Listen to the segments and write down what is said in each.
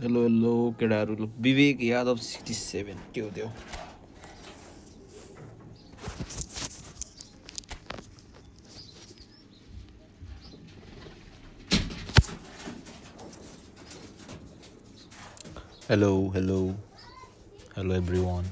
Hello hello केडाहरू विवेक यादव 67 के हो त्यो hello hello hello everyone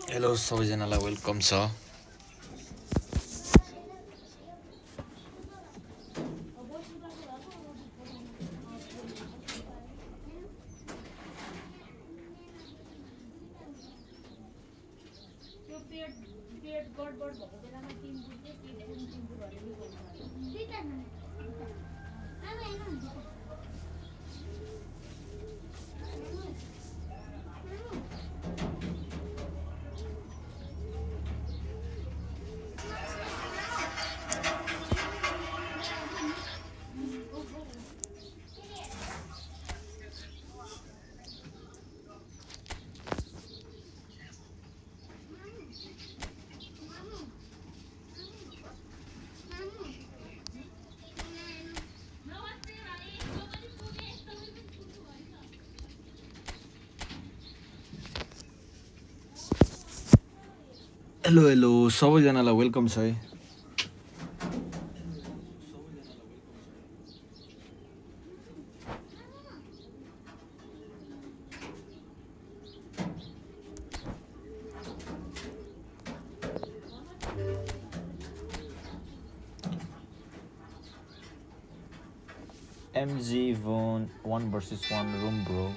hello सबैजनालाई वेलकम छ हेलो हेलो सबैजनालाई वेलकम छ है MG won 1 versus 1 room bro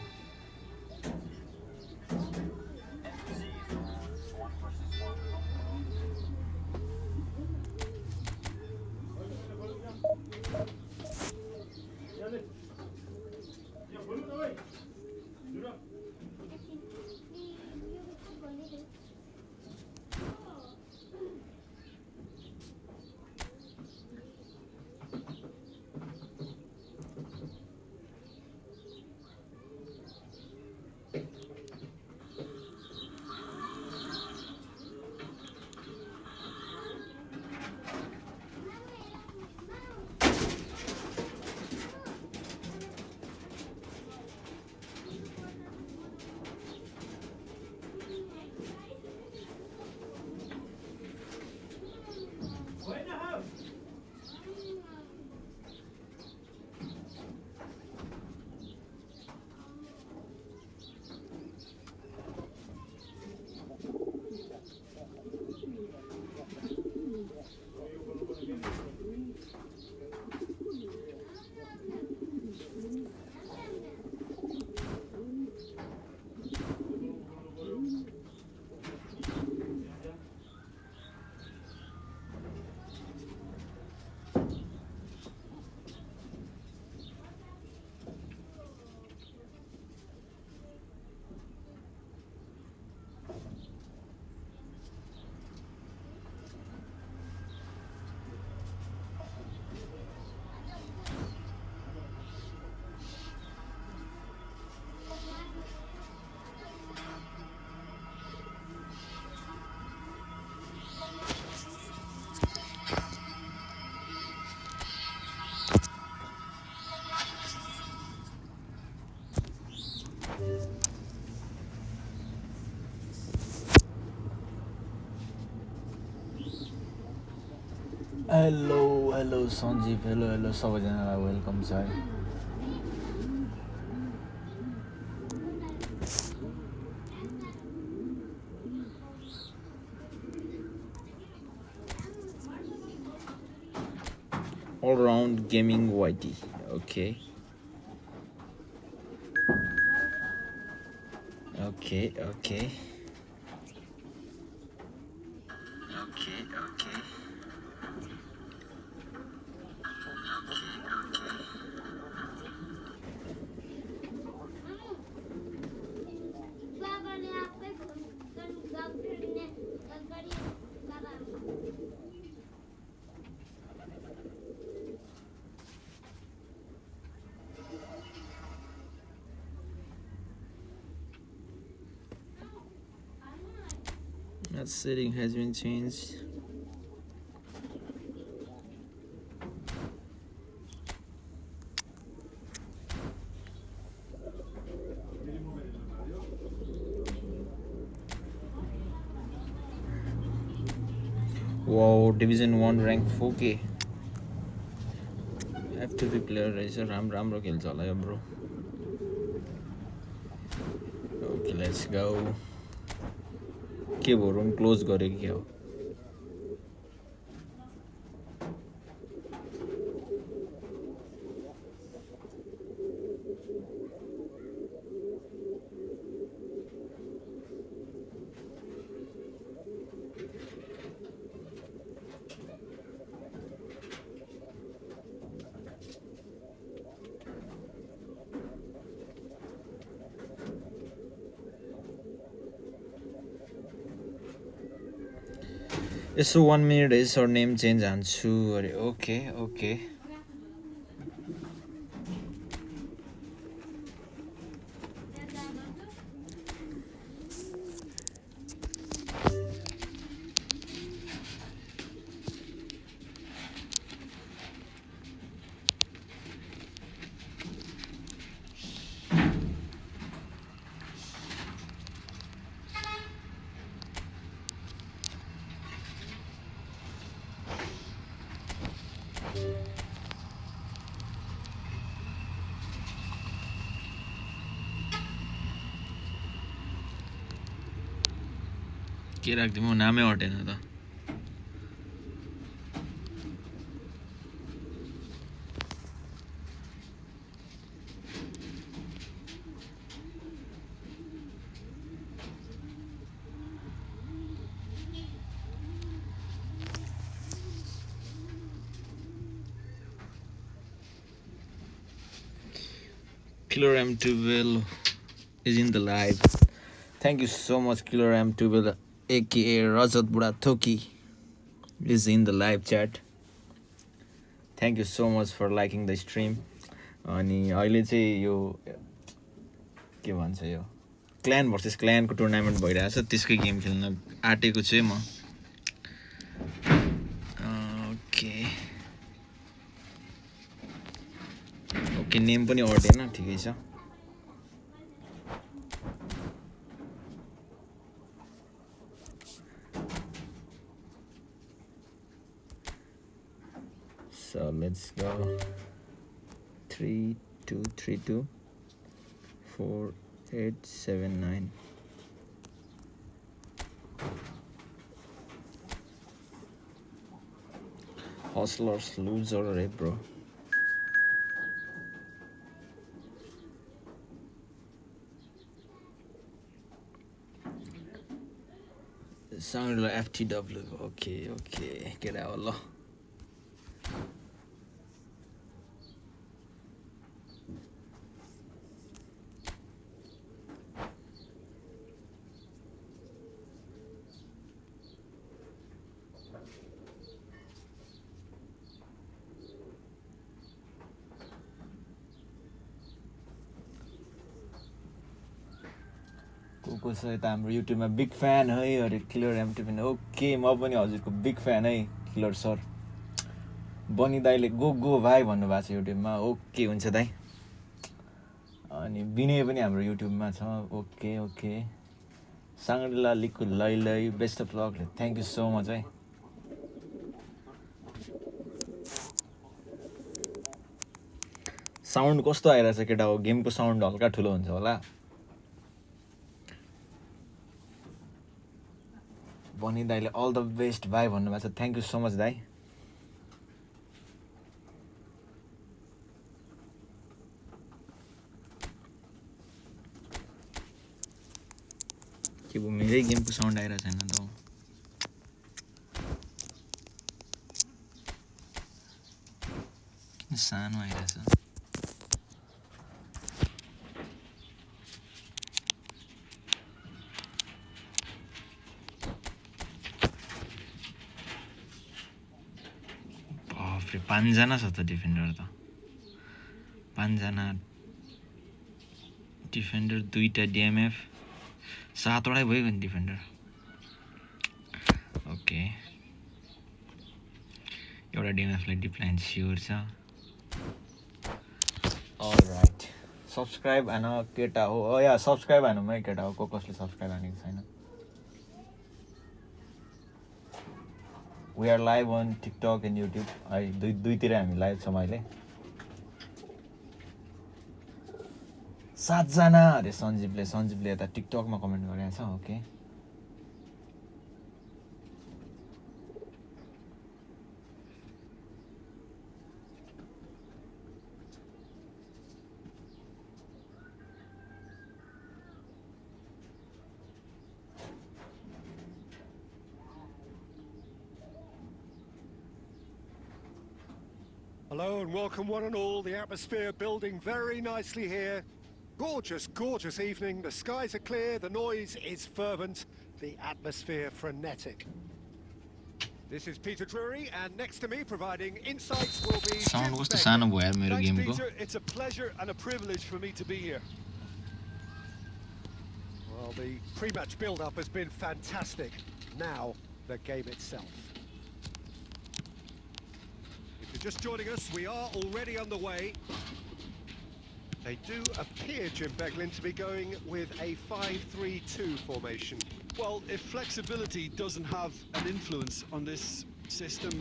hello hello Sanjeev hello hello सबैजनालाई वेलकम छ है all round gaming YT okay okay okay okay okay setting has been changed. Wow, Division 1 rank 4K. FTP player रहेछ राम्रो खेल्छ होला यो ब्रो. Okay, let's go. के भयो room close गरे के हो? यसो 1 minute is or name change हान्छु अरे. Okay. के राख्दिउँ म नामै हटेन त. Killer M12 is in the live. Thank you so much, Killer M12, aka Rajat Buda Thoki, is in the live chat. Thank you so much for liking the stream. अनि अहिले चाहिँ यो के भन्छ यो क्ल्यान भर्सेस क्ल्यानको टुर्नामेन्ट भइरहेछ, त्यसकै game खेल्न आँटेको छु म. ओके नेम पनि अटेन, ठिकै छ. So let's go. 3 2 3 2 4 8 7 9. Hustlers loser, right, bro? Sounded like FTW. Okay. Get out, Allah. को छ यता हाम्रो युट्युबमा बिग फ्यान है अरे क्लियर एमटिभी. ओके म पनि हजुरको बिग फ्यान है क्लियर सर. बनी दाइले गो भाइ भन्नुभएको छ युट्युबमा. ओके हुन्छ दाइ. अनि विनय पनि हाम्रो युट्युबमा छ. ओके साङ्गला लिकु लै best of luck. Thank you so much है. साउन्ड कस्तो आइरहेछ केटा हो? गेमको साउन्ड हल्का ठुलो हुन्छ होला. बनी दाइले अल द बेस्ट भाइ भन्नुभएको छ. थ्याङ्क यू सो मच दाइ. के भयो मेरै गेमको साउन्ड आइरहेको छैन त. किन सानो आइरहेछ? बाफरे 5 जना छ त डिफेन्डर त. 5 जना डिफेन्डर, 2टा डिएमएफ, 7 वटै भयो नि डिफेन्डर. ओके एउटा डिएमएफलाई डिप्लाइन स्योर छ अलराइट सब्सक्राइब हान केटा हो या सब्सक्राइब हानुमै केटा हो कसले सब्सक्राइब हानेको छैन we are live on TikTok and YouTube है दुईतिर हामी लाइभ छौँ अहिले 7 जना अरे सञ्जीवले यता टिकटकमा कमेन्ट गरेको छ okay Hello and welcome one and all. The atmosphere building very nicely here. Gorgeous, gorgeous evening. The skies are clear, the noise is fervent, the atmosphere frenetic. This is Peter Drury, and next to me providing insights will be Sound was the sound of where my game go. Peter, it's a pleasure and a privilege for me to be here. Well, the pre-match build-up has been fantastic. Now, the game itself. If you're just joining us, we are already underway. They do appear, Jim Beglin, to be going with a 5-3-2 formation. Well, if flexibility doesn't have an influence on this system,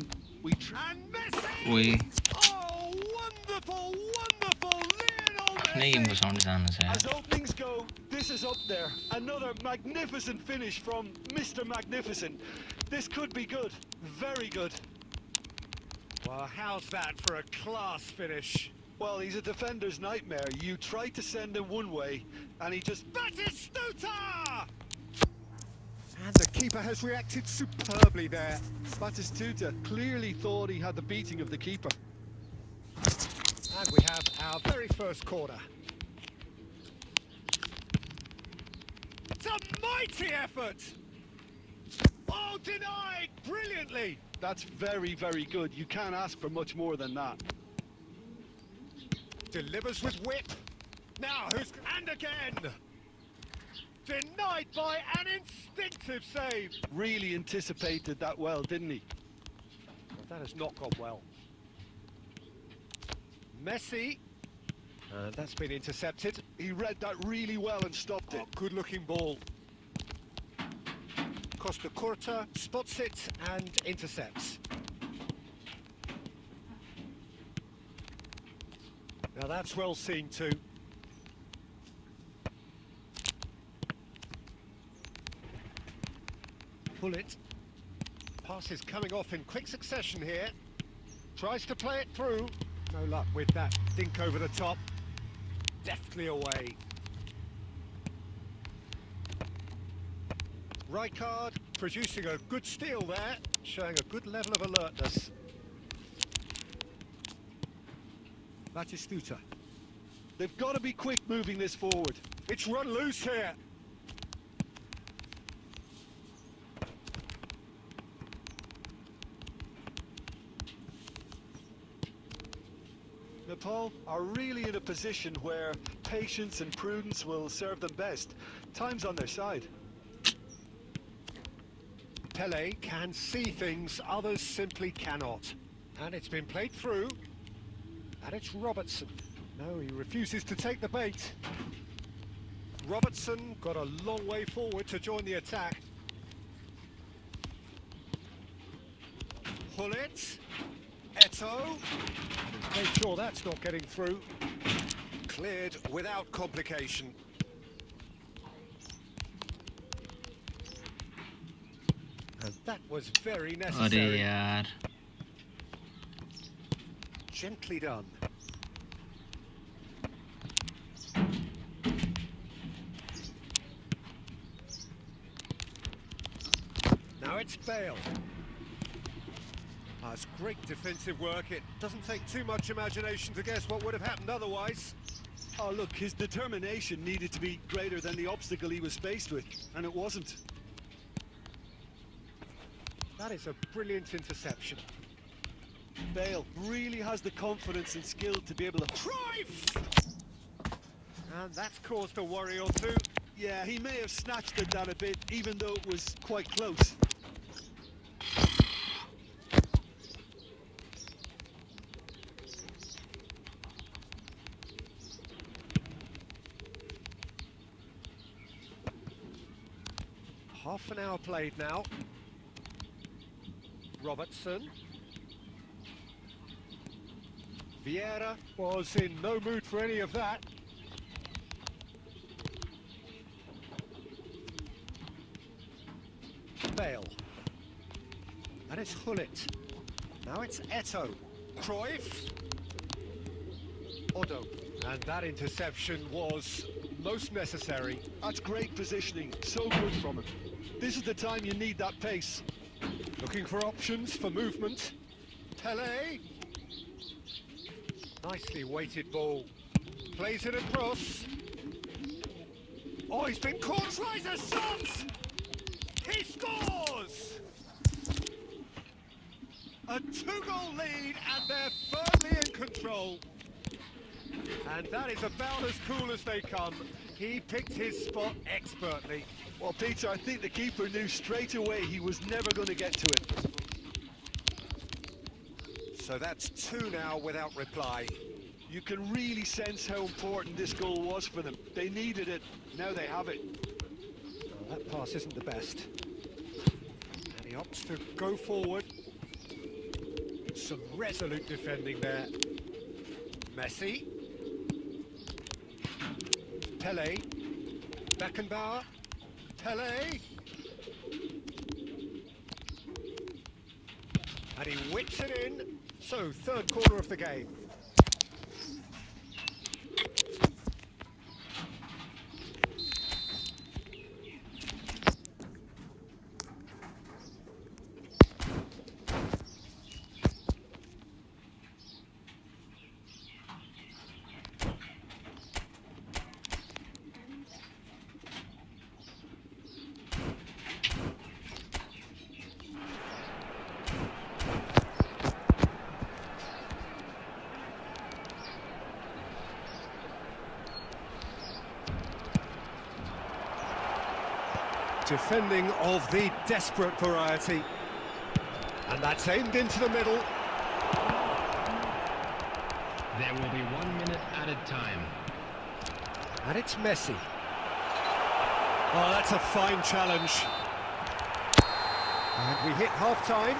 And Messi! Oh, wonderful, wonderful! Lionel Messi! As openings go, this is up there. Another magnificent finish from Mr. Magnificent. This could be good, very good. Well, how's that for a class finish? Well, he's a defender's nightmare. You try to send him one way, and he just... Batistuta! And the keeper has reacted superbly there. Batistuta clearly thought he had the beating of the keeper. And we have our very first corner. It's a mighty effort! Oh, denied brilliantly! That's very, very good. You can't ask for much more than that. Delivers with whip. Now who's... And again! Denied by an instinctive save. Really anticipated that well, didn't he? Well, that has not gone well. Messi. That's been intercepted. He read that really well and stopped it. Good looking ball. Costa Curta spots it and intercepts. Now that's well seen too. Pull it. Pass is coming off in quick succession here. Tries to play it through. No luck with that dink over the top. Deftly away. Rijkaard producing a good steal there, showing a good level of alertness. Batistuta. They've got to be quick moving this forward. It's run loose here. Nepal are really in a position where patience and prudence will serve them best. Time's on their side. Pele can see things others simply cannot. And it's been played through. And it's Robertson. No, he refuses to take the bait. Robertson got a long way forward to join the attack. Pull it. Eto. Make sure that's not getting through. Cleared without complication. And that was very necessary. Gently done. Now it's Bale. That's great defensive work. It doesn't take too much imagination to guess what would have happened otherwise. Oh, look, his determination needed to be greater than the obstacle he was faced with, and it wasn't. That is a brilliant interception. Bale really has the confidence and skill to be able to... Cruyff! And that's caused a worry or two. Yeah, he may have snatched it down a bit, even though it was quite close. Half an hour played now. Robertson. Vieira was in no mood for any of that. Bale. And it's Hullet. Now it's Eto'o. Cruyff. Odo. And that interception was most necessary. That's great positioning, so good from him. This is the time you need that pace. Looking for options for movement. Pele. Nicely weighted ball. Plays it across. Oh, he's been caught. Tries a shot! He scores! A 2-goal lead, and they're firmly in control. And that is about as cool as they come. He picked his spot expertly. Well, Peter, I think the keeper knew straight away he was never going to get to it. So that's 2 now without reply. You can really sense how important this goal was for them. They needed it, now they have it. Well, that pass isn't the best. And he opts to go forward. Some resolute defending there. Messi. Pele. Beckenbauer. Pele. And he whips it in. So, third quarter of the game. Defending of the desperate variety. And that's aimed into the middle. There will be 1 minute added time. And it's Messi. Oh, that's a fine challenge. And we hit half-time.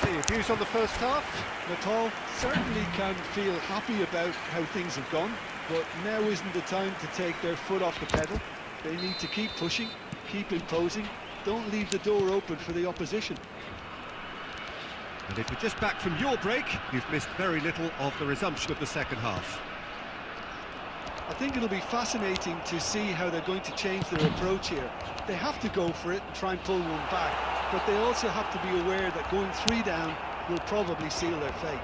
See your views on the first half? Nepal certainly can feel happy about how things have gone, but now isn't the time to take their foot off the pedal. They need to keep pushing, keep imposing, don't leave the door open for the opposition. And if you're just back from your break, you've missed very little of the resumption of the second half. I think it'll be fascinating to see how they're going to change their approach here. They have to go for it and try and pull one back, but they also have to be aware that going 3 down will probably seal their fate.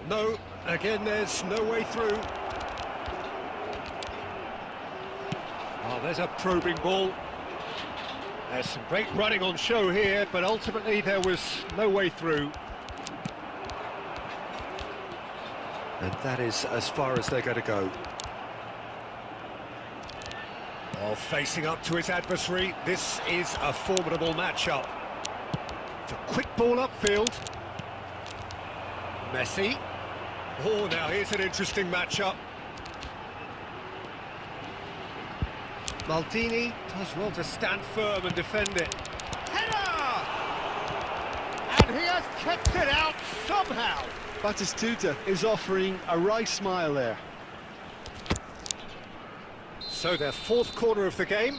No, again there's no way through. Oh, there's a probing ball. There's some great running on show here, but ultimately there was no way through. And that is as far as they're going to go. Oh, facing up to his adversary, this is a formidable matchup. It's a quick ball upfield. Messi. Oh, now here's an interesting matchup. Maldini does well to stand firm and defend it. Header! And he has kept it out somehow. Batistuta is offering a wry smile there. So their fourth quarter of the game.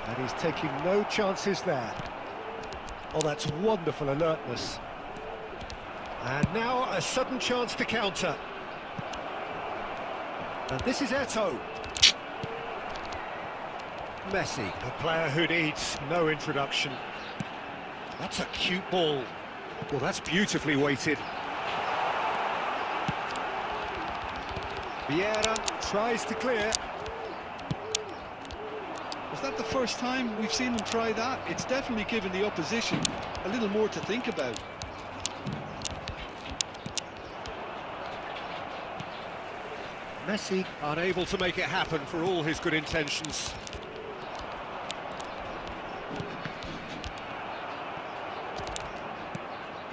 And he's taking no chances there. Oh, that's wonderful alertness. And now a sudden chance to counter. And this is Eto'o. Messi, a player who needs no introduction. That's a cute ball. Well, that's beautifully weighted. Vieira tries to clear. Was that the first time we've seen them try that? It's definitely given the opposition a little more to think about. Messi unable to make it happen for all his good intentions.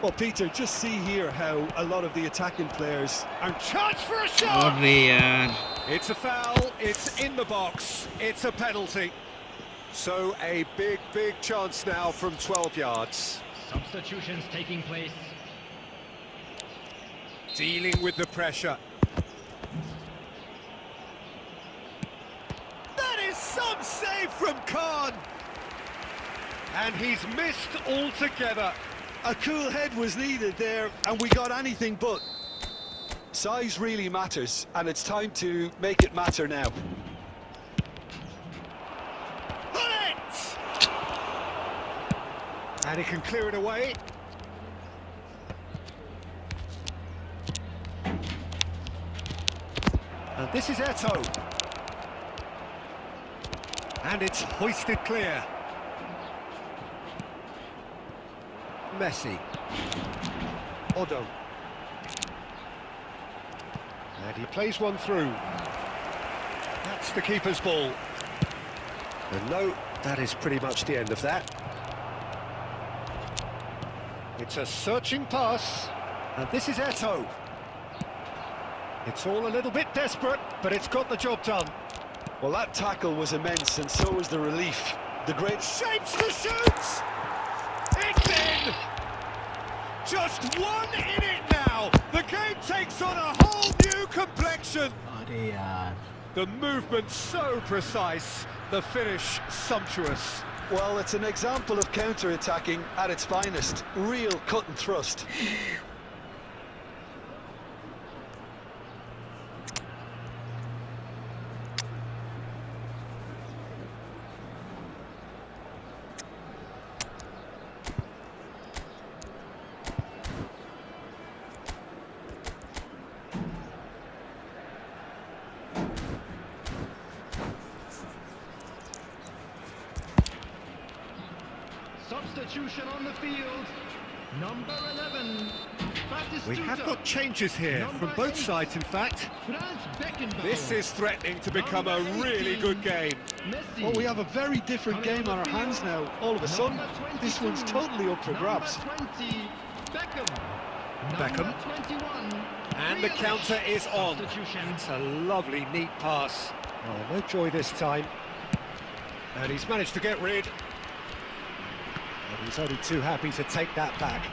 Well, Peter, just see here how a lot of the attacking players And chance for a shot! अरे यार It's a foul, it's in the box, it's a penalty. So a big, big chance now from 12 yards. Substitutions taking place. Dealing with the pressure. That is some save from Khan! And he's missed altogether. a cool head was needed there, and we got anything but. Size really matters, and it's time to make it matter now. Bullet! And he can clear it away. And this is Eto. And it's hoisted clear. Messi. Odo. And he plays one through. That's the keeper's ball. And no, that is pretty much the end of that. It's a searching pass. And this is Eto. It's all a little bit desperate, but it's got the job done. Well, that tackle was immense, and so was the relief. The great... Shapes to shoot! It's in! Just one in it now! The game takes on a whole new complexion! अरे यार The movement so precise, the finish sumptuous. Well, it's an example of counter-attacking at its finest. Real cut and thrust. Substitution on the field. Number 11. We have got changes here from both sides, in fact. This is threatening to become a really good game. Well, we have a very different game on our hands now. All of a sudden, this one's totally up for grabs. Beckham. And the counter is on. It's a lovely, neat pass. Oh, no joy this time. And he's managed to get rid. And he's only too happy to take that back.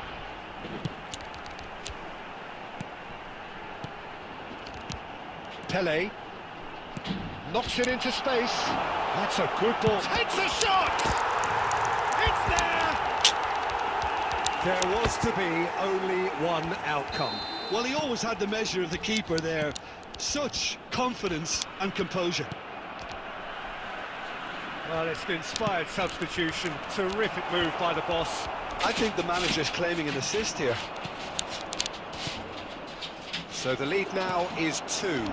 Pele knocks it into space. That's a good ball. Takes a shot! It's there! There was to be only one outcome. Well, he always had the measure of the keeper there. Such confidence and composure. Well, it's an inspired substitution. Terrific move by the boss. I think the manager's claiming an assist here. So the lead now is 2.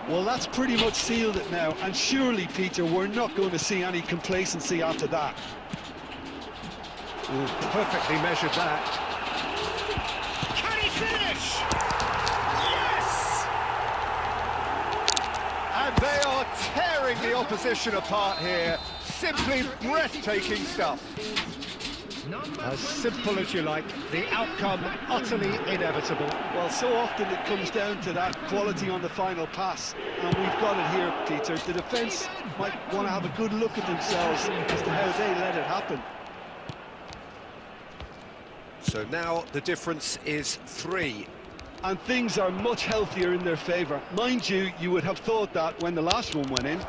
Well, that's pretty much sealed it now, and surely, Peter, we're not going to see any complacency after that. Ooh, perfectly measured that. Can he finish? Yes! And they are tearing the opposition apart here. Simply breathtaking stuff. As simple as you like, the outcome utterly inevitable. Well, so often it comes down to that quality on the final pass, and we've got it here, Peter. The defence might want to have a good look at themselves as to how they let it happen. So now the difference is 3. And things are much healthier in their favour. Mind you, you would have thought that when the last one went in.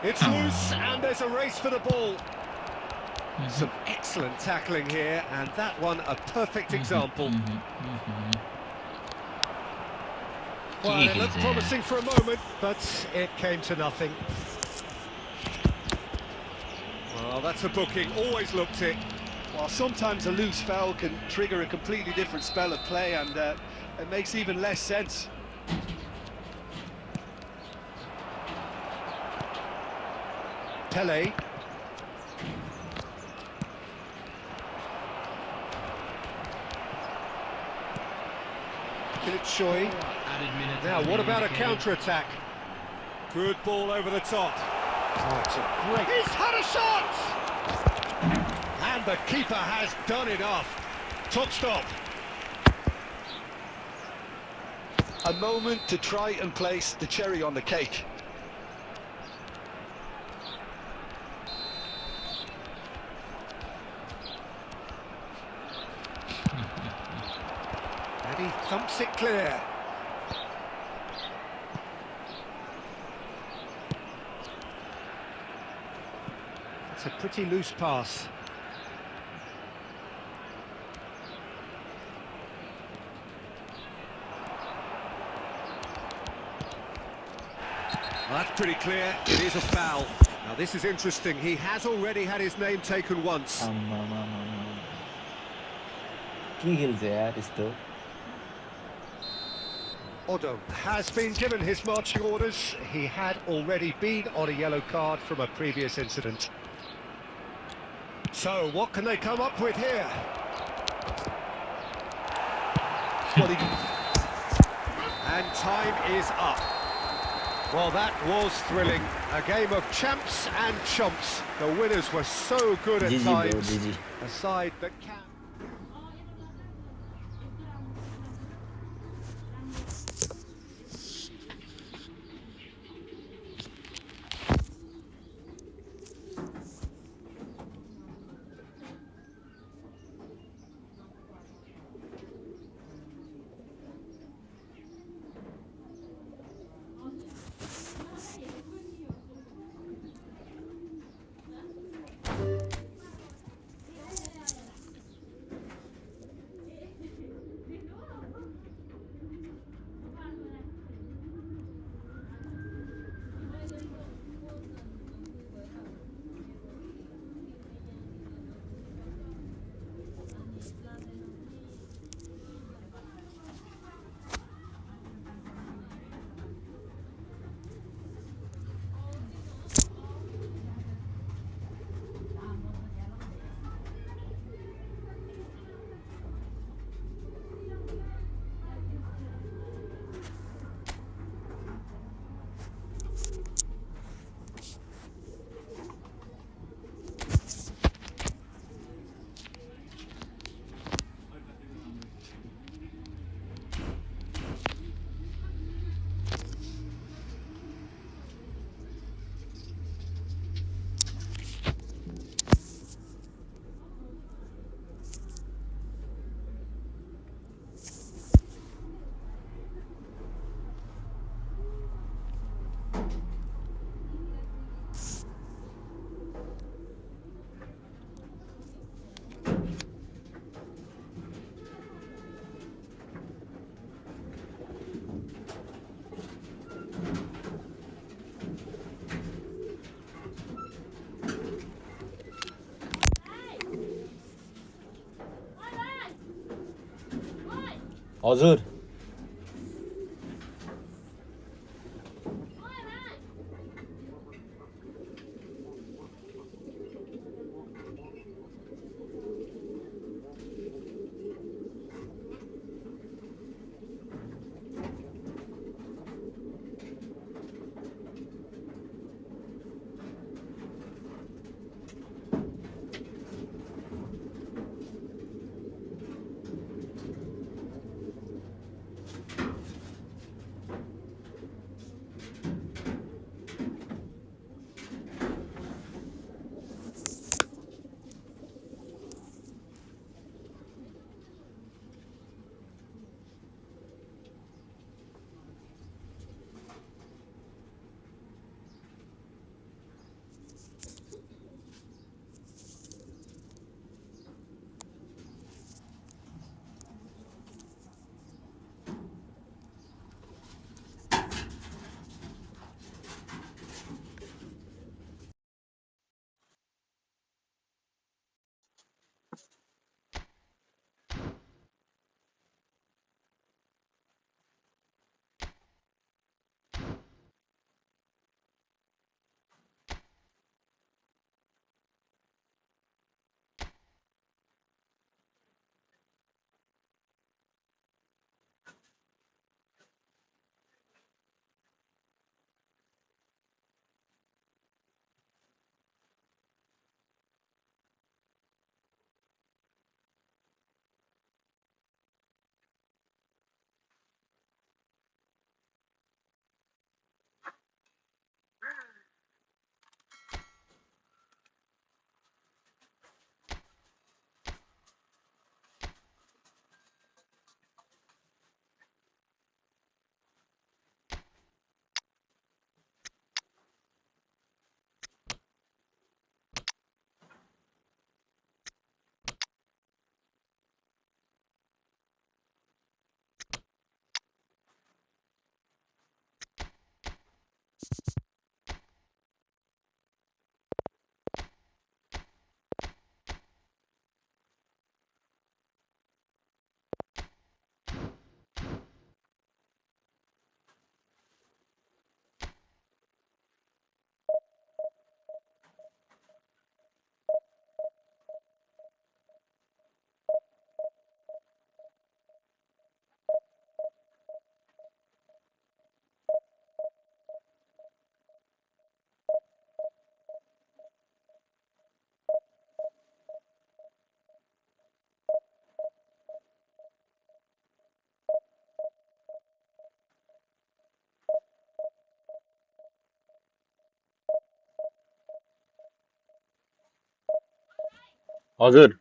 It's loose, and there's a race for the ball. Some excellent tackling here, and that one a perfect example. Well, it looked promising for a moment, but it came to nothing. Well, that's a booking, always looked it. Well, sometimes a loose foul can trigger a completely different spell of play, and it makes even less sense. Pele. Choi. Now, what about a counter-attack? Good ball over the top. Oh, it's a great... He's had a shot! And the keeper has done enough. Top stop. A moment to try and place the cherry on the cake. And he thumps it clear. It's a pretty loose pass. Well, that's pretty clear. It is a foul. Now this is interesting. He has already had his name taken once. के खेल्छ यार यस्तो Odo has been given his marching orders. He had already been on a yellow card from a previous incident. So, what can they come up with here? And time is up. Well, that was thrilling. A game of champs and chumps. The winners were so good at GG bro, times. GG. A side that can... हजुर हजुर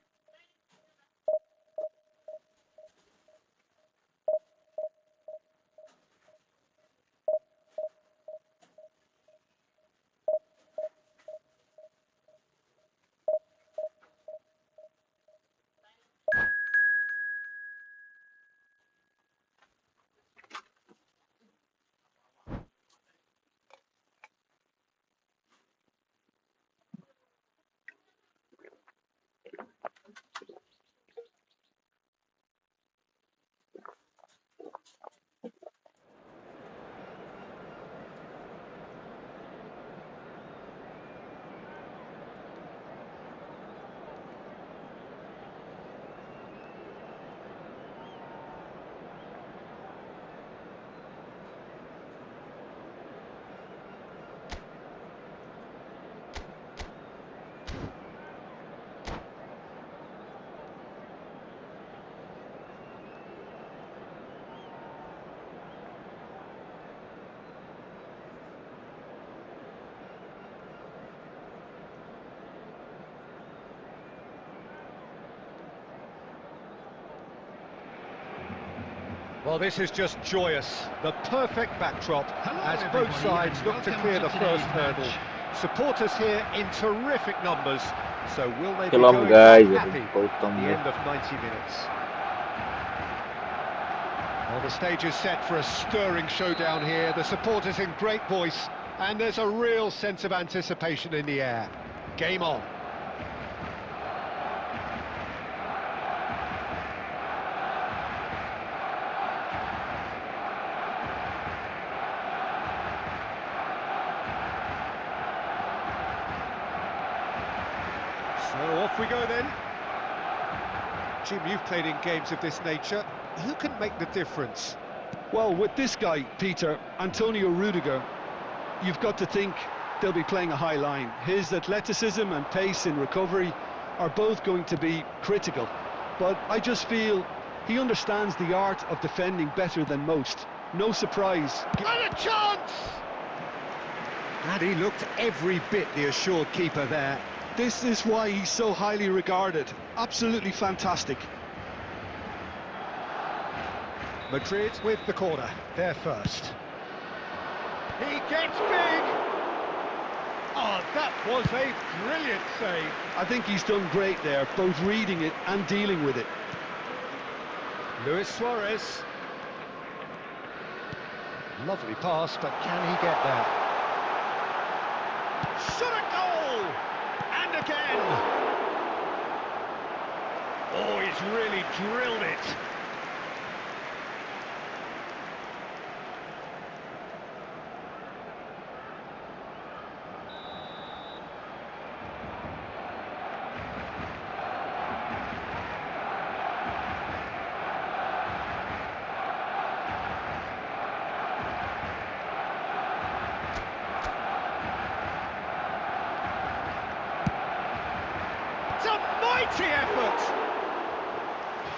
Well, this is just joyous. The perfect backdrop Hello, as both everybody, sides and look to welcome clear to the first today's hurdle. match. Supporters here in terrific numbers. So will they be Shalom going guys, home this is happy Gautam at the here. end of 90 minutes? Well, the stage is set for a stirring showdown here. The supporters in great voice, and there's a real sense of anticipation in the air. Game on. So off we go then. Jim, you've played in games of this nature. Who can make the difference? Well, with this guy, Peter, Antonio Rudiger, you've got to think they'll be playing a high line. His athleticism and pace in recovery are both going to be critical. But I just feel he understands the art of defending better than most. No surprise. And a chance! And he looked every bit the assured keeper there. This is why he's so highly regarded. Absolutely fantastic. Madrid with the corner, they're first. He gets big! Oh, that was a brilliant save. I think he's done great there, both reading it and dealing with it. Luis Suarez. Lovely pass, but can he get there? Shot a goal! And again! Oh, he's really drilled it. It's a mighty effort!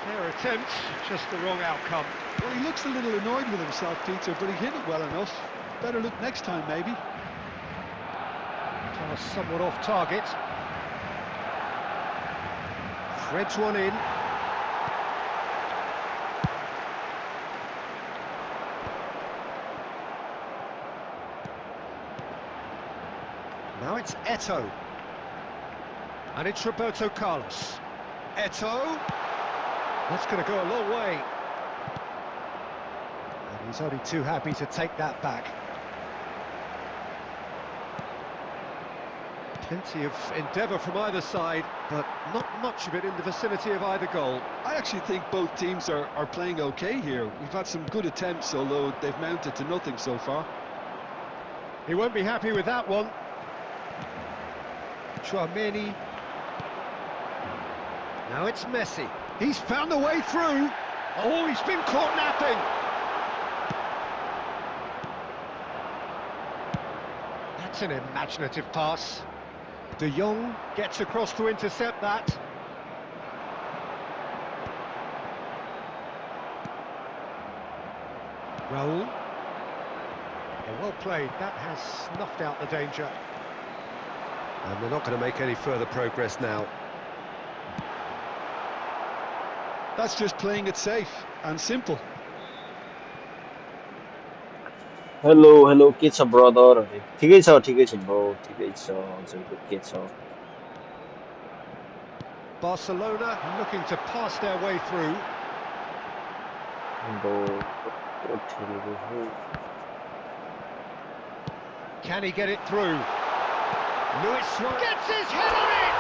Fair attempt, just the wrong outcome. Well, he looks a little annoyed with himself, Peter, but he hit it well enough. Better look next time, maybe. Pass somewhat off target. Threads one in. Now it's Eto'o. And it's Roberto Carlos. Eto'o. That's going to go a long way. And he's only too happy to take that back. Plenty of endeavour from either side, but not much of it in the vicinity of either goal. I actually think both teams are playing okay here. We've had some good attempts, although they've mounted to nothing so far. He won't be happy with that one. Chouameni. Now it's Messi. He's found a way through. Oh, he's been caught napping. That's an imaginative pass. De Jong gets across to intercept that. Raul. Oh, well played. That has snuffed out the danger. And they're not going to make any further progress now. That's just playing it safe and simple. Hello hello के छ brother अरे ठिकै छ bro ठिकै छ हजुरको के छ Barcelona looking to pass their way through. Bro कस्तो ठेलेको हो Can he get it through? Luis Suarez gets his head on it!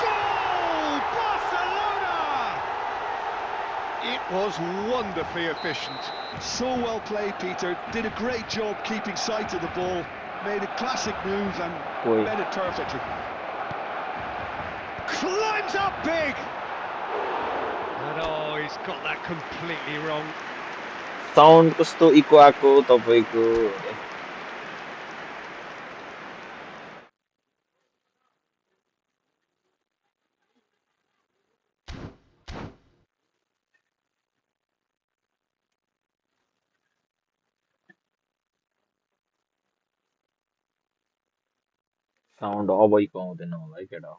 Goal! Barcelona! It was wonderfully efficient. So well played, Peter. Did a great job keeping sight of the ball. Made a classic move and Oi. read it perfectly. Climbs up big! And oh, he's got that completely wrong. Sound कस्तो eco आको तपाईको अरे sound अब eco आउँदैन होला है केटा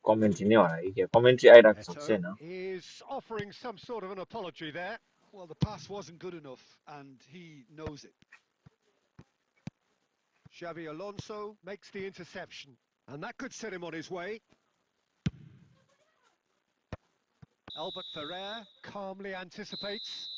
commentary नै होला है के कमेन्ट्री आइरहेको छ कि Eto छैन is offering some sort of an apology there. Well, the pass wasn't good enough, and he knows it. Xavi Alonso makes the interception, and that could set him on his way. Albert Ferrer calmly anticipates.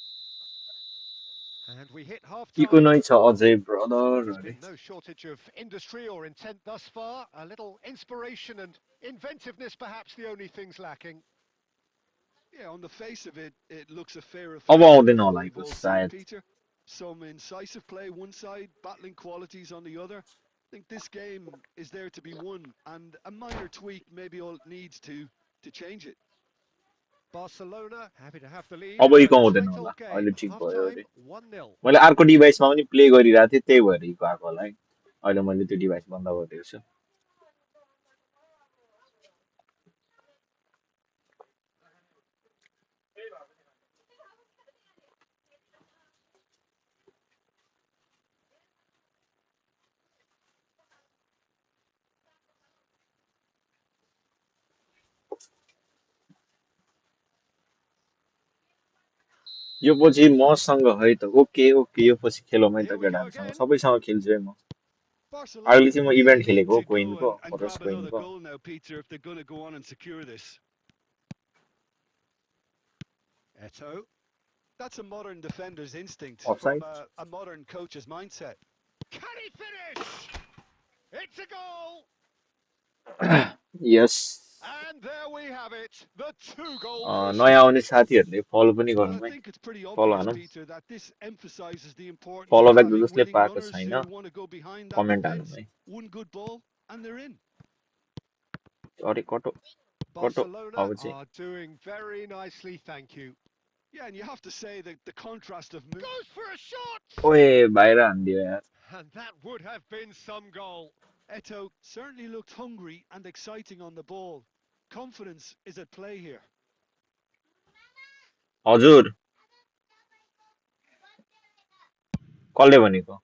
And we hit इको half-time. नै छ अझै brother There's अरे been no shortage of industry or intent thus far. A little inspiration and inventiveness, perhaps the only things lacking. Yeah, on the face of it, it looks a fair अब reflection of आउँदैन what होला we've eco all seen, सायद Peter. Some incisive play one side, battling qualities on the other. I think this game is there to be won, and a minor tweak maybe all it needs to change it. Barcelona happy to have the lead अब in a eco आउँदैन tight होला old अहिले game. ठिक भयो Half-time, अरे 1-0. मैले अर्को डिभाइसमा पनि प्ले गरिरहेको थिएँ त्यही भएर इको आएको होला है अहिले मैले त्यो डिभाइस बन्द गरिदिएको छु यो पछि मसँग है त ओके ओके यो पछि खेलौँ है Here त we go केटाहरूसँग again. सबैसँग खेल्छु है म अहिले Barcelona चाहिँ म really इभेन्ट need खेलेको to क्विनको go and forest grab another क्विनको goal now, Peter, if they're going to go on and secure this. Eto. That's a modern defender's instinct offside from a modern coach's mindset. Can he finish? It's a goal! Yes And there we have it, the two-goal version. नयाँ आउने साथीहरूले फलो पनि Well, I गरौँ है think it's pretty फलो obvious, हानौँ Peter, that this emphasises the importance फलो of ब्याक having जसले willing पाएको runners छैन who want to go behind that comment हानौँ defence. है One good ball, and they're in. अरे कटो कटो Barcelona अब चाहिँ are doing very nicely, thank you. Yeah, and you have to say that the contrast of mood. Goes for a shot! ओए बाहिर हानिदियो यार And that would have been some goal. Eto certainly looked hungry and exciting on the ball. Confidence is at play here. हजुर कसले भनेको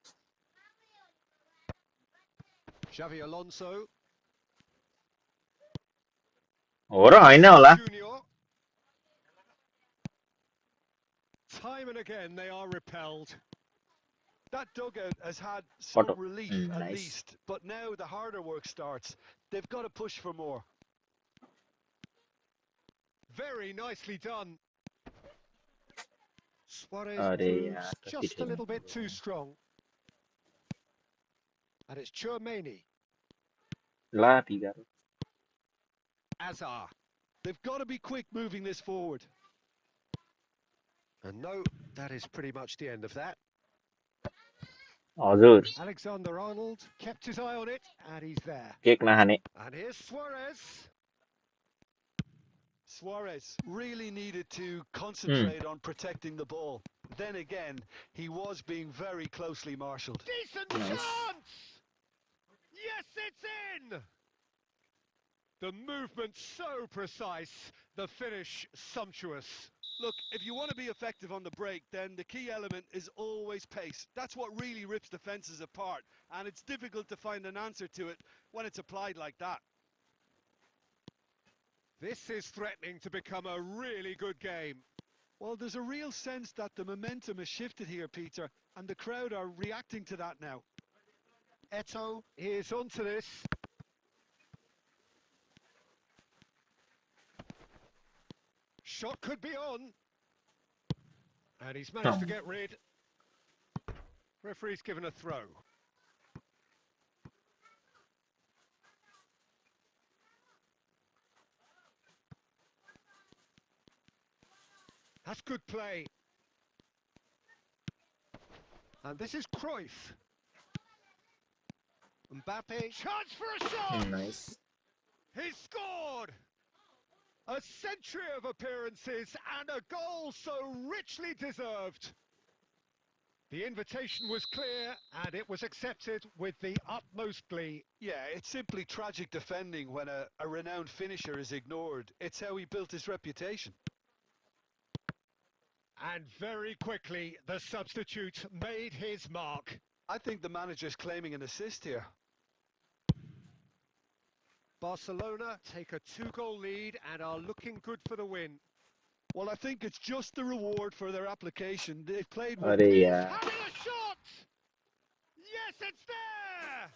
Xavi Alonso. हो र होइन होला Junior. Time and again they are repelled. That dugout has had some कटो relief at nice least, but now the harder work starts. They've got to push for more. Very nicely done. Suarez अरे यार proves कति just a ठेल्नु little bit too strong. And it's Chouameni. La पिगारो Azar. They've got to be quick moving this forward. And no, that is pretty much the end of that. हजुर Alexander-Arnold kept his eye on it, and he's there. Cake नखाने And here's Suarez. Suarez really needed to Hmm. concentrate on protecting the ball. Then again, he was being very closely marshalled. Decent Nice. chance! Yes, it's in! The movement so precise, the finish sumptuous. Look, if you want to be effective on the break, then the key element is always pace. That's what really rips defences apart, and it's difficult to find an answer to it when it's applied like that. This is threatening to become a really good game. Well, there's a real sense that the momentum has shifted here, Peter, and the crowd are reacting to that now. Eto is onto this. Shot could be on. And he's managed to get rid. Referee's given a throw. That's good play. And this is Cruyff. Mbappe. Chance for a shot! Nice. He scored! A century of appearances and a goal so richly deserved. The invitation was clear and it was accepted with the utmost glee. Yeah, it's simply tragic defending when a renowned finisher is ignored. It's how he built his reputation. And very quickly, the substitute made his mark. I think the manager's claiming an assist here. Barcelona take a 2-goal lead and are looking good for the win. Well, I think it's just the reward for their application. They've played well. अरे He's यार having a shot! Yes, it's there!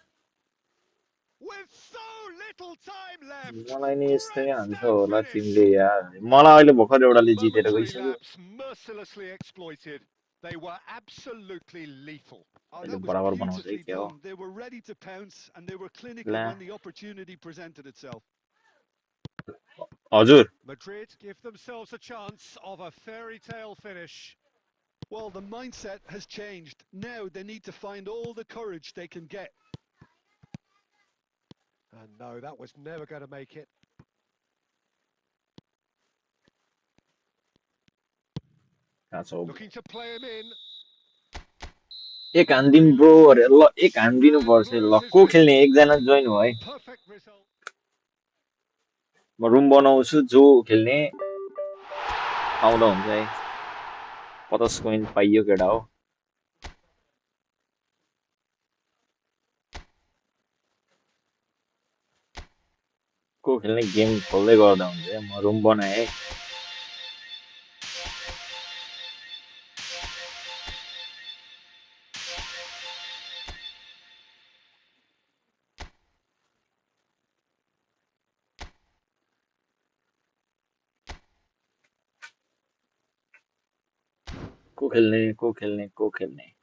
With so little time left. मलाई नि यस्तै Great हान्छ snap होला finish. तिमीले यार मलाई अहिले भर्खर एउटाले जितेर Momentary गइसक्यो lapse mercilessly exploited. They were absolutely lethal. Oh, अहिले that was बराबर बनाउँछ है beautifully के हो done. They were ready to pounce and they were clinical La when the opportunity presented itself. हजुर Madrid give themselves a chance of a fairy tale finish. Well, the mindset has changed. Now they need to find all the courage they can get. And no, that was never going to make it. कहाँ छ Looking to play him in. एक हान्दिम bro अरे ल एक हान्दिनु And पर्छ blows ल his को खेल्ने whistle. एकजना जोइन हो है Perfect result. म रुम बनाउँछु जो खेल्ने आउँदा हुन्छ है 50 कोइन पाइयो केटा हो को खेल्ने गेम खोल्दै गर्दा हुन्छ है म रुम बनाएँ को खेल्ने को खेल्ने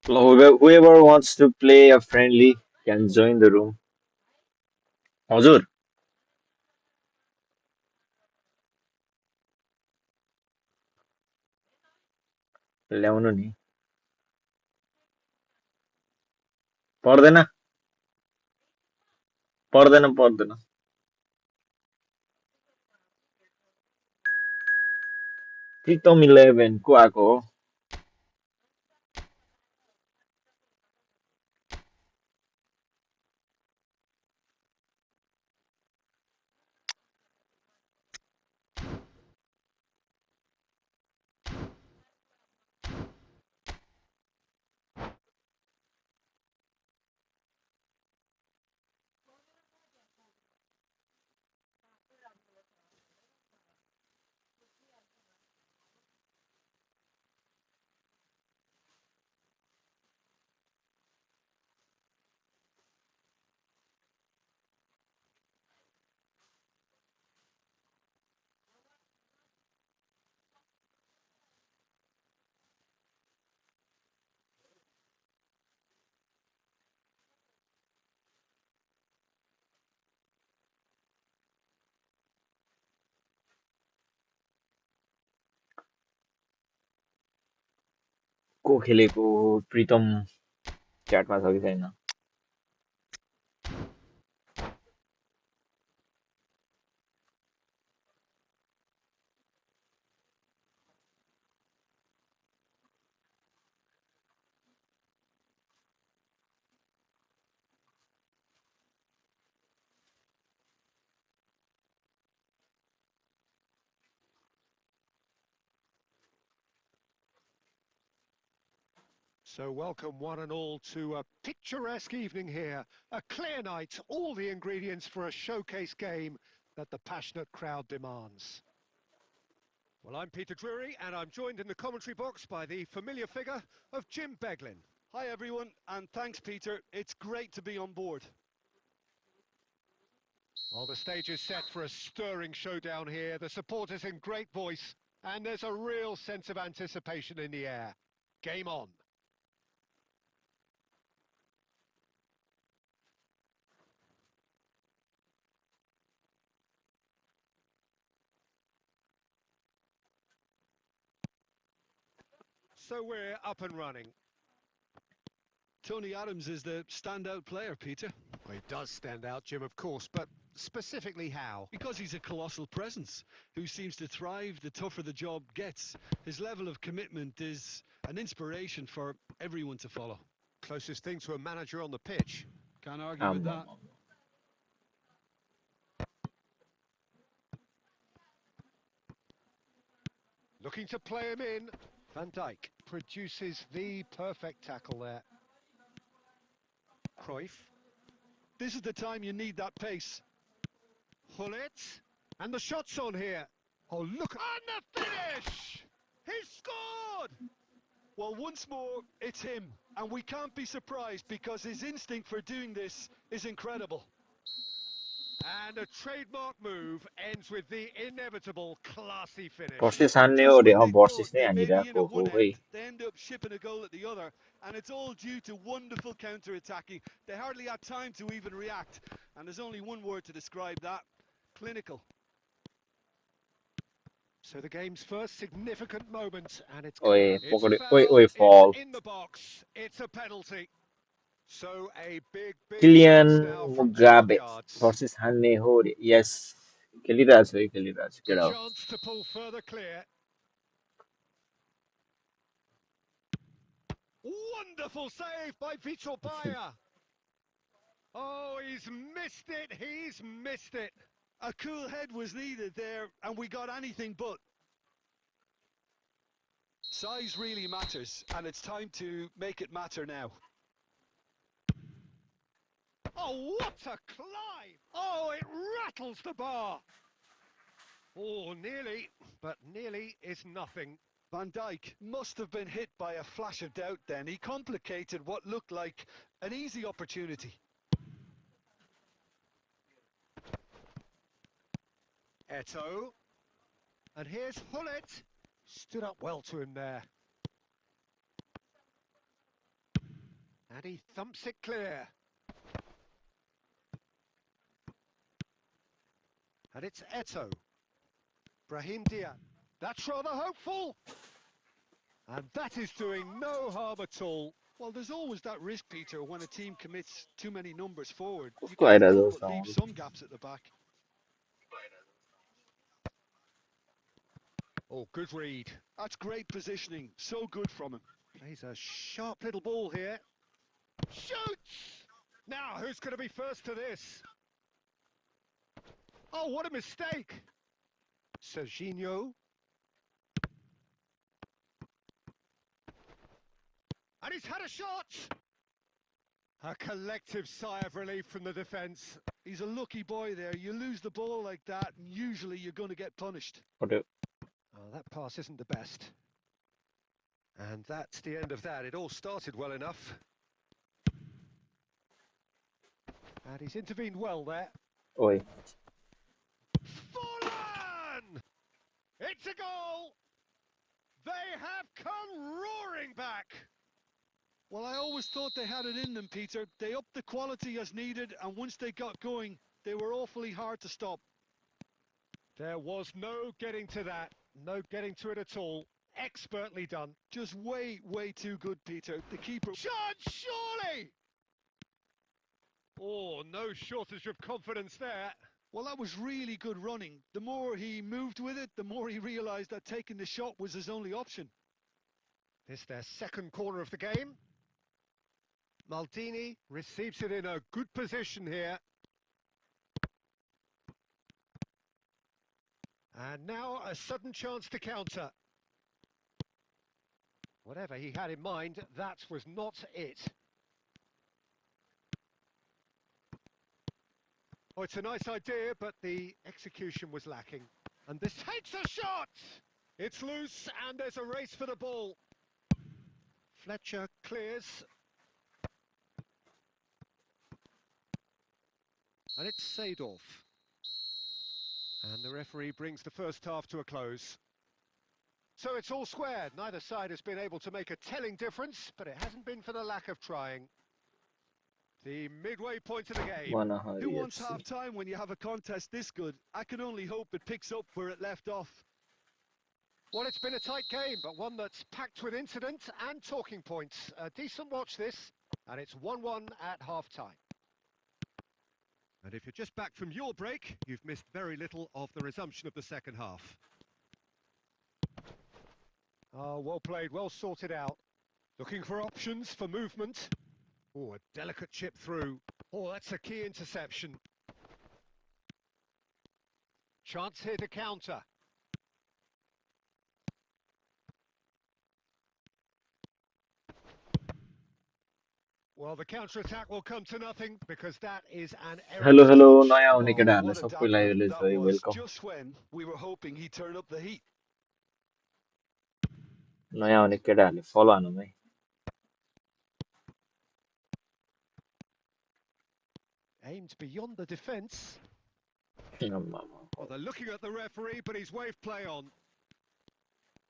whoever wants to play a friendly can join the room हजुर ल्याउनु नि पर्दैन पर्दैन पर्दैन प्रितम 11 को आएको हो को खेलेको प्रितम च्याटमा छ कि छैन? So welcome one and all to a picturesque evening here. A clear night, all the ingredients for a showcase game that the passionate crowd demands. Well, I'm Peter Drury, and I'm joined in the commentary box by the familiar figure of Jim Beglin. Hi everyone, and thanks Peter. It's great to be on board. Well, the stage is set for a stirring showdown here. The supporters in great voice, and there's a real sense of anticipation in the air. Game on. So we're up and running. Tony Adams is the standout player, Peter. Well, he does stand out, Jim, of course, but specifically how? Because he's a colossal presence who seems to thrive the tougher the job gets. His level of commitment is an inspiration for everyone to follow. Closest thing to a manager on the pitch. Can't argue with that. Looking to play him in. Van Dijk produces the perfect tackle there. Cruyff. This is the time you need that pace. Hullet. And the shot's on here. Oh, look. And the finish! He's scored! Well, once more, it's him. And we can't be surprised because his instinct for doing this is incredible. And a trademark move ends with the inevitable classy finish. Versus हान्ने हो Just रे, when they versus thought नै they may be in हानिरहेको at हो one है. end, they end up shipping a goal at the other, and it's all due to wonderful counter-attacking. They hardly had time to even react, and there's only one word to describe that: clinical. So the game's first significant moment, and it's Oye, coming. It's a पकड्यो. ओए foul, ओए it's fall. in the box, it's a penalty. So a big Kylian chance now from 12 Mugabe yards. versus हान्ने हो रे. Yes. खेलिरहेछ है, खेलिरहेछ. A Get out. chance to pull further clear. Wonderful save by Vitor Bayer. Oh, he's missed it. A cool head was needed there, and we got anything but. Size really matters, and it's time to make it matter now. Oh, what a climb! Oh, it rattles the bar. Oh, nearly, but nearly is nothing. Van Dijk must have been hit by a flash of doubt then. He complicated what looked like an easy opportunity. Eto'o. And here's Hullet. Stood up well to him there. And he thumps it clear. And it's Eto'o. Brahim Diaz. That's rather hopeful. And that is doing no harm at all. Well, there's always that risk, Peter, when a team commits too many numbers forward. You कस्तो can't आइरहेछ help but leave sound? some gaps at the back. Oh, good read. That's great positioning. So good from him. Plays a sharp little ball here. Shoots! Now, who's going to be first to this? Oh, what a mistake! Serginho. And he's had a shot! A collective sigh of relief from the defence. He's a lucky boy there. You lose the ball like that, and usually you're going to get punished. पट्यो. Oh, that pass isn't the best. And that's the end of that. It all started well enough. And he's intervened well there. ओए. Fallen! It's a goal! They have come roaring back! Well, I always thought they had it in them, Peter. They upped the quality as needed, and once they got going, they were awfully hard to stop. There was no getting to that. No getting to it at all. expertly done. Just way, way too good, Peter. The keeper... Chance, surely! Oh, no shortage of confidence there. Well, that was really good running. The more he moved with it, the more he realised that taking the shot was his only option. This their second corner of the game. Maldini receives it in a good position here. And now a sudden chance to counter. Whatever he had in mind, that was not it. Oh, it's a nice idea, but the execution was lacking. And this takes a shot! It's loose, and there's a race for the ball. Fletcher clears. And it's Seedorf. And the referee brings the first half to a close. So it's all square. Neither side has been able to make a telling difference, but it hasn't been for the lack of trying. The midway point of the game. Who wants half-time when you have a contest this good? I can only hope it picks up where it left off. Well, it's been a tight game, but one that's packed with incident and talking points. A decent watch this, and it's 1-1 at half-time. And if you're just back from your break, you've missed very little of the resumption of the second half. Oh, well played, well sorted out. Looking for options for movement. Oh, a delicate chip through. Oh, that's a key interception. Chance here to counter. Well, the counter-attack will come to nothing because that is an error. Hello नयाँ आउने Oh, केटाहरूले what a सबैलाई damper. अहिले That चाहिँ was welcome just when we were hoping he'd turn up the heat. नयाँ आउने केटाहरूले फलो हानौँ है Aimed beyond the defence. आम्मामा। Well, they're looking at the referee, but he's waved play on.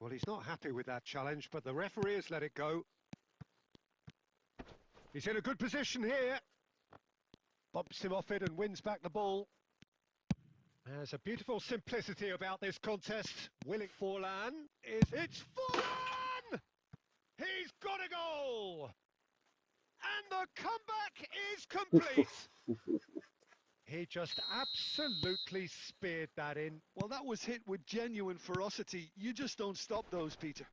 Well, he's not happy with that challenge, but the referee has let it go. He's in a good position here. Bumps him off it and wins back the ball. There's a beautiful simplicity about this contest. Willing Forlan is... It's Forlan! He's got a goal! And the comeback is complete. He just absolutely speared that in. Well, that was hit with genuine ferocity. You just don't stop those, Peter.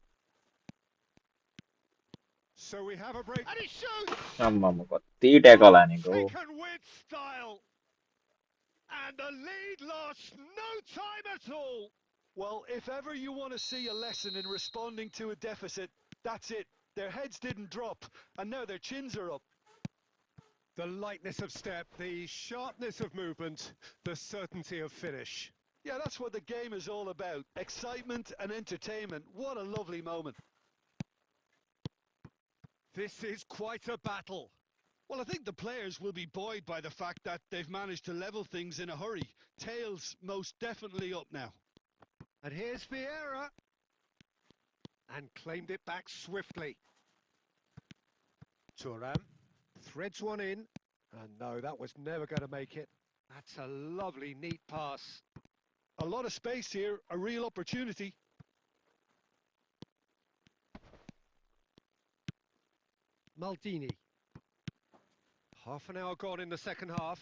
So we have a break. And he shoots! आम्मामा कति tackle हानेको हो Taken with style. And the lead lost no time at all. Well, if ever you want to see a lesson in responding to a deficit, that's it. Their heads didn't drop, and now their chins are up. The lightness of step, the sharpness of movement, the certainty of finish. Yeah, that's what the game is all about. Excitement and entertainment. What a lovely moment. This is quite a battle. Well, I think the players will be buoyed by the fact that they've managed to level things in a hurry. Tails most definitely up now. And here's Vieira. And claimed it back swiftly. Thuram threads one in. And no, that was never going to make it. That's a lovely, neat pass. A lot of space here, a real opportunity. Maldini. Half an hour gone in the second half.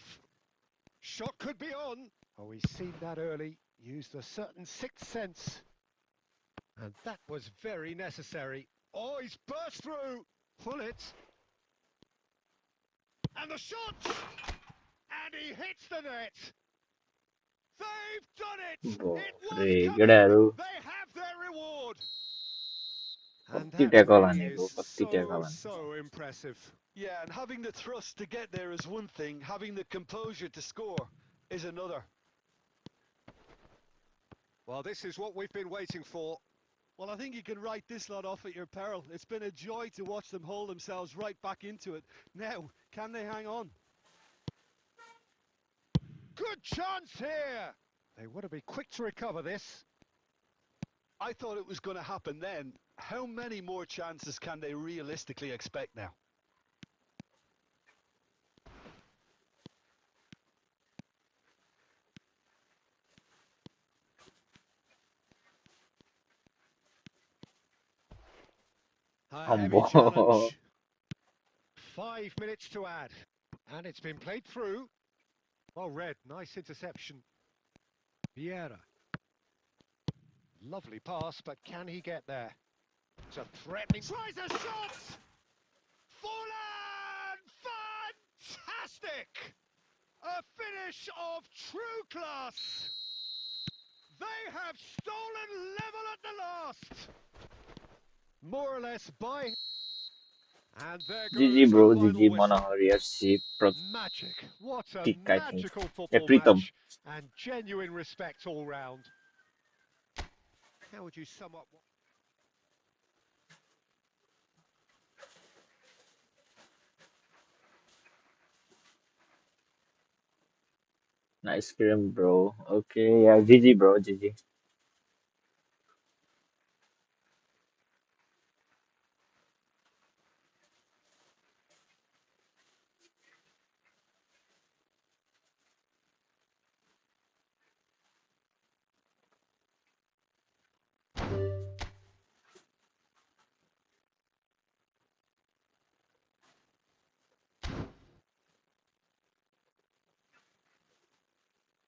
Shot could be on. Oh, he's seen that early. Used a certain sixth sense. And that was very necessary. Oh, he's burst through. Pull it. And the shot! And he hits the net. They've done it! It was रे coming. केटाहरू They have their reward. And कति that tackle really हानेको is कति tackle हानेको so impressive. Yeah, and having the thrust to get there is one thing. Having the composure to score is another. Well, this is what we've been waiting for. Well, I think you can write this lot off at your peril. It's been a joy to watch them hold themselves right back into it. Now, can they hang on? Good chance here. They want to be quick to recover this. I thought it was going to happen then. How many more chances can they realistically expect now? A heavy Ambo. challenge. 5 minutes to add. And it's been played through. Well read, nice interception. Vieira. Lovely pass, but can he get there? It's a threatening... Tries a shot! Fallen! Fantastic! A finish of true class. They have stolen level at the last. More or less by... And there GG goes the bro, final GG whistle. Manohar FC Magic. What a Pratik, I think. magical Yeah, football Pritam. match. And genuine respect all round. How would you sum up... Nice scrim, bro. Okay, yeah, GG bro, GG.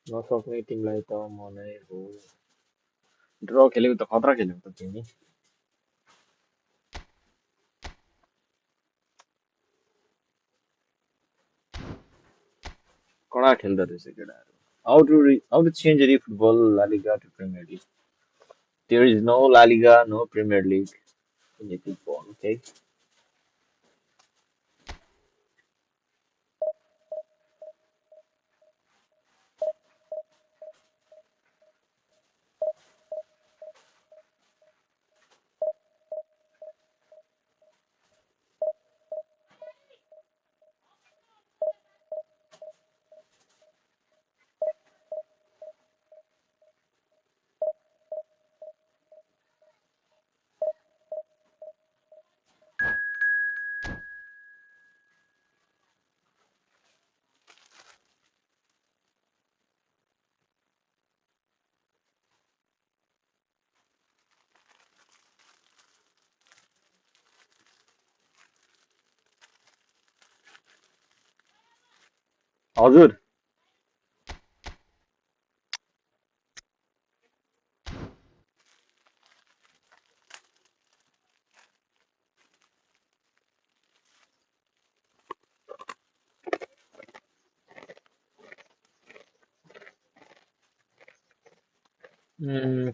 नसक्ने टिमलाई त म नै हो ड्र खेलेको त खतरा खेलेको त तिमी कडा खेल्दो रहेछ केटाहरू how to change any football La Liga to Premier League. There is no La Liga, no Premier League in the football, okay? हजुर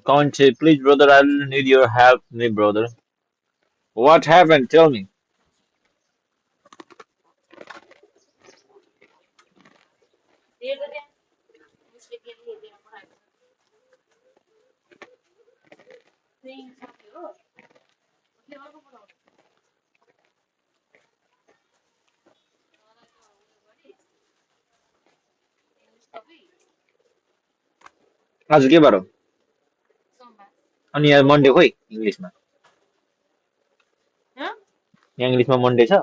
Conte, please brother, I will need your help, me brother. What happened? Tell me. आज के बार हो अनि यहाँ Monday खोइ इङ्ग्लिसमा यहाँ इङ्ग्लिसमा मन्डे छ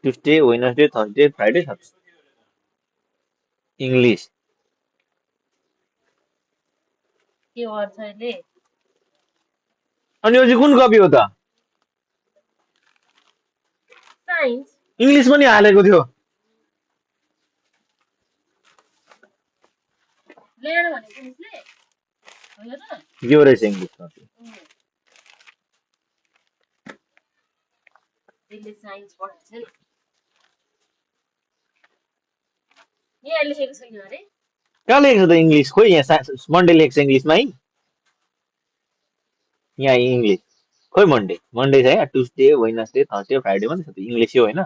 ट्युसडे वेडनेसडे थर्सडे फ्राइडे छ इङ्ग्लिस अनि यो चाहिँ कुन कपी हो त इङ्ग्लिस पनि हालेको थियो यो रहेछ इङ्ग्लिस कपी कहाँ लेखेको छ त इङ्ग्लिस खोइ यहाँ मन्डे लेख्छ इङ्ग्लिसमा है यहाँ इङ्ग्लिस खोइ मन्डे मन्डे छ यहाँ ट्युसडे वेडनेसडे थर्सडे फ्राइडे पनि छ त इङ्ग्लिस हो होइन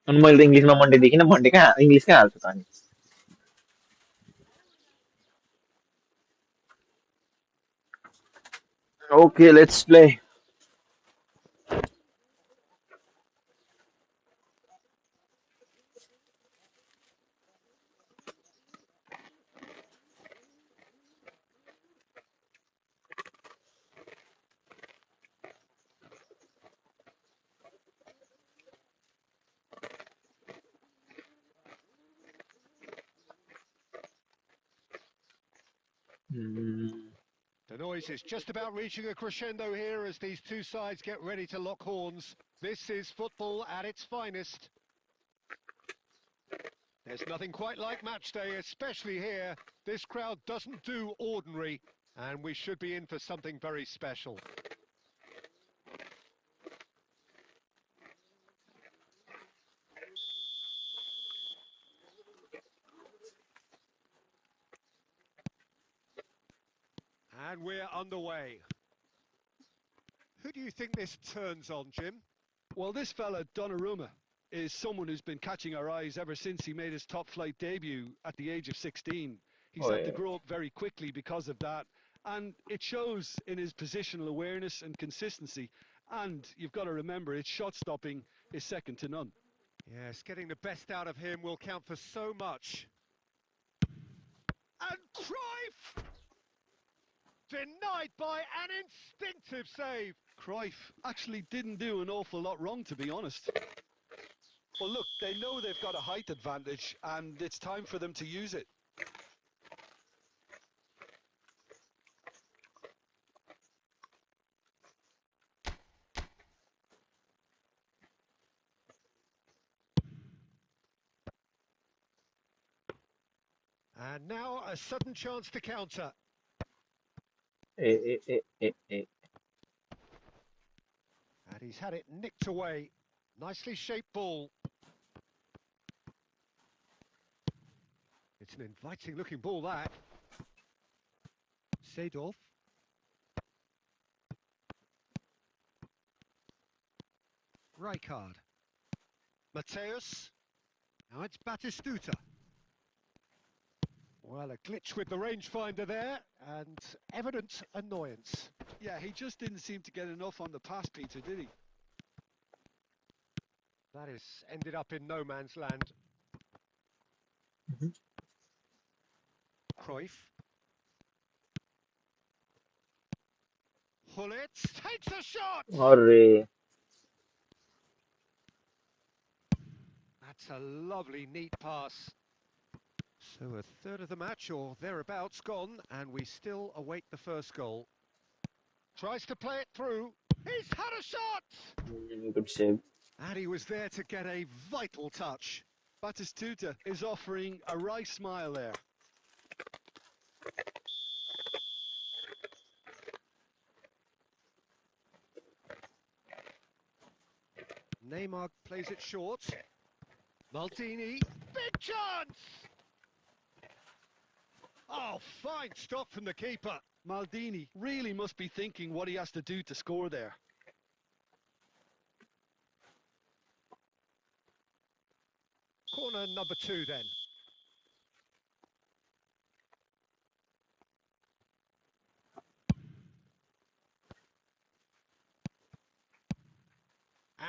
अनि मैले त इङ्ग्लिसमा मन्डे देखिनँ मन्डे कहाँ इङ्ग्लिस कहाँ हाल्छु त अनि okay let's play noise is just about reaching a crescendo here as these two sides get ready to lock horns. This is football at its finest. There's nothing quite like match day, especially here. This crowd doesn't do ordinary, and we should be in for something very special. And we're underway. Who do you think this turns on, Jim? Well, this fella, Donnarumma, is someone who's been catching our eyes ever since he made his top-flight debut at the age of 16. He's Oh had to yeah. grow up very quickly because of that, and it shows in his positional awareness and consistency. And you've got to remember, his shot-stopping is second to none. Yes, getting the best out of him will count for so much. And Cruyff! Denied by an instinctive save. Cruyff actually didn't do an awful lot wrong, to be honest. Well, look, they know they've got a height advantage, and it's time for them to use it. And now a sudden chance to counter. Eh. And he's had it nicked away. Nicely shaped ball. It's an inviting looking ball, that. Seedorf. Rijkaard. Mateus. Now it's Batistuta. Well, a glitch with the rangefinder there, and evident annoyance. Yeah, he just didn't seem to get enough on the pass, Peter, did he? That has ended up in no man's land. Mhm. Cruyff. Hullet takes a shot! Hooray. That's a lovely, neat pass. So a third of the match, or thereabouts, gone, and we still await the first goal. Tries to play it through. He's had a shot! Good save. And he was there to get a vital touch. Batistuta is offering a wry smile there. Neymar plays it short. Maldini, big chance! Oh, fine stop from the keeper. Maldini really must be thinking what he has to do to score there. Corner number 2 then.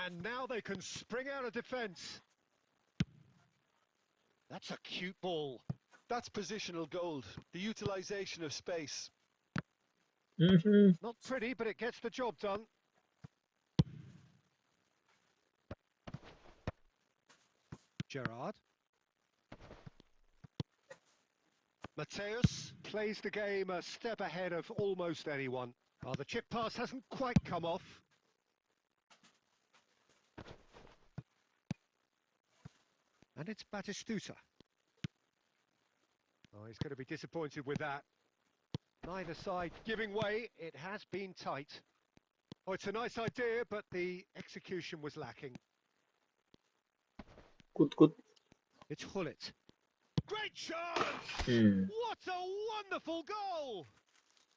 And now they can spring out of defence. That's a cute ball. That's positional gold, the utilisation of space. Not pretty, but it gets the job done. Gerrard. Mateus plays the game a step ahead of almost anyone. Oh, the chip pass hasn't quite come off. And it's Batistuta. Oh, he's going to be disappointed with that. Neither side giving way. It has been tight. Oh, it's a nice idea, but the execution was lacking. Good. It's Hullet. Great chance! Mm. What a wonderful goal!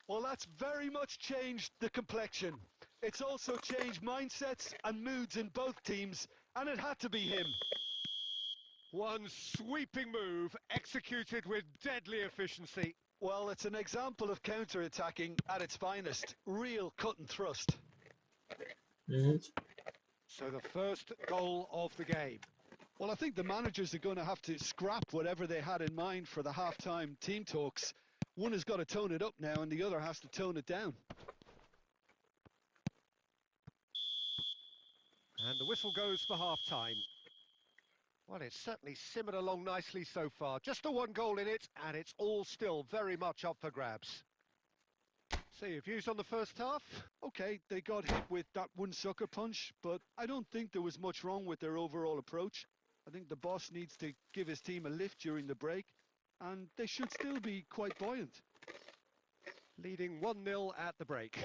Well, that's very much changed the complexion. It's also changed mindsets and moods in both teams, and it had to be him. One sweeping move, executed with deadly efficiency. Well, it's an example of counter-attacking at its finest. Real cut and thrust. So the first goal of the game. Well, I think the managers are going to have to scrap whatever they had in mind for the half-time team talks. One has got to tone it up now, and the other has to tone it down. And the whistle goes for half-time. Well, it's certainly simmered along nicely so far. Just the one goal in it, and it's all still very much up for grabs. So your views on the first half? Okay, they got hit with that one sucker punch, but I don't think there was much wrong with their overall approach. I think the boss needs to give his team a lift during the break, and they should still be quite buoyant. Leading 1-0 at the break.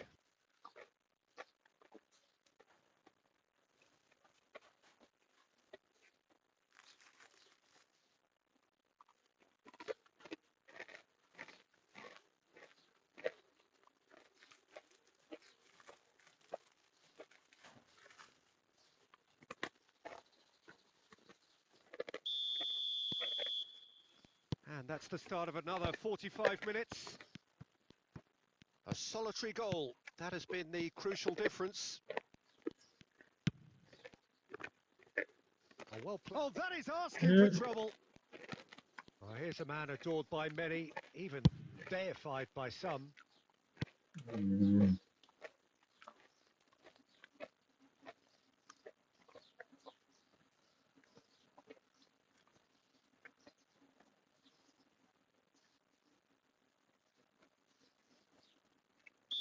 And that's the start of another 45 minutes. A solitary goal. That has been the crucial difference. Oh, that is asking for trouble. Oh, here's a man adored by many, even deified by some. Mm.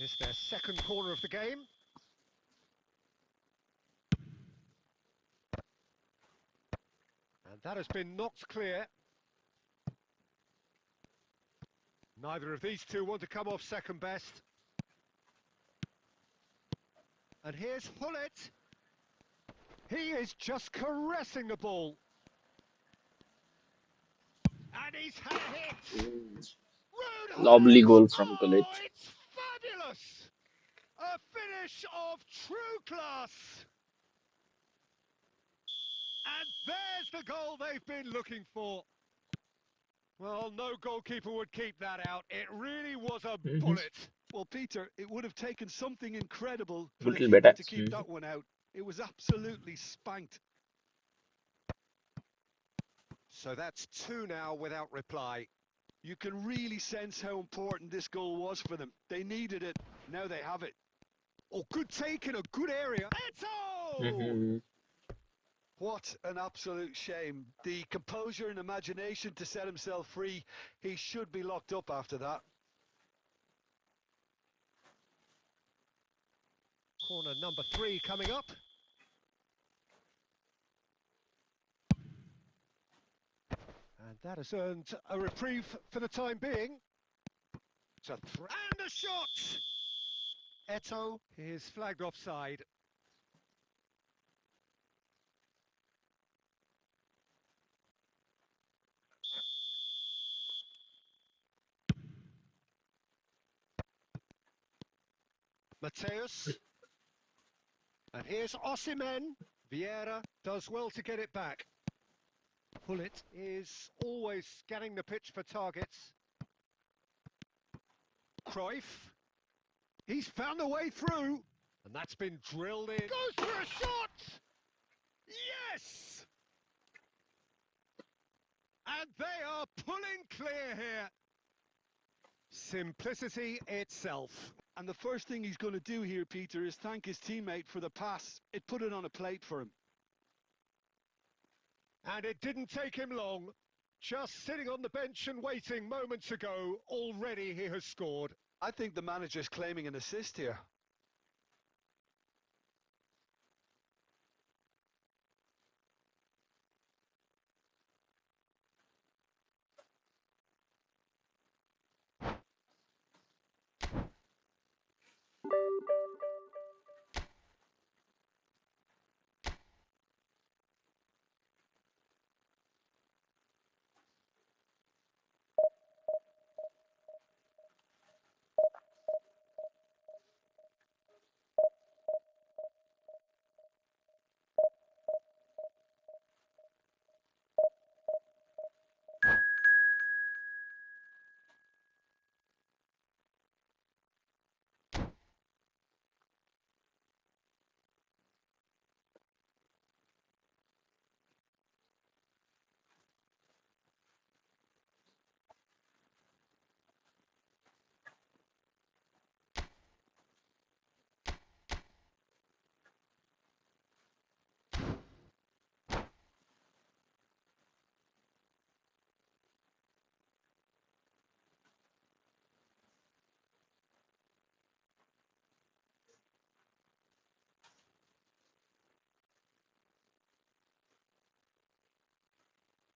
It's their second corner of the game. And that has been knocked clear. Neither of these two want to come off second best. And here's Hullet. He is just caressing the ball. And he's had a hit. Rude Lovely Hullet. goal from Gullit. Oh, it's fabulous. A finish of true class. And there's the goal they've been looking for. Well, no goalkeeper would keep that out. It really was a Mhm. bullet. Well, Peter, it would have taken something incredible for the Little keeper better. to keep that one out. It was absolutely spanked. So that's two now without reply. You can really sense how important this goal was for them. They needed it. Now they have it. Oh, good take in a good area. Eto! Mhm. What an absolute shame. The composure and imagination to set himself free. He should be locked up after that. Corner number 3 coming up. And that has earned a reprieve for the time being. And the shot! Eto is flagged offside. Mateus. And here's Osimhen. Vieira does well to get it back. Hullet is always scanning the pitch for targets. Cruyff. He's found a way through. And that's been drilled in. Goes for a shot! Yes! And they are pulling clear here. Simplicity itself. And the first thing he's going to do here, Peter, is thank his teammate for the pass. It put it on a plate for him. And it didn't take him long. Just sitting on the bench and waiting moments ago, already he has scored. I think the manager's claiming an assist here.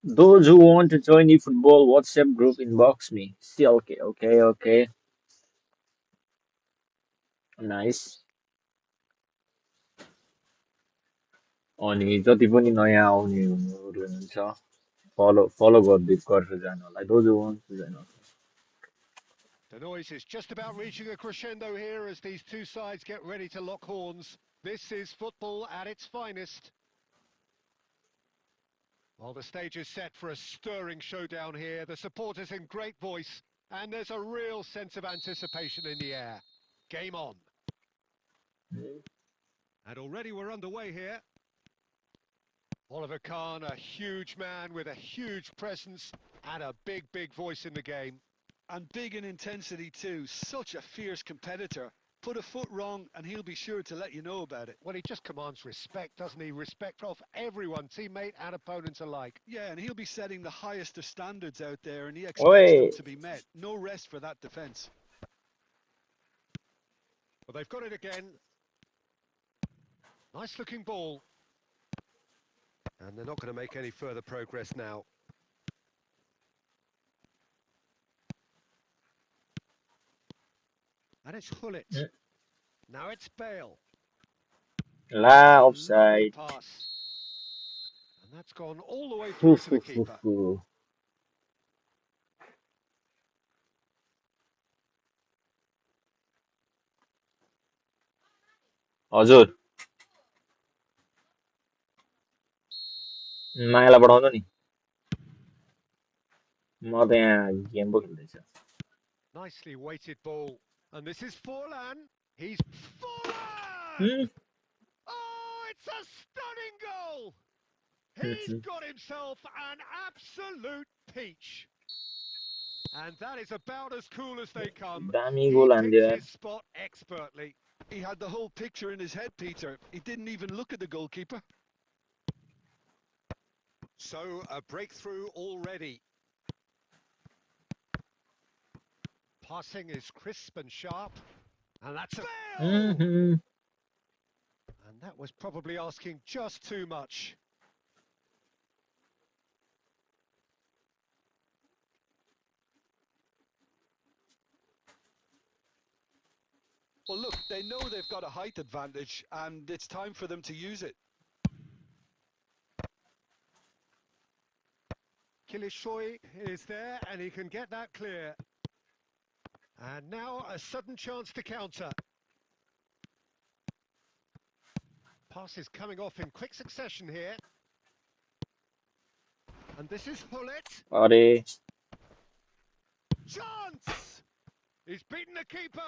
Those who want to join the football WhatsApp group inbox me. See, okay, okay, okay. Nice. अनि जति पनि नयाँ आउने हुनेहरू हुनुहुन्छ फलो गर्छु जानलाई those who want to join us. The noise is just about reaching a crescendo here as these two sides get ready to lock horns. This is football at its finest. Well, the stage is set for a stirring showdown here. The supporters in great voice, and there's a real sense of anticipation in the air. Game on. And already we're underway here. Oliver Kahn, a huge man with a huge presence and a big, big voice in the game. And big in intensity too. Such a fierce competitor. Put a foot wrong and he'll be sure to let you know about it. Well, he just commands respect, doesn't he? Respect of everyone, teammate and opponents alike. Yeah, and he'll be setting the highest of standards out there and he expects them Oi! to be met. No rest for that defence. Well, they've got it again. Nice looking ball. And they're not going to make any further progress now. And it's Hullet. Now it's Bale. La Lovely offside. pass. And that's gone all the way Fu through to fu the fu keeper. fu. हजुर मायालाई बढाउनु नि म त यहाँ game पो खेल्दैछु Nicely weighted ball. And this is Forlan. He's Forlan! Hmm? Oh, it's a stunning goal! He's got himself an absolute peach. And that is about as cool as they come. दामी He goal picked हानिदियो यार his spot expertly. He had the whole picture in his head, Peter. He didn't even look at the goalkeeper. So, a breakthrough already. Passing is crisp and sharp. And that's a fail! Mhm. And that was probably asking just too much. Well, look, they know they've got a height advantage and it's time for them to use it. Kilishoy is there and he can get that clear. And now a sudden chance to counter. Pass is coming off in quick succession here. And this is Hullet. अरे Chance! He's beaten the keeper,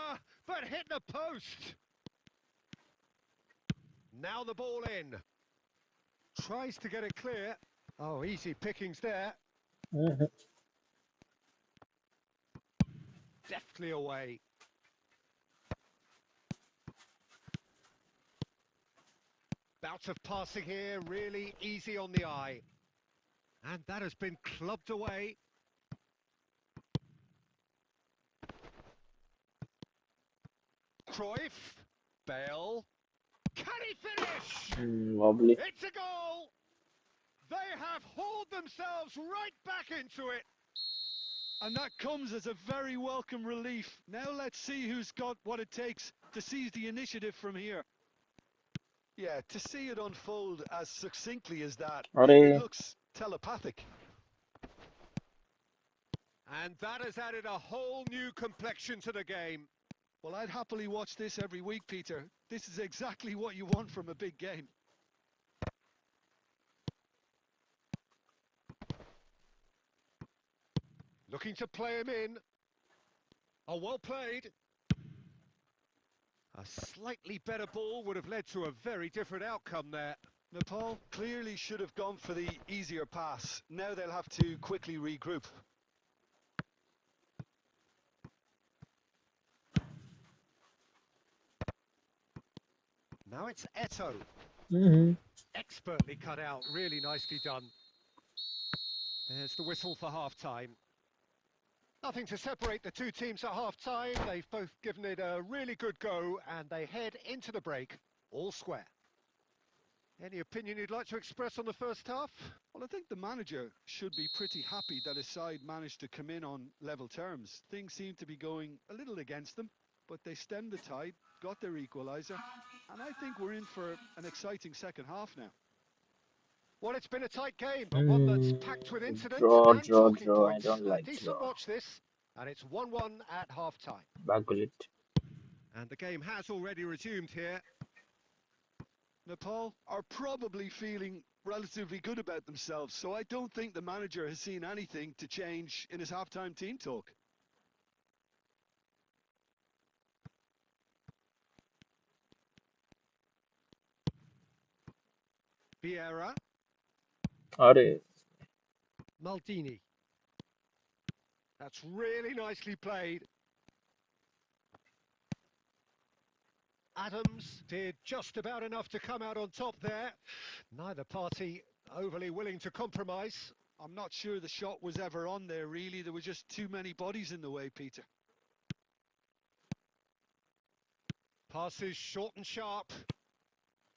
but hit the post. Now the ball in. Tries to get it clear. Oh, easy pickings there. Deftly away. Bout of passing here, really easy on the eye. And that has been clubbed away. Cruyff. Bale. Can he finish? lovely It's a goal! They have hauled themselves right back into it. And that comes as a very welcome relief. Now let's see who's got what it takes to seize the initiative from here. Yeah, to see it unfold as succinctly as that, अरे it looks telepathic. And that has added a whole new complexion to the game. Well, I'd happily watch this every week, Peter. This is exactly what you want from a big game. Looking to play him in. Oh, well played. A slightly better ball would have led to a very different outcome there. Nepal clearly should have gone for the easier pass. Now they'll have to quickly regroup. Now it's Eto. Mhm. Expertly cut out, really nicely done. There's the whistle for half-time. Nothing to separate the two teams at half-time. They've both given it a really good go and they head into the break all square. Any opinion you'd like to express on the first half? Well, I think the manager should be pretty happy that his side managed to come in on level terms. Things seem to be going a little against them, but they stemmed the tide, got their equaliser, and I think we're in for an exciting second half now. Well, it's been a tight game, but one that's packed with Mm, incident draw, and draw, talking draw. I points. don't A like decent draw. watch this, and it's 1-1 at half-time. Bagulit. And the game has already resumed here. Nepal are probably feeling relatively good about themselves, so I don't think the manager has seen anything to change in his halftime team talk. Vieira, Are. Maldini. That's really nicely played. Adams did just about enough to come out on top there. Neither party overly willing to compromise. I'm not sure the shot was ever on there, really. There were just too many bodies in the way, Peter. Passes short and sharp.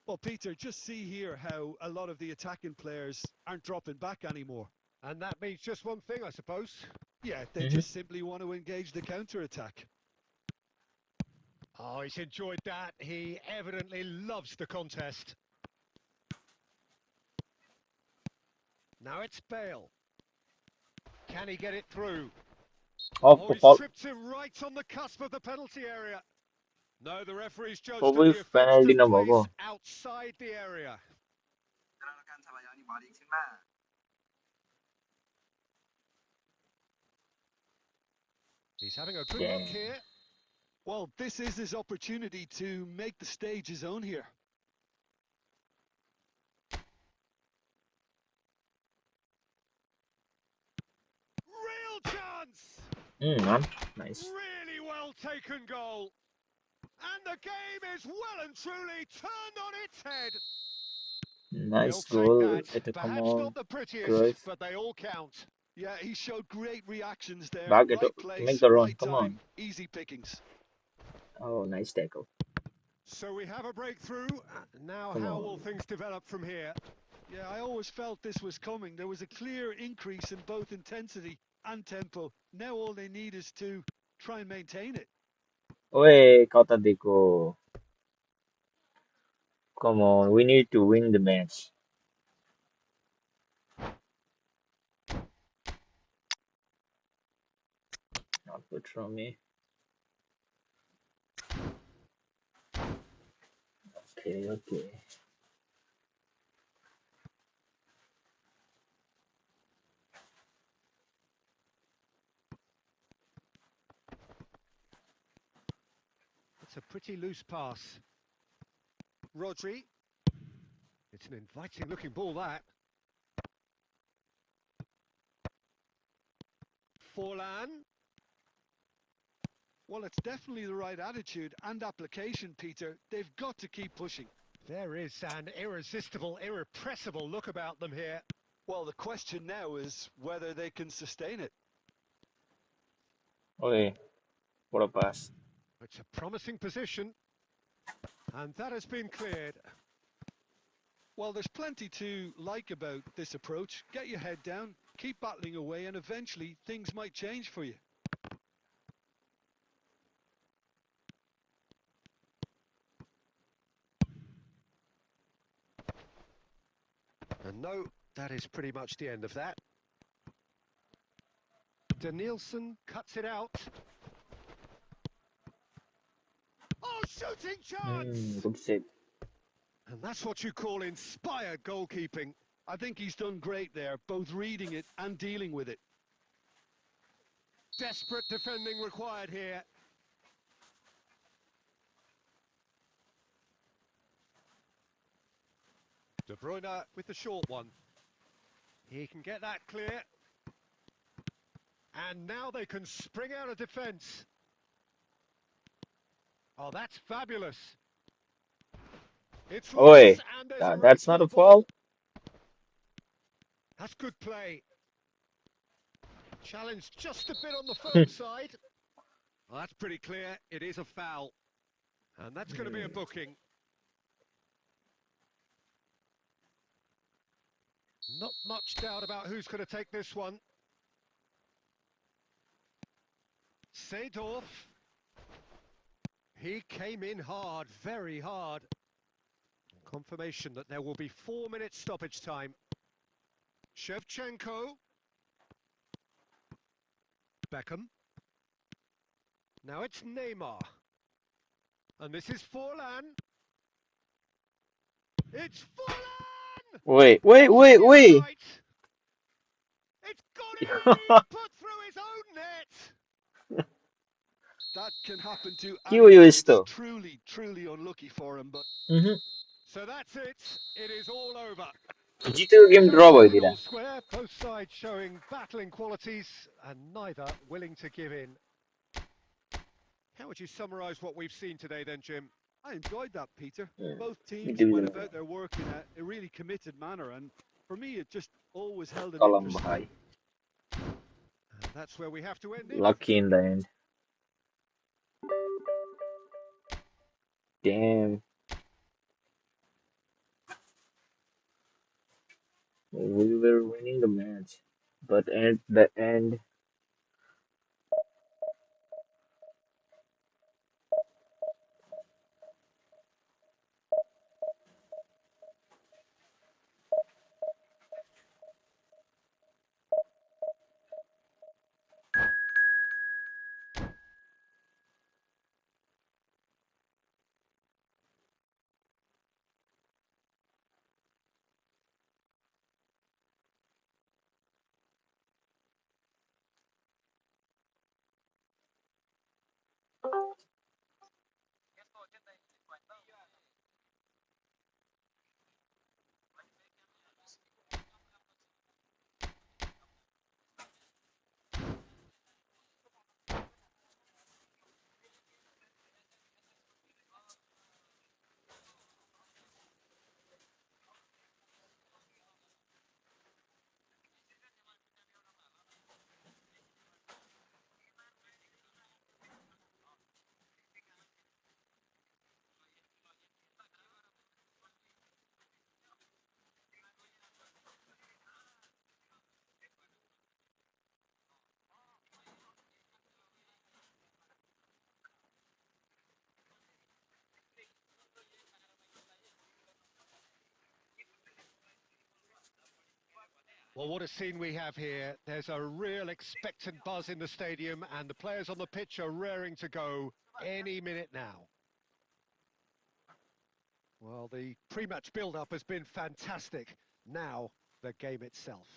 Well, Peter, just see here how a lot of the attacking players aren't dropping back anymore. And that means just one thing, I suppose. Yeah, they just simply want to engage the counter-attack. Oh, he's enjoyed that. He evidently loves the contest. Now it's Bale. Can he get it through? Off Oh, the he's ball. tripped him right on the cusp of the penalty area. No, the referee's judged that Probably the offence penalty took na place bako. outside the area. He's having a good look Damn. here. Well, this is his opportunity to make the stage his own here. Real chance! Man. Nice. Really well taken goal. And the game is well and truly turned on its head. He'll Nice take goal. that. Ito, come Perhaps on. not the prettiest, Cruyff. but they all count. Yeah, he showed great reactions there. Back ito. Right To make place, the run. right Come time, on. easy pickings. Oh, nice tackle. So we have a breakthrough. Now Come how will on. things develop from here? Yeah, I always felt this was coming. There was a clear increase in both intensity and tempo. Now all they need is to try and maintain it. Oy, Kautadi ko. Come on. We need to win the match. Not good from me. Okay, okay. It's a pretty loose pass. Rodri. It's an inviting looking ball, that. Forlan. Well, it's definitely the right attitude and application, Peter. They've got to keep pushing. There is an irresistible, irrepressible look about them here. Well, the question now is whether they can sustain it. Oy, what a pass. It's a promising position. And that has been cleared. Well, there's plenty to like about this approach. Get your head down, keep battling away, and eventually things might change for you. And no, that is pretty much the end of that. Danielson cuts it out. Oh, shooting chance! Good save. And that's what you call inspired goalkeeping. I think he's done great there, both reading it and dealing with it. Desperate defending required here. De Bruyne with the short one. He can get that clear. And now they can spring out of defence. Oh, that's fabulous. It's Oi, loose and there's a race that's for not the a ball. foul. That's good play. Challenged just a bit on the firm side. Well, that's pretty clear. It is a foul. And that's going to be a booking. Not much doubt about who's going to take this one. Seedorf. He came in hard, very hard. Confirmation that there will be 4 minutes stoppage time. Shevchenko. Beckham. Now it's Neymar. And this is Forlan. It's Forlan! Wait. Right. It's got in! Put through his own net! That can happen to ¿Qué hubo anyone. It's esto? truly, truly unlucky for him, but Mhm. So that's it. It is all over. जितेको game ड्र So भइदिएर all square, both sides showing battling qualities and neither willing to give in. How would you summarise what we've seen today then, Jim? I enjoyed that, Peter. Both teams went division about their work in a really committed manner, and for me, it just always held an कलम interest. भाइ And that's where we have to end it. lucky in the end. Damn, we were winning the match, but at the end, Well, what a scene we have here. There's a real expectant buzz in the stadium and the players on the pitch are raring to go any minute now. Well, the pre-match build-up has been fantastic. Now, the game itself.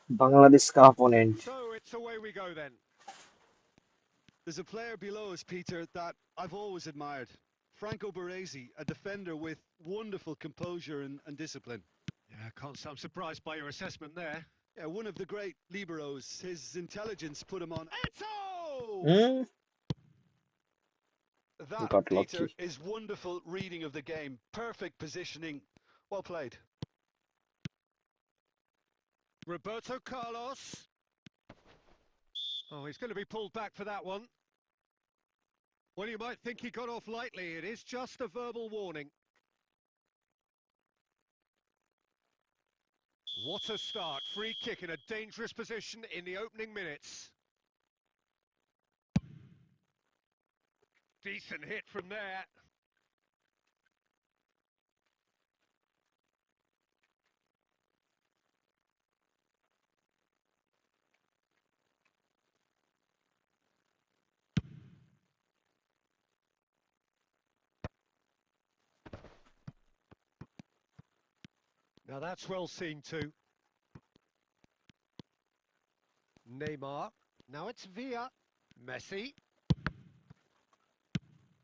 Bangladeshका opponent. So it's away we go then. There's a player below us, Peter, that I've always admired. Franco Baresi, a defender with wonderful composure and discipline. Yeah, can't say I'm surprised by your assessment there. Yeah, one of the great liberos. His intelligence put him on. Eto! Hmm? That, Got Peter, lucky. is wonderful reading of the game. Perfect positioning. Well played. Roberto Carlos. Oh, he's going to be pulled back for that one. Well, you might think he got off lightly. It is just a verbal warning. What a start. Free kick in a dangerous position in the opening minutes. Decent hit from there. Now that's well seen too. Neymar. Now it's Villa. Messi.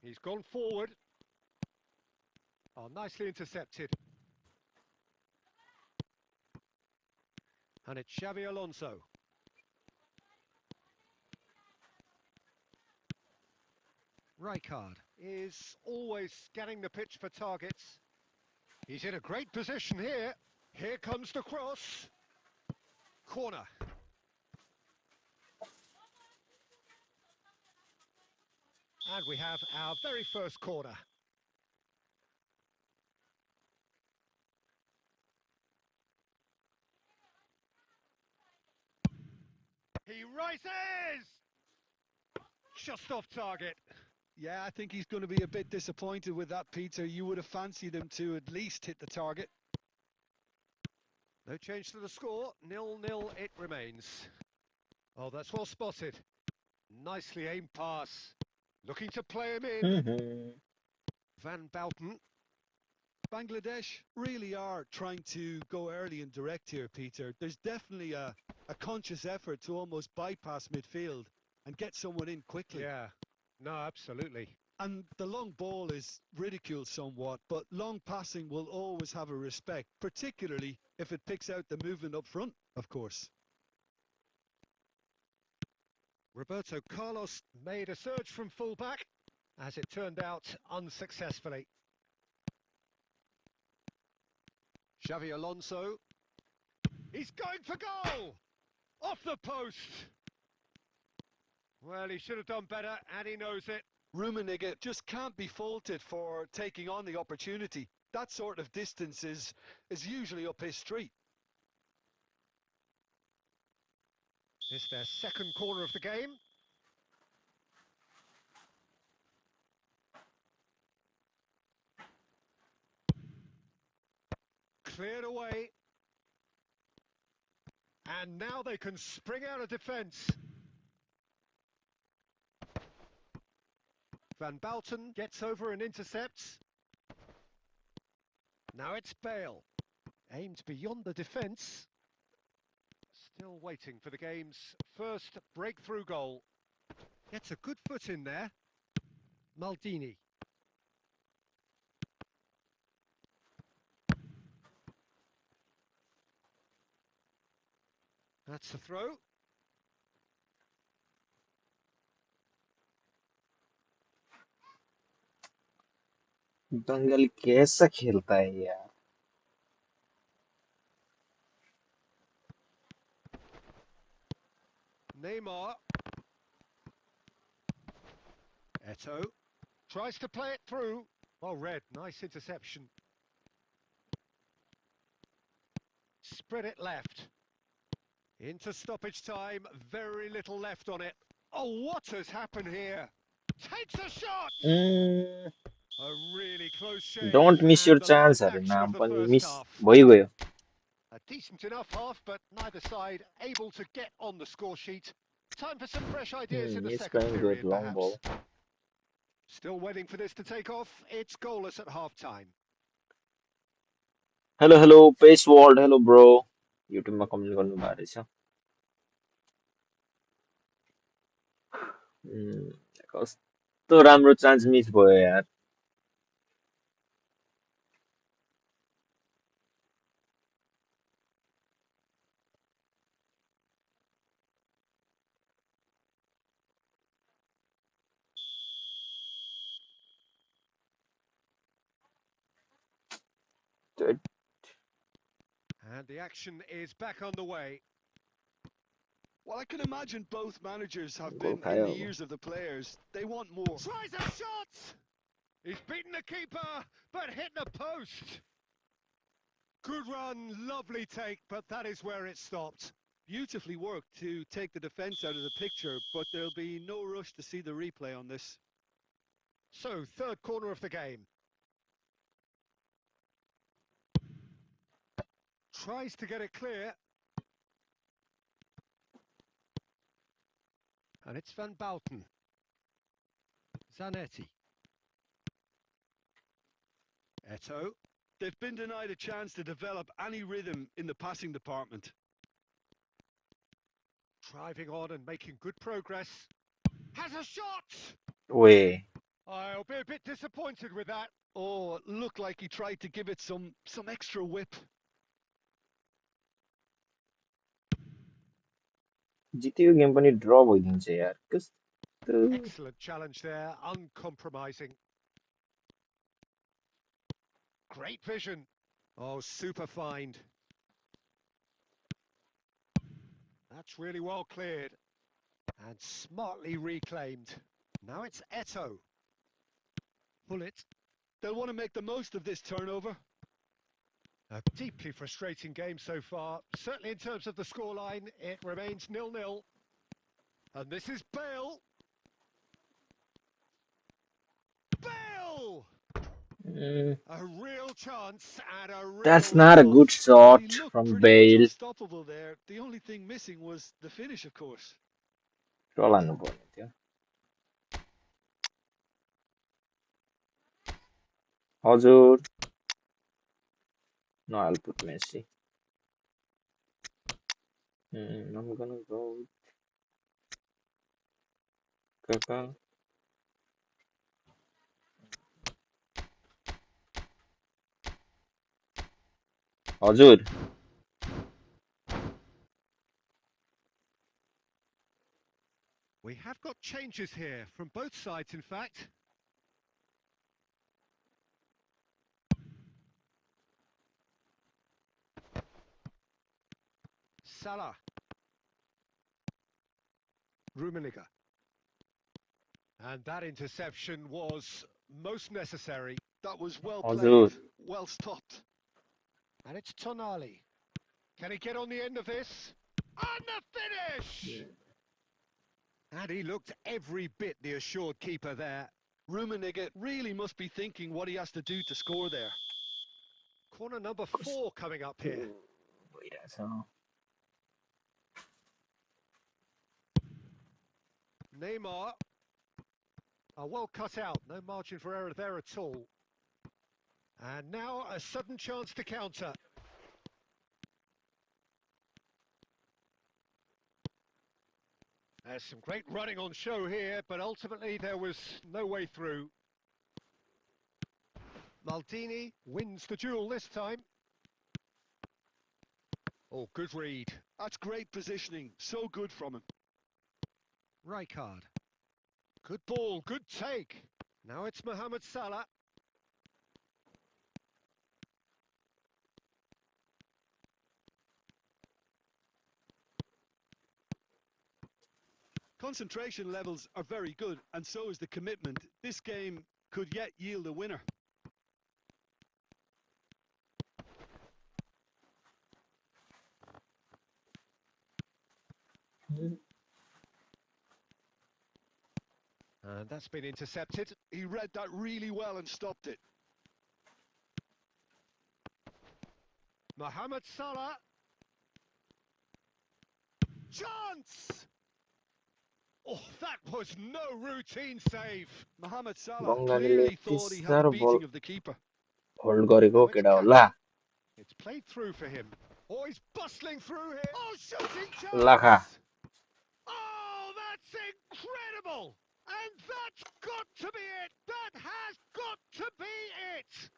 He's gone forward. Oh, nicely intercepted. And it's Xavi Alonso. Rijkaard is always scanning the pitch for targets. He's in a great position here. Here comes the cross. Corner. And we have our very first corner. He rises! Just off target. Yeah, I think he's going to be a bit disappointed with that, Peter. You would have fancied him to at least hit the target. No change to the score. 0-0 it remains. Oh, that's well spotted. Nicely aimed pass. Looking to play him in. Mhm. Van Bouten. Bangladesh really are trying to go early and direct here, Peter. There's definitely a conscious effort to almost bypass midfield and get someone in quickly. Yeah, no, absolutely. And the long ball is ridiculed somewhat, but long passing will always have a respect, particularly if it picks out the movement up front, of course. Roberto Carlos made a surge from fullback, as it turned out unsuccessfully. Xavi Alonso. He's going for goal! Off the post! Well, he should have done better, and he knows it. Rummenigge just can't be faulted for taking on the opportunity. That sort of distance is usually up his street. It's their second corner of the game. Cleared away. And now they can spring out of defence. Van Bouten gets over and intercepts. Now it's Bale. Aimed beyond the defence. Still waiting for the game's first breakthrough goal. Gets a good foot in there. Maldini. That's the throw. Bengali कैसा खेलता है यार. Neymar. Eto'o. Tries to play it through. Oh, Red, nice interception. Spread it left. Into stoppage time, very little left on it. Oh, what has happened here? Takes a shot! Mm, A really close don't shave miss your and the chance last अरे action of नाम the पनि first miss half. भइगयो. A decent enough half, but neither side able to get on the score sheet. Time for some fresh ideas in the It's second going good period, long perhaps. ball. Still waiting for this to take off. It's goalless at half-time. Hello hello Pace World hello bro. YouTube मा comment गर्नु भएको रहेछ. कस्तो राम्रो chance miss भयो यार. And the action is back underway. Well, I can imagine both managers have goal been in खायो the अब. ears of the players. They want more. Tries a shot! He's beaten the keeper, but hit the post. Good run, lovely take, but that is where it stopped. Beautifully worked to take the defence out of the picture, but there'll be no rush to see the replay on this. So, third corner of the game. Tries to get it clear. And it's Van Bouten. Zanetti. Eto'o. They've been denied a chance to develop any rhythm in the passing department. Driving on and making good progress. Has a shot! Way. I'll be a bit disappointed with that. Oh, it looked like he tried to give it some extra whip. जित्यो game पनि ड्र भइदिन्छ यार. कस्तो. Excellent challenge there, uncompromising. Great vision. Oh, super find. That's really well cleared. And smartly reclaimed. Now it's Eto. Pull it. They'll want to make the most of this turnover. A deeply frustrating game so far. Certainly in terms of the scoreline, it remains 0-0. And this is Bale. Bale! Mm, A real chance and a that's real not a whistle. good Well, he shot looked from pretty much Bale. unstoppable there. The only thing missing was the finish, of course. Rollando पर्ने थियो हजुर. No, I'll put Messi. I'm gonna go with Kaká. हजुर. We have got changes here from both sides, in fact. Salah. Rummenigge. And that interception was most necessary. That was well played, हजुर. well stopped. And it's Tonali. Can he get on the end of this? And the finish! And he looked every bit the assured keeper there. Rummenigge really must be thinking what he has to do to score there. Corner number 4 coming up here. भइरहेछ. Neymar. Well cut out. No margin for error there at all. And now a sudden chance to counter. There's some great running on show here, but ultimately there was no way through. Maldini wins the duel this time. Oh, good read. That's great positioning, so good from him. Rijkaard. Good ball, good take. Now it's Mohamed Salah. Concentration levels are very good, and so is the commitment. This game could yet yield a winner. And that's been intercepted. He read that really well and stopped it. Mohamed Salah. Chance! Oh, that was no routine save. Mohamed Salah बङ्गालीले clearly Yati thought he had the साह्रो बल beating of the keeper. Hold गरेको Now it's केटा Kaká. होला. It's played through for him. Oh, he's bustling through here. Oh, shooting Lakha. chance! Oh, that's incredible! And that's got to be it! That has got to be it!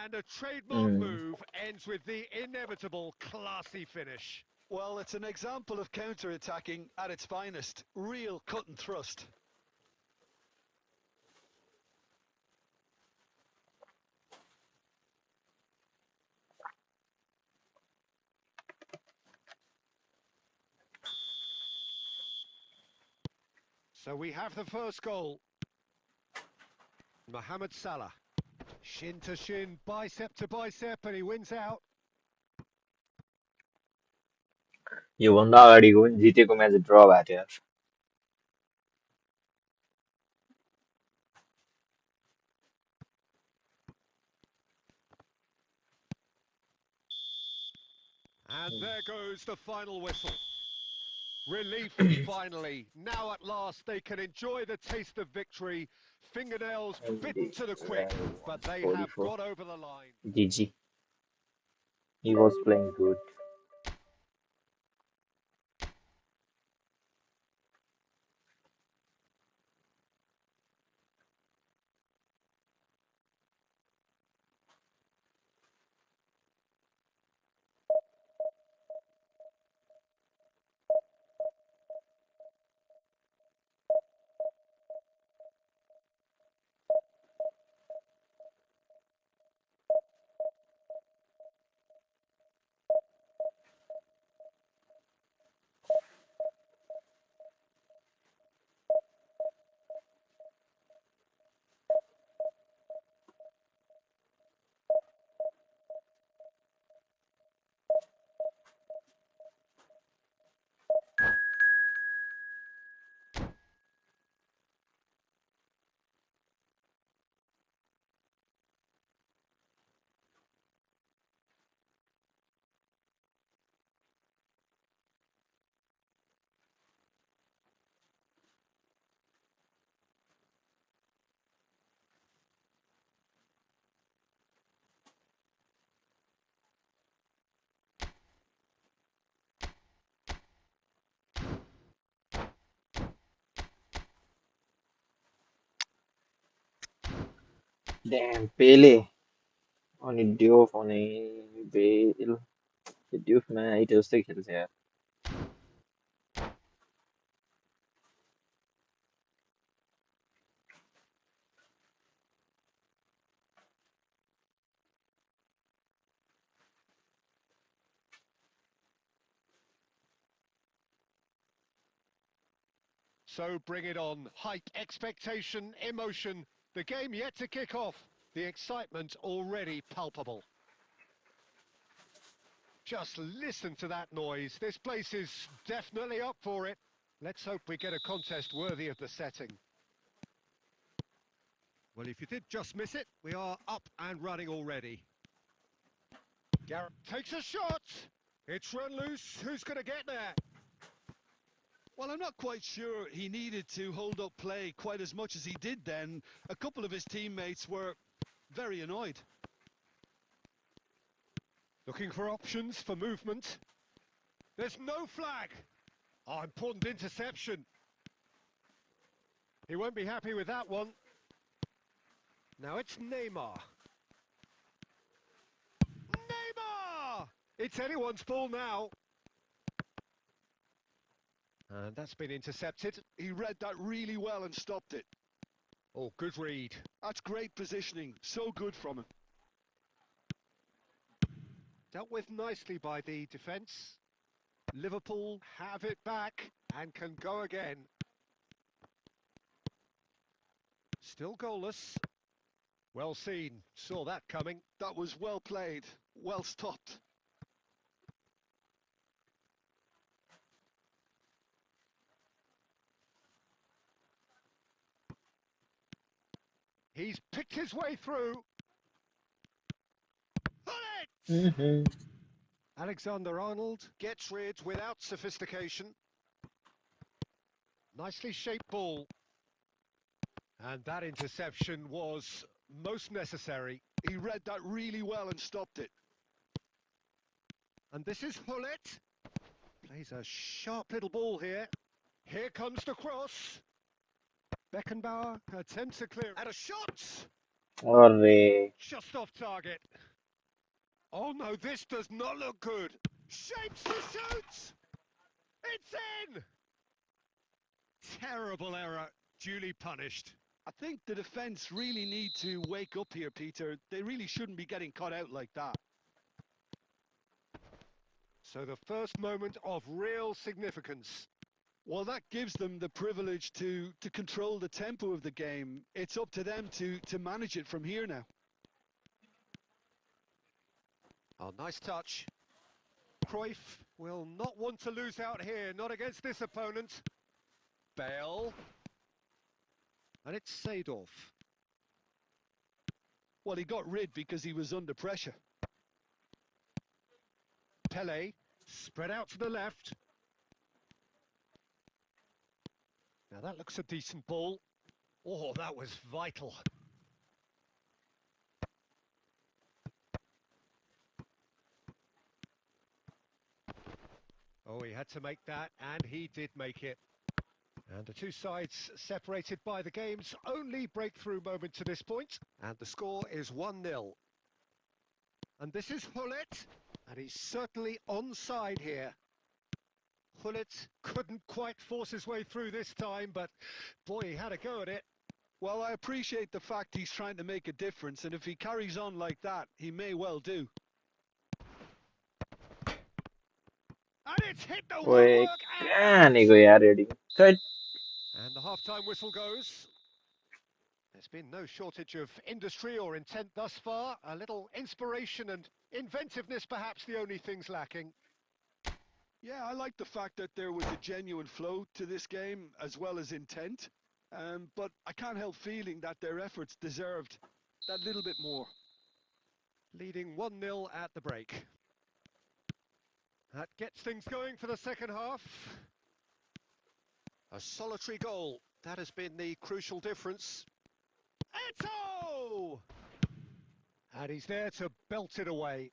And a trademark move ends with the inevitable classy finish. Well, it's an example of counter-attacking at its finest. Real cut and thrust. So we have the first goal. Mohamed Salah. Shin to shin, bicep to bicep, and he wins out. योभन्दा अगाडिको पनि जितेको match ड्र भएको थियो यार. And there goes the final whistle. Relief, finally. Now at last they can enjoy the taste of victory. Fingernails bitten to the quick, but they have 44. got over the line. GG. He was playing good. Damn, Pele. On a Diouf, on a Bale. Diouf man, it was sick hills, yeah. So bring it on. Hype, expectation, emotion. The game yet to kick off. The excitement already palpable. Just listen to that noise. This place is definitely up for it. Let's hope we get a contest worthy of the setting. Well, if you did just miss it, we are up and running already. Garrett takes a shot. It's run loose. Who's going to get there? Well, I'm not quite sure he needed to hold up play quite as much as he did then. A couple of his teammates were very annoyed. Looking for options for movement. There's no flag. Oh, important interception. He won't be happy with that one. Now it's Neymar. Neymar! It's anyone's ball now. And that's been intercepted. He read that really well and stopped it. Oh, good read. That's great positioning. So good from him. Dealt with nicely by the defence. Liverpool have it back and can go again. Still goalless. Well seen. Saw that coming. That was well played. Well stopped. He's picked his way through. Bullet! Hmm. Alexander-Arnold gets rid without sophistication. Nicely shaped ball. And that interception was most necessary. He read that really well and stopped it. And this is Hullet. Plays a sharp little ball here. Here comes the cross. Beckenbauer attempts a clear. And a shot! Alright. Just off target. Oh no, this does not look good. Shapes to shoot! It's in! Terrible error, duly punished. I think the defence really need to wake up here, Peter. They really shouldn't be getting caught out like that. So the first moment of real significance. Well, that gives them the privilege to control the tempo of the game. It's up to them to manage it from here now. Oh, nice touch. Cruyff will not want to lose out here, not against this opponent. Bale. And it's Seedorf. Well, he got rid because he was under pressure. Pele, spread out to the left. Now that looks a decent ball. Oh, that was vital. Oh, he had to make that, and he did make it. And the two sides separated by the game's only breakthrough moment to this point. And the score is 1-0. And this is Hullet, and he's certainly onside here. Hullet couldn't quite force his way through this time, but boy, he had a go at it. Well, I appreciate the fact he's trying to make a difference, and if he carries on like that, he may well do. And it's hit the Oye, woodwork क्या and नहीं out! को यार Reading third. And the half-time whistle goes. There's been no shortage of industry or intent thus far. A little inspiration and inventiveness, perhaps the only things lacking. Yeah, I like the fact that there was a genuine flow to this game as well as intent. But I can't help feeling that their efforts deserved that little bit more. Leading 1-0 at the break. That gets things going for the second half. A solitary goal. That has been the crucial difference. Eto! And he's there to belt it away.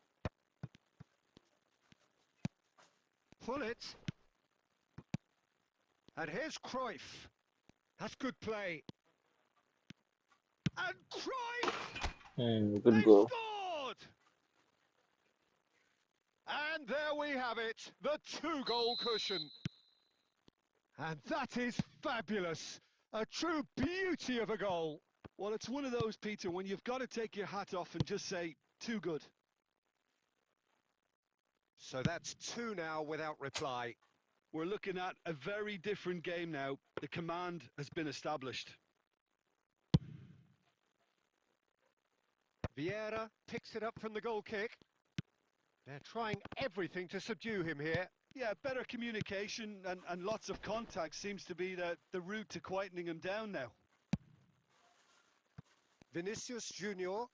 Pull it. And here's Cruyff. That's good play. And Cruyff! Good They've goal. scored! And there we have it, the two-goal cushion. And that is fabulous. A true beauty of a goal. Well, it's one of those, Peter, when you've got to take your hat off and just say, too good. So that's two now without reply. We're looking at a very different game now. The command has been established. Vieira picks it up from the goal kick. They're trying everything to subdue him here. Yeah, better communication and lots of contact seems to be the route to quietening him down now. Vinicius Junior,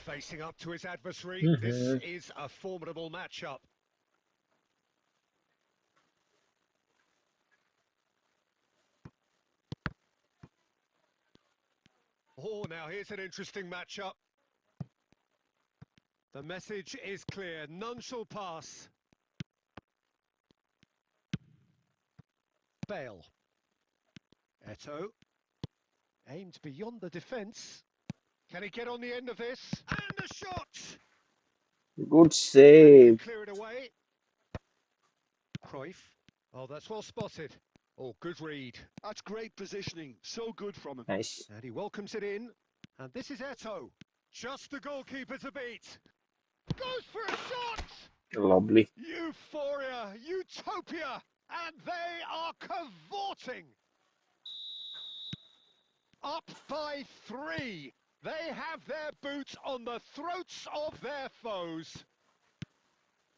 facing up to his adversary. This Hmm. is a formidable matchup. Oh, now here's an interesting matchup. The message is clear. None shall pass. Bale. Eto. Aimed beyond the defence. Can he get on the end of this? And a shot! Good Can he save. clear it away? Cruyff. Oh, that's well spotted. Oh, good read. That's great positioning. So good from him. Nice. And he welcomes it in. And this is Eto. Just the goalkeeper to beat. Goes for a shot! Lovely. Euphoria, utopia, and they are cavorting. Up by 3. They have their boots on the throats of their foes.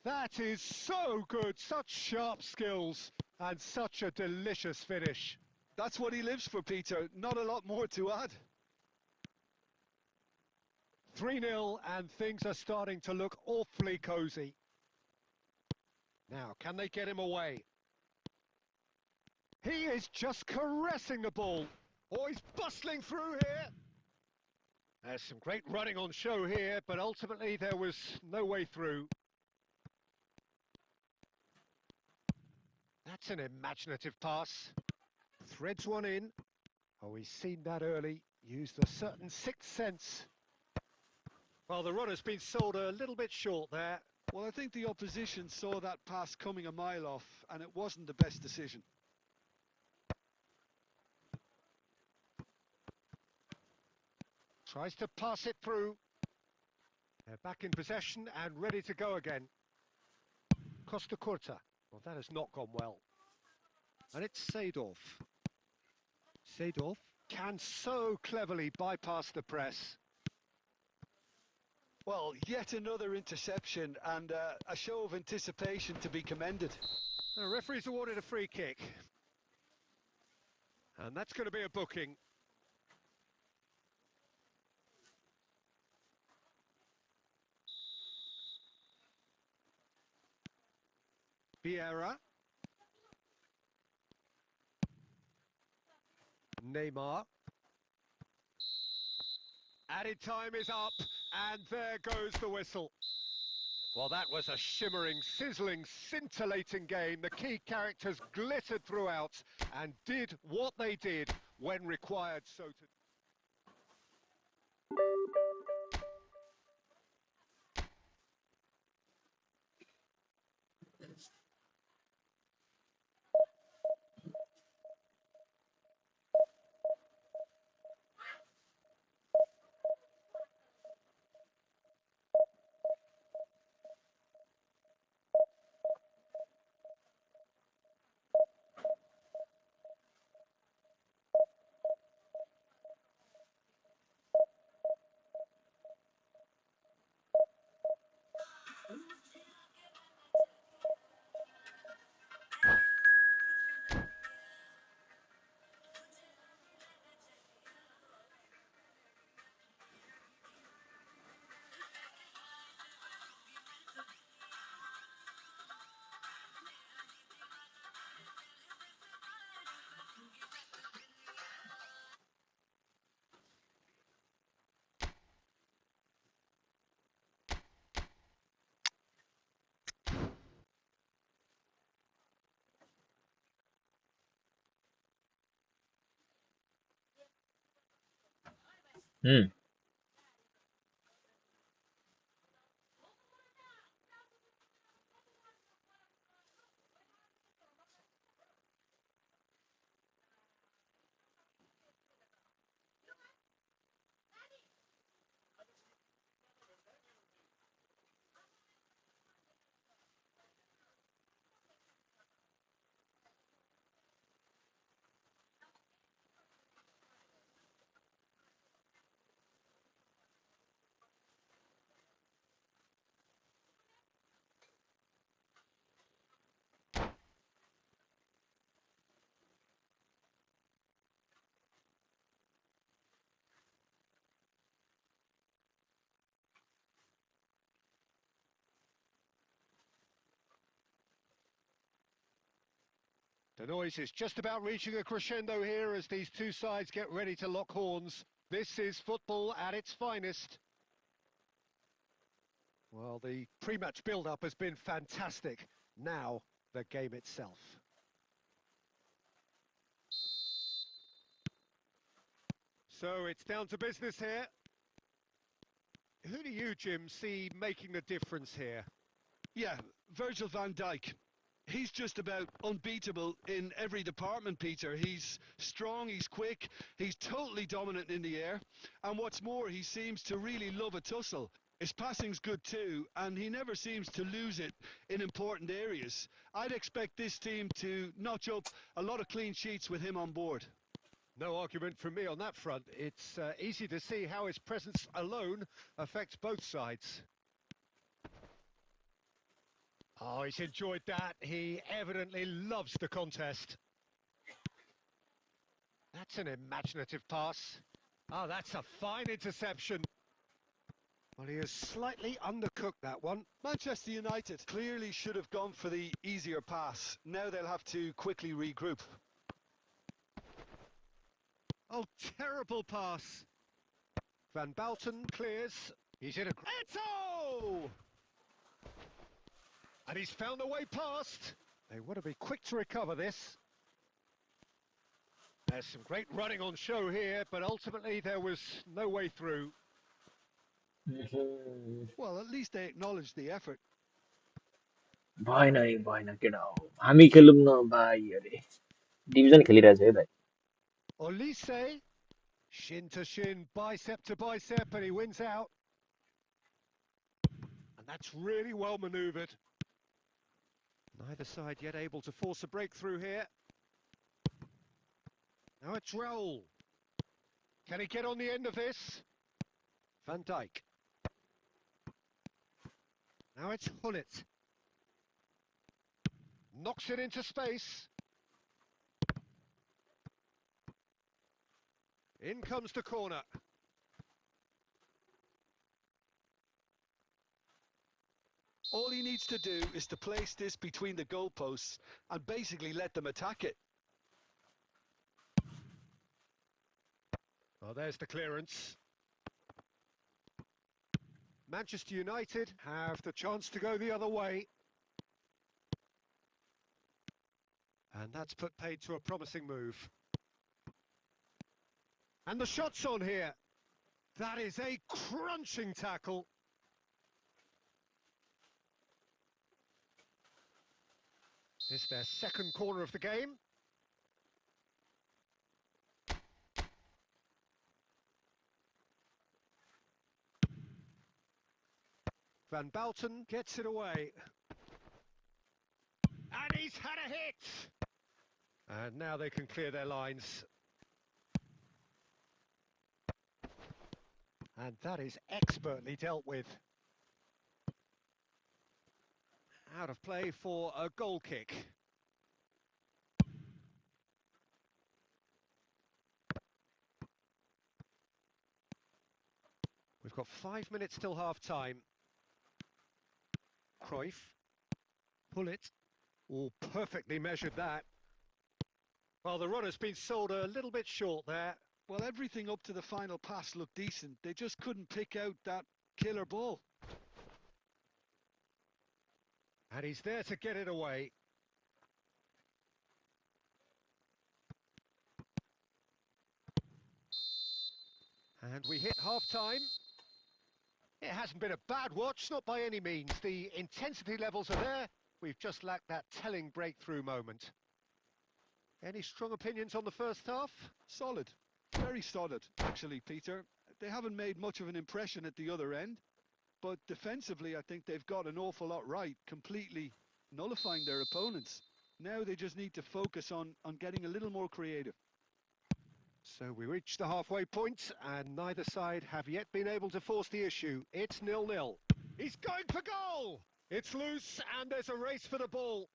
That is so good, such sharp skills, and such a delicious finish. That's what he lives for, Peter. Not a lot more to add. 3-0, and things are starting to look awfully cosy. Now, can they get him away? He is just caressing the ball. Oh, he's bustling through here. There's some great running on show here, but ultimately there was no way through. That's an imaginative pass. Threads one in. Oh, he's seen that early. Used a certain sixth sense. Well, the runner's been sold a little bit short there. Well, I think the opposition saw that pass coming a mile off, and it wasn't the best decision. Tries to pass it through. They're back in possession and ready to go again. Costa Curta. Well, that has not gone well. And it's Seedorf. Seedorf can so cleverly bypass the press. Well, yet another interception and a show of anticipation to be commended. The referee's awarded a free kick. And that's going to be a booking. Vieira. Neymar. Added time is up, and there goes the whistle. Well, that was a shimmering, sizzling, scintillating game. The key characters glittered throughout and did what they did when required so to. Hmm. The noise is just about reaching a crescendo here as these two sides get ready to lock horns. This is football at its finest. Well, the pre-match build-up has been fantastic. Now, the game itself. So it's down to business here. Who do you, Jim, see making the difference here? Yeah, Virgil van Dijk. He's just about unbeatable in every department, Peter. He's strong, he's quick, he's totally dominant in the air. And what's more, he seems to really love a tussle. His passing's good too, and he never seems to lose it in important areas. I'd expect this team to notch up a lot of clean sheets with him on board. No argument from me on that front. It's easy to see how his presence alone affects both sides. Oh, he's enjoyed that. He evidently loves the contest. That's an imaginative pass. Oh, that's a fine interception. Well, he has slightly undercooked that one. Manchester United clearly should have gone for the easier pass. Now they'll have to quickly regroup. Oh, terrible pass. Van Bouten clears. He's in a... Eto! And he's found a way past. They want to be quick to recover this. There's some great running on show here, but ultimately there was no way through. Well, at least they acknowledged the effort. भएन केटा हो हामी खेलौँ न भाइ अरे division खेलिरहेछ है भाइ Olise, shin to shin, bicep to bicep, and he wins out. And that's really well manoeuvred. Neither side yet able to force a breakthrough here. Now it's Raul. Can he get on the end of this? Van Dijk. Now it's Hullet. Knocks it into space. In comes the corner. All he needs to do is to place this between the goalposts and basically let them attack it. Oh, there's the clearance. Manchester United have the chance to go the other way. And that's put paid to a promising move. And the shot's on here. That is a crunching tackle. It's their second corner of the game. Van Bouten gets it away. And he's had a hit! And now they can clear their lines. And that is expertly dealt with. Out of play for a goal kick. We've got 5 minutes till half-time. Cruyff. Pull it. Oh, perfectly measured that. Well, the runner's been sold a little bit short there. Well, everything up to the final pass looked decent. They just couldn't pick out that killer ball. And he's there to get it away. And we hit half-time. It hasn't been a bad watch, not by any means. The intensity levels are there. We've just lacked that telling breakthrough moment. Any strong opinions on the first half? Solid. Very solid, actually, Peter. They haven't made much of an impression at the other end, but defensively, I think they've got an awful lot right, completely nullifying their opponents. Now they just need to focus on getting a little more creative. So we reach the halfway point, and neither side have yet been able to force the issue. It's 0-0. He's going for goal! It's loose, and there's a race for the ball.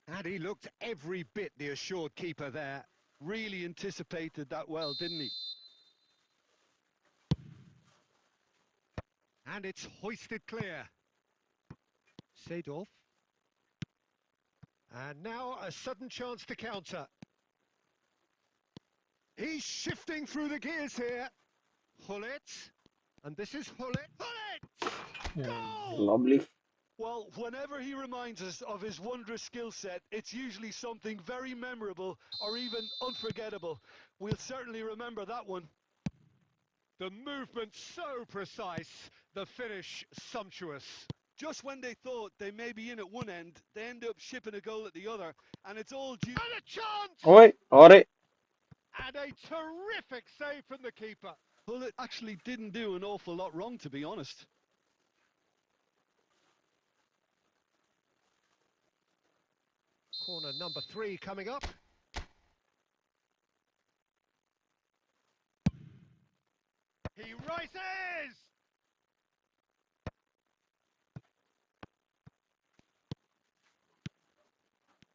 And he looked every bit the assured keeper there. Really anticipated that well, didn't he? And it's hoisted clear. Seedorf. And now a sudden chance to counter. He's shifting through the gears here. Hullet. And this is Hullet. Hullet! Goal! Lovely. Well, whenever he reminds us of his wondrous skill set, it's usually something very memorable or even unforgettable. We'll certainly remember that one. The movement so precise, the finish sumptuous. Just when they thought they may be in at one end, they end up shipping a goal at the other, and it's all due. And a chance! Oi, ore. And a terrific save from the keeper. Hullet actually didn't do an awful lot wrong, to be honest. Corner number 3 coming up. He rises!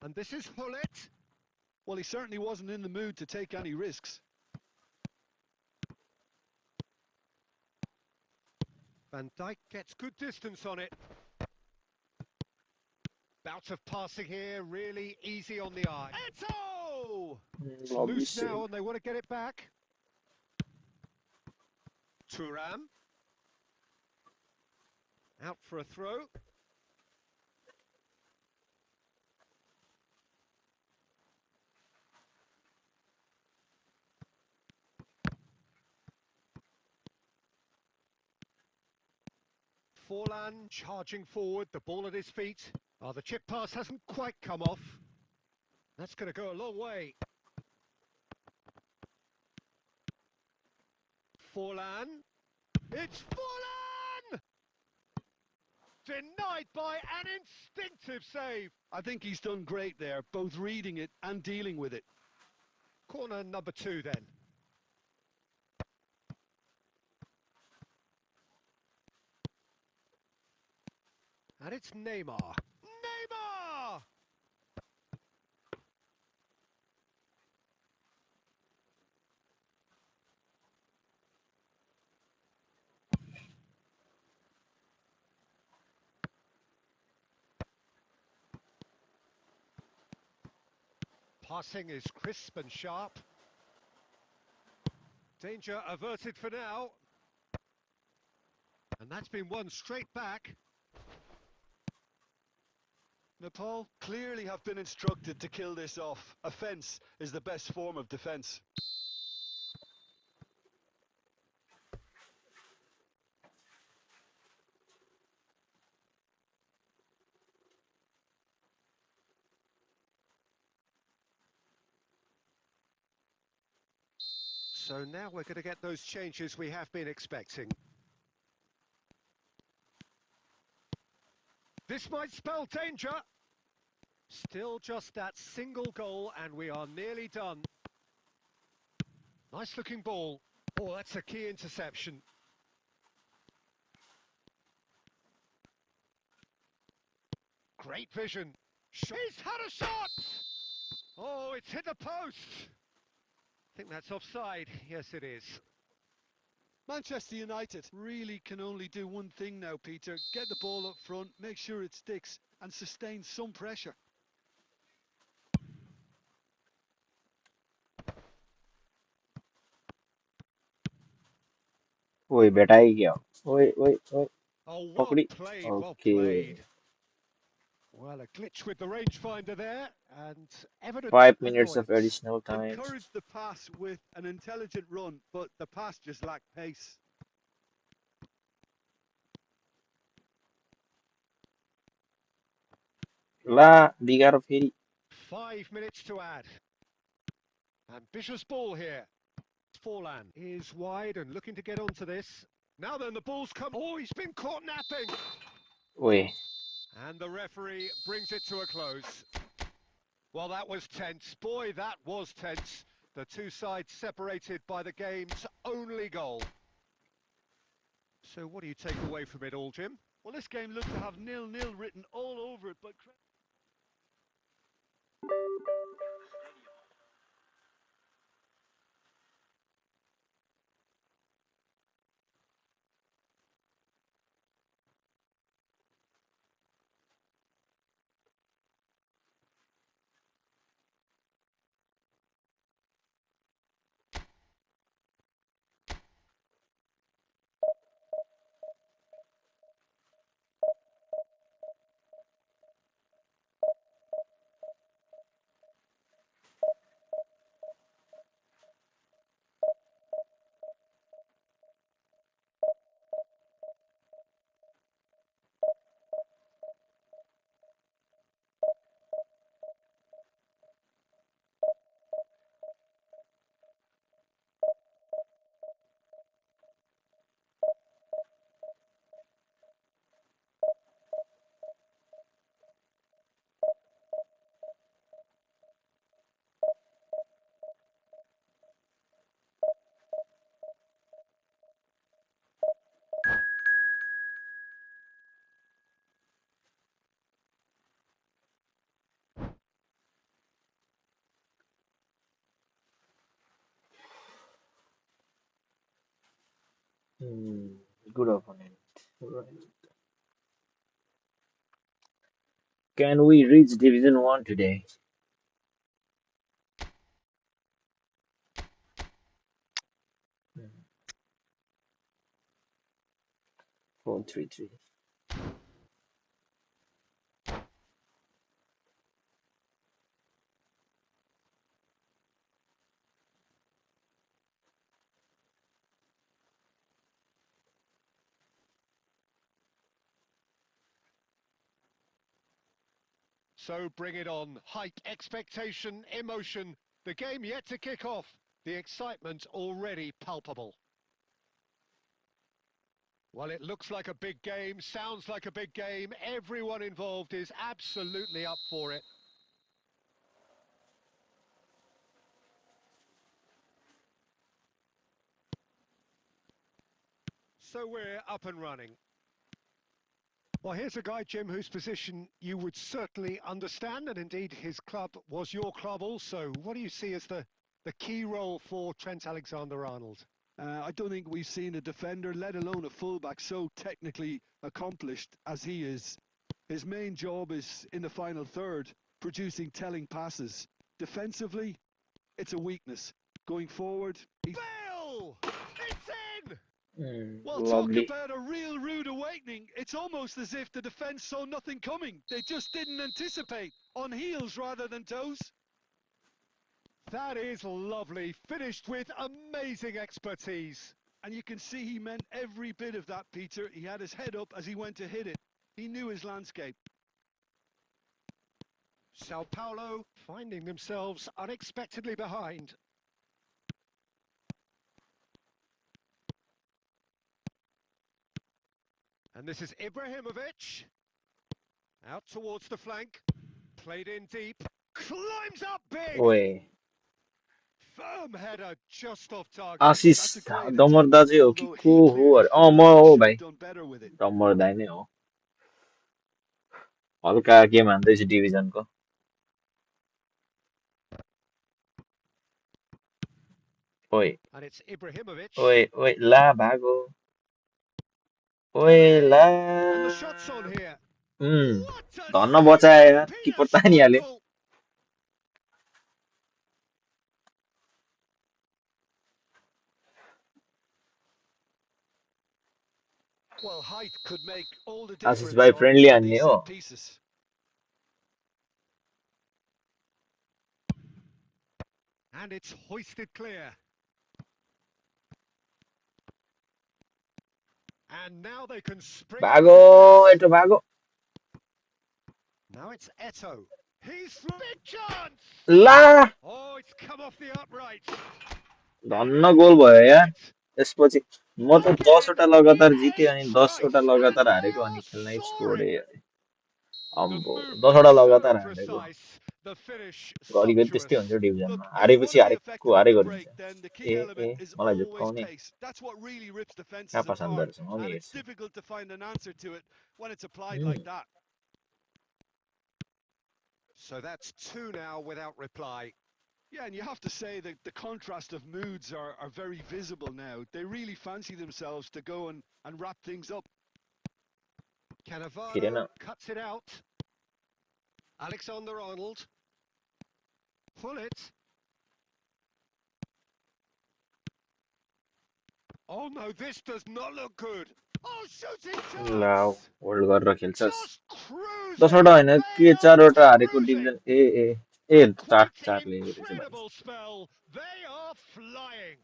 And this is Hullet. Well, he certainly wasn't in the mood to take any risks. Van Dijk gets good distance on it. Bout of passing here, really easy on the eye. Eto! It's Lovely loose now save. and they want to get it back. Thuram. Out for a throw. Forlan charging forward, the ball at his feet. Oh, the chip pass hasn't quite come off. That's going to go a long way. Forlan. It's Forlan! Denied by an instinctive save. I think he's done great there, both reading it and dealing with it. Corner number 2 then. And it's Neymar. Neymar! Passing is crisp and sharp. Danger averted for now. And that's been won straight back. Nepal clearly have been instructed to kill this off. Offence is the best form of defence. So now we're going to get those changes we have been expecting. This might spell danger. Still just that single goal and we are nearly done. Nice looking ball. Oh, that's a key interception. Great vision. He's had a shot! Oh, it's hit the post. I think that's offside. Yes, it is. Manchester United really can only do one thing now, Peter. Get the ball up front, make sure it sticks, and sustain some pressure. ओए बेटा ही गया ओए ओए ओए Oh, well पकड़ी played, well okay played. Well, a glitch with the rangefinder there, and evident 5 minutes of annoyance. additional time. Encourage the pass with an intelligent run, but the pass just lacked pace. ला बिगार फेरि 5 minutes to add. Ambitious ball here. Forlan is wide and looking to get onto this. Now then, the ball's come. Oh, he's been caught napping. ओए And the referee brings it to a close. Well, that was tense. Boy, that was tense. The two sides separated by the game's only goal. So what do you take away from it all, Jim? Well, this game looked to have 0-0 written all over it, but... Hmm, good opponent. Right. Can we reach Division 1 today? Hmm, 4-3-3. So bring it on. Hype, expectation, emotion. The game yet to kick off. The excitement already palpable. Well, it looks like a big game, sounds like a big game. Everyone involved is absolutely up for it. So we're up and running. Well, here's a guy, Jim, whose position you would certainly understand, and indeed his club was your club also. What do you see as the key role for Trent Alexander-Arnold? I don't think we've seen a defender, let alone a fullback, so technically accomplished as he is. His main job is in the final third, producing telling passes. Defensively, it's a weakness. Going forward, he's... Bale! It's in! Well, talk Lovely. about a real rude awakening. It's almost as if the defence saw nothing coming. They just didn't anticipate. On heels rather than toes. That is lovely, finished with amazing expertise. And you can see he meant every bit of that, Peter. He had his head up as he went to hit it. He knew his landscape. Sao Paulo finding themselves unexpectedly behind. And this is Ibrahimovic. Out towards the flank. Played in deep. Climbs up big. Oi. Firm header just off target. Ashish That's a great डमर attempt, दाजु हो कि although को he हो clearly अरे felt म like he हो should भाइ have done better with it. डमर दाइ नै हो हल्का के मान्दैछु डिभिजनको ओइ And it's Ibrahimovic. ओइ ओइ ला भागो ओइ ला Cavani. And the shot's on here. What a धन्न save बचाए from यार Peter किपर तानिहाल्यो Schmeichel. Well, height could make all the Ashish difference भाइ फ्रेन्डली on हान्ने these हो set pieces. And it's hoisted clear. And now they can spring out भागो of this. यत्रो भागो Now it's Eto. He's through. Big chance! La Oh, it's come off the upright. धन्न गोल भयो यार It त्यसपछि म त again. 10 वटा लगातार जित्यो It अनि is 10 वटा strikes, लगातार and they हारेको अनि are खेल्नै soaring. छोडे अरे The अम्बो 10 movement वटा so लगातार हारेको precise, the finish घरिघरि त्यस्तै sumptuous. हुन्छ Look, डिभिजनमा if you want हारेपछि to be हारेको effective at हारे the गरिन्छ break, then the key A element is मलाई always झुक्काउने pace. That's what really rips कहाँ defenses पास हान्दो apart, रहेछ म नि and it's हेर्छु difficult to find an answer to it when it's applied like that. So that's two now without reply. Yeah, and you have to say that the contrast of moods are very visible now. They really fancy themselves to go and wrap things up. फिरेन Cannavaro cuts it out. Alexander-Arnold. Pull it. Oh no, this does not look good. Oh, shooting La chance! Hold गरेर खेल्छस् Just cruising. 10 वटा होइन They के are 4 वटा हारेको cruising. Division ए चार Quite चारले रहेछ भाइ incredible spell. They are flying.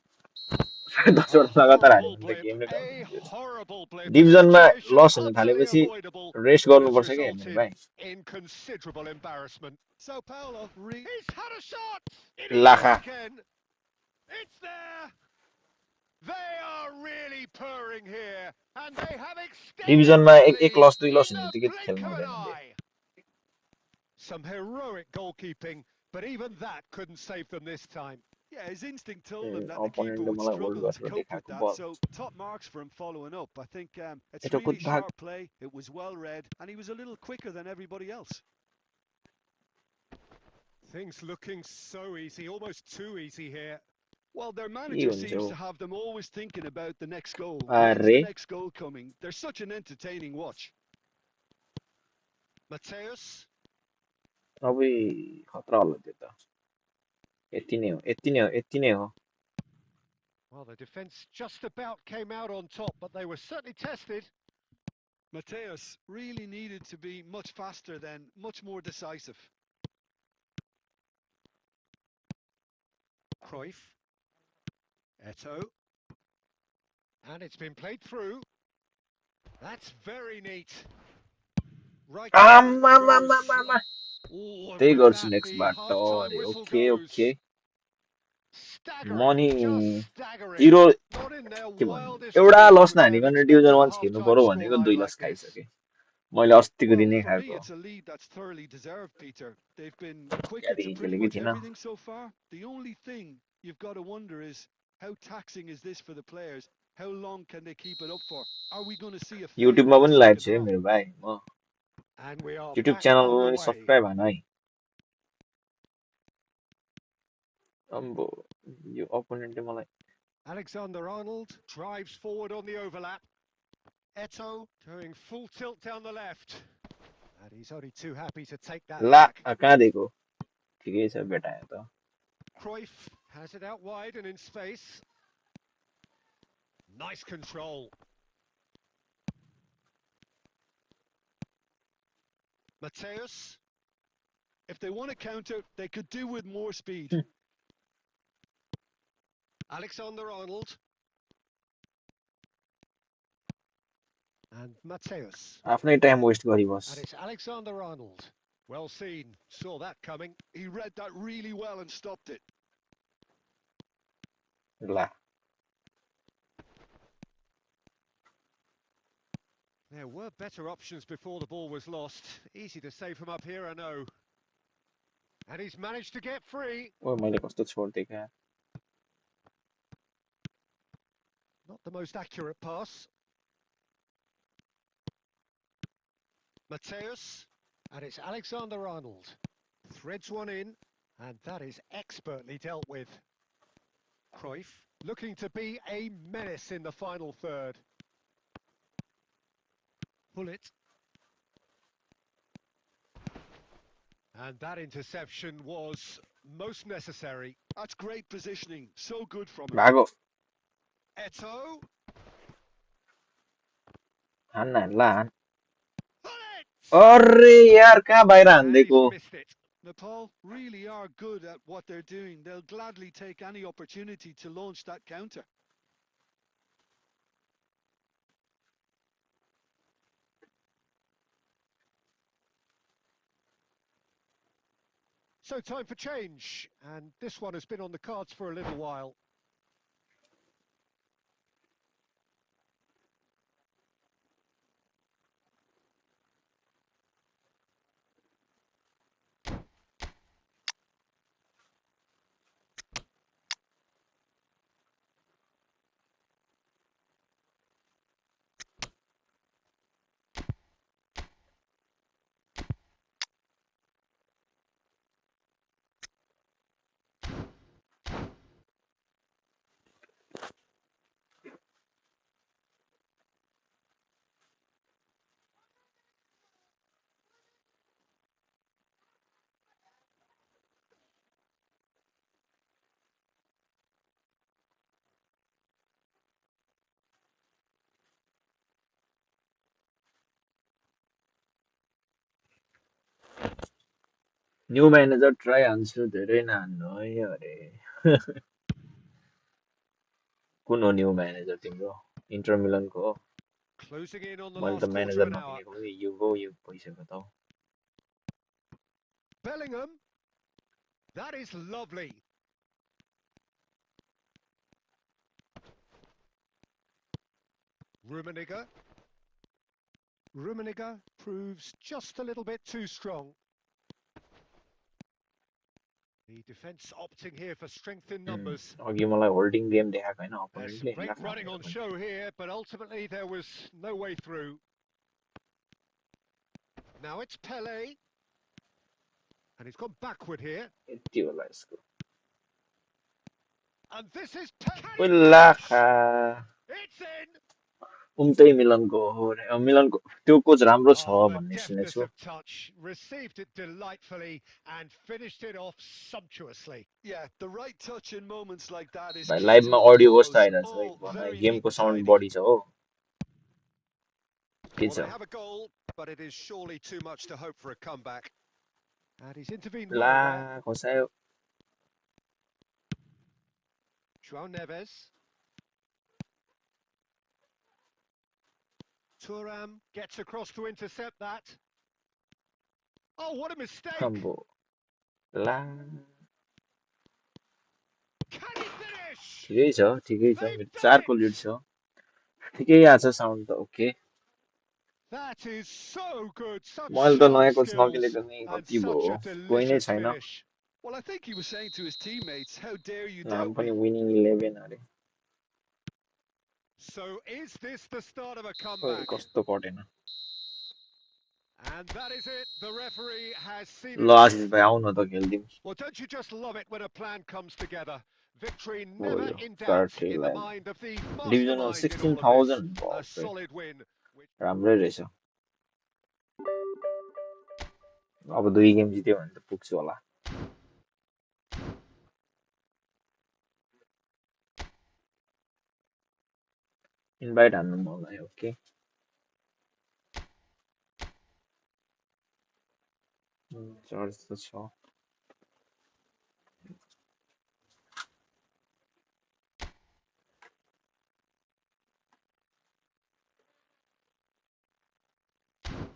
10 A वटा लगातार हार्यो horrible भने त blip. गेम नै A turn horrible blip. A डिभिजनमा situation लस हुन utterly थालेपछि avoidable, रेस्ट but has गर्नुपर्छ क्या हेर्ने resulted भाइ in considerable embarrassment. Sao Paulo He's had a shot. It is Lakha again. It's there. They are really purring here, and they have extended डिभिजनमा their एक lead लस 2 लस in हुने the बित्तिकै blink खेल्नु of an हुँदैन नि eye. Some heroic goalkeeping, but even that couldn't save them this time. Yeah, his instinct told him that the keeper अपोनेन्टले would मलाई hold struggle to गरेर cope with देखाएको that, बल so top marks for him following up. I think it's यत्रो really कुद भाग sharp play, it was well read, and he was a little quicker than everybody else. Things looking so easy, almost too easy here. Well, their के manager हुन्छ seems how to have them always thinking about the next goal. When's अरे the next goal coming? They're such an entertaining watch. Mateus. अबै खतरा होला त्यो त यति नै हो यति नै हो यति नै हो Well, the defence just about came out on top, but they were certainly tested. Mateus really needed to be much faster then, much more decisive. Cruyff. Eto. And it's been played through. That's very neat. Right in आमा goes. Oh, and त्यही with गर्छु that, the नेक्स्टबाट half-time अरे whistle okay goes. Okay Staggering, money just staggering. Zero Not in their के भन्नु wildest एउटा लस dreams would they have नहानिकन division expected a 1 छिर्नु half-time पर्यो भनेको scoreline 2 like लस this. खाइसकेँ मैले अस्तिको Well, दिनै for me, खाएको it's a lead that's thoroughly deserved, Peter. They've been quicker to त्यहाँदेखि pretty खेलेकै much थिइनँ everything so far. The only thing you've got to wonder is how taxing is this for the players? How long can they keep it up for? Are we going to see a fade युट्युबमा in the पनि live second छु है half? मेरो भाइ म And we are YouTube back च्यानलमा पनि underway. Subscribe हान है अम्बो यो अपोनेन्टले मलाई Alexander-Arnold drives forward on the overlap. Eto doing full tilt down the left. And he's only too happy to take that La back. कहाँ दिएको ठिकै छ भेटायो त Cruyff has it out wide and in space. Nice control. Mateus. If they want to counter, they could do with more speed. Alexander-Arnold. And Mateus. आफ्नै time waste गरी And बस it's Alexander-Arnold. Well seen. Saw that coming. He read that really well and stopped it. La There were better options before the ball was lost. Easy to save from up here, I know. And he's managed to get free. ओ मैले कस्तो छोडिदिएँ क्या Not the most accurate pass. Mateus. And it's Alexander-Arnold. Threads one in. And that is expertly dealt with. Cruyff looking to be a menace in the final third. Pull it. And that interception was most necessary. That's great positioning. So good from him. भागो Eto. हान्न ला हान Pull it! अरे यार कहाँ बाहिर And he's हानिदिएको missed it. Nepal really are good at what they're doing. They'll gladly take any opportunity to launch that counter. So time for change. And this one has been on the cards for a little while. New manager try हान्छु धेरै नहान्नु है अरे कुन हो new manager तिम्रो Inter मिलनको हो Closing in on the मैले त last quarter of manager an hour. नकिनेको युग भइसक्यो त Bellingham. That is lovely. Rummenigge. Rummenigge proves just a little bit too strong. The defence opting here for strength in numbers. अघि मलाई holding game देखाएको होइन There's some अपोनेन्टले great running on show here, but ultimately there was no way through. Now it's Pele. And he's gone backward here. यति होला यसको And this is can he Lakha finish? It's in. उम्तै मिलनको हो रे मिलनको त्यो coach राम्रो छ Oh, the भन्ने deftness सुनेछु of touch, received it delightfully and finished it off sumptuously. Yeah, the right touch in moments like that is भाइ key to लाइभमा all audio कस्तो goals. आइरहेछ है All भन very neat गेमको and sound tidy. बढी छ हो के Well, they छ have a goal, but it is surely too much to hope for a comeback. And he's intervened La well there. खसायो João Neves. Thuram gets across to intercept that. Oh, what a mistake! अम्बो La Can he finish? ठिकै छ They've मेरो done 4 को it! Lid छ ठिकै आछ sound त okay That is so good. Such मैले त sharp नयाँ कोच skills नकिनेको नि and कति भयो such a कोही नै delicious छैन finish. Well, I think he was saying to his teammates, how dare you नाम doubt पनि me? विनिङ 11 अरे So is this the start of a ओइ comeback? कस्तो कटेन And that is it. The referee has seen ल enough. Ashish भाइ आउ न त खेलिदिउँ Well, don't you just love it when a plan comes together? Victory हो never yo in doubt कार्टे in the line mind of the divisional mastermind in all of this. 16,000 A बाफ्रे solid win. Which... राम्रै रहेछ अब 2 game जित्यो भने त पुग्छु होला invite हान्नु मलाई ओके चर्च त छ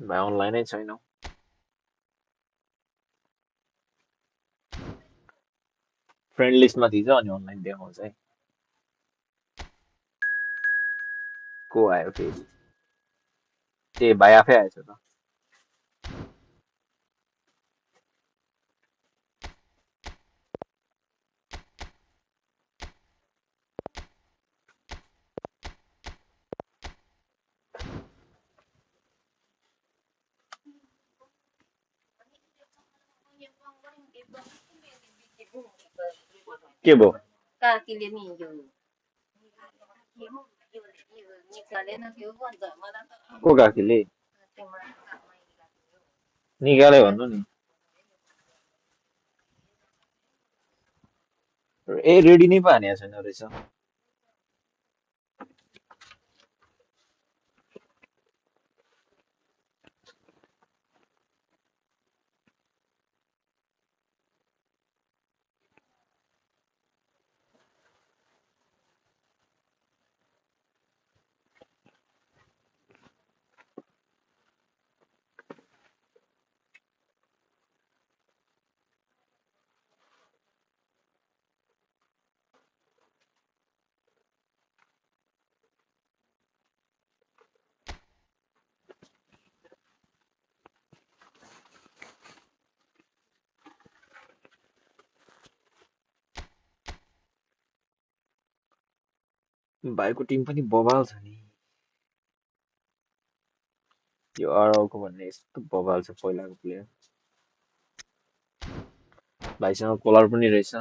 भाइ अनलाइनै छैन फ्रेन्ड लिस्टमा थिन्छ अनि अनलाइन देखाउँछ है को आयो फेरि ए भाइ आफै आएछ त के भयो को काकीले निकाल्यो भन्नु नि ए रेडी नै पो हानेको छैन रहेछ भाइको टिम पनि बबाल छ नि यो अराउको भन्ने यस्तो बबाल छ पहिलाको प्लेयर भाइसँग कोलर पनि रहेछ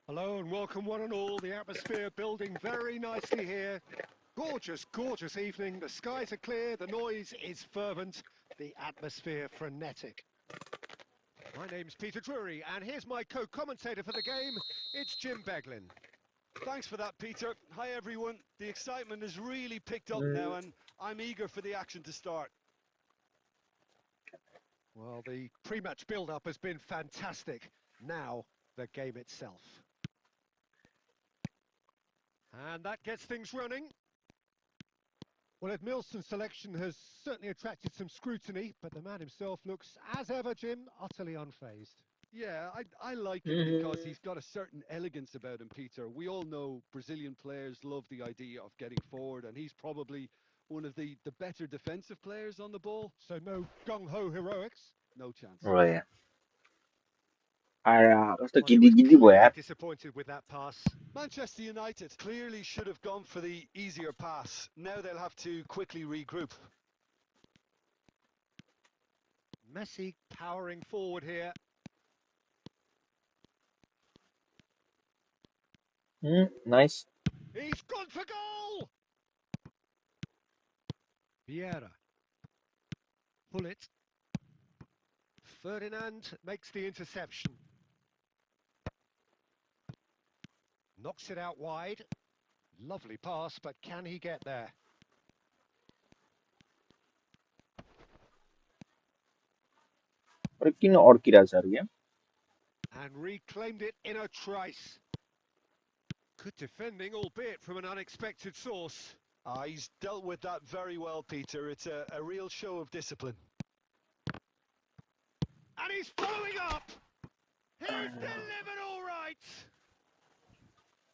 Hello and welcome one and all. The atmosphere building very nicely here. Gorgeous, gorgeous evening. The skies are clear, the noise is fervent, the atmosphere frenetic. My name's Peter Drury, and here's my co-commentator for the game. It's Jim Beglin. Thanks for that, Peter. Hi, everyone. The excitement has really picked up now, and I'm eager for the action to start. Well, the pre-match build-up has been fantastic. Now, the game itself. And that gets things running. Well, Ed Milson's selection has certainly attracted some scrutiny, but the man himself looks, as ever, Jim, utterly unfazed. Yeah, I like him because he's got a certain elegance about him, Peter. We all know Brazilian players love the idea of getting forward, and he's probably one of the better defensive players on the ball. So no gung-ho heroics? No chance. र कस्तो Well, he giddy was giddy भयो clearly यार disappointed with that pass. Manchester United clearly should have gone for the easier pass. Now they'll have to quickly regroup. Messi powering forward here. Nice He's gone for goal! Vieira. Pull it. Ferdinand makes the interception. Knocks it out wide. Lovely pass, but can he get there? अरे किन अड्किरहेको छ अरे game And reclaimed it in a trice. Good defending, albeit from an unexpected source. He's dealt with that very well, Peter. It's a real show of discipline. And he's following up! He's delivered all right!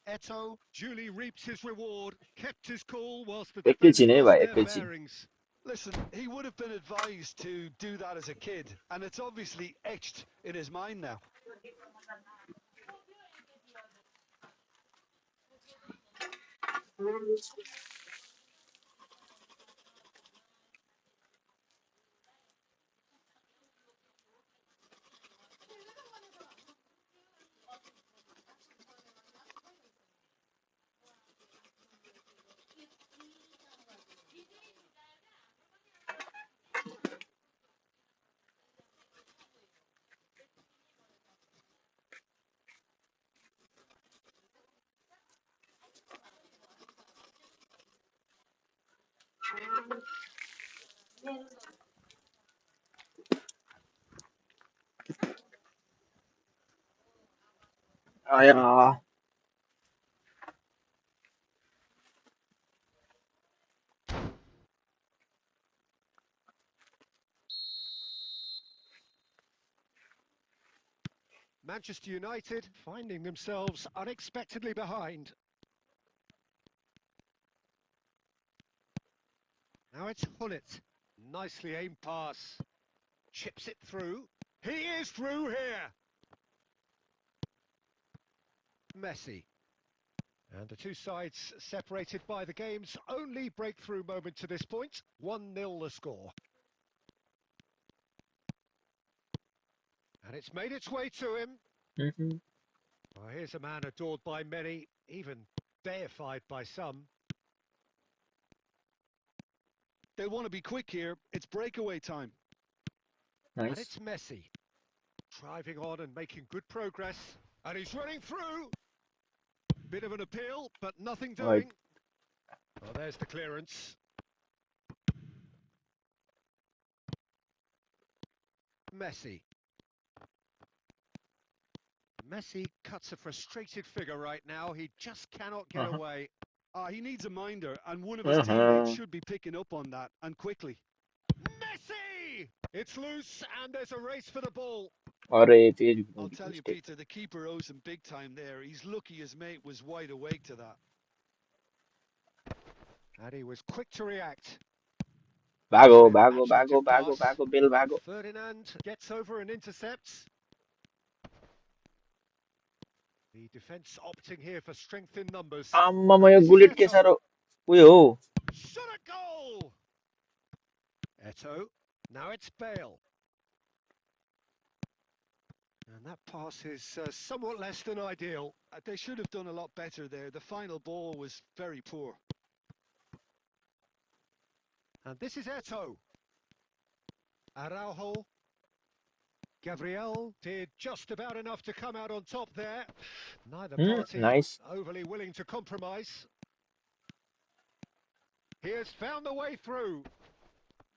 Eto duly reaps his reward, kept his cool whilst the defence एकैछिन है lost भाइ their एकैछिन bearings. Listen, he would have been advised to do that as a kid, and it's obviously etched in his mind now. आया Manchester United finding themselves unexpectedly behind. Now it's Hullet. Nicely aimed pass. Chips it through. He is through here! Messi. And the two sides separated by the game's only breakthrough moment to this point. 1-0 the score. And it's made its way to him. Well, here's a man adored by many, even deified by some. They want to be quick here. It's breakaway time. And nice it's Messi. Driving on and making good progress. And he's running through. Bit of an appeal, but nothing Right. doing. Well, there's the clearance. Messi. Messi cuts a frustrated figure right now. He just cannot get away. He needs a minder, and one of his teammates should be picking up on that, and quickly. Messi! It's loose, and there's a race for the ball. अरे तेज I'll tell you, Peter, the keeper owes him big time there. He's lucky his mate was wide awake to that. And he was quick to react. भागो An भागो भागो imaginative भागो pass. भागो bell भागो Ferdinand gets over and intercepts. The defence opting here for strength in numbers. आम्मामा And yo this is bullet के Eto. साह्रो उयो हो Shot a goal! Eto. Now it's Bale. And that pass is somewhat less than ideal. They should have done a lot better there. The final ball was very poor. And this is Eto. Araujo. Gabriel did just about enough to come out on top there. Neither party nice overly willing to compromise. He has found the way through.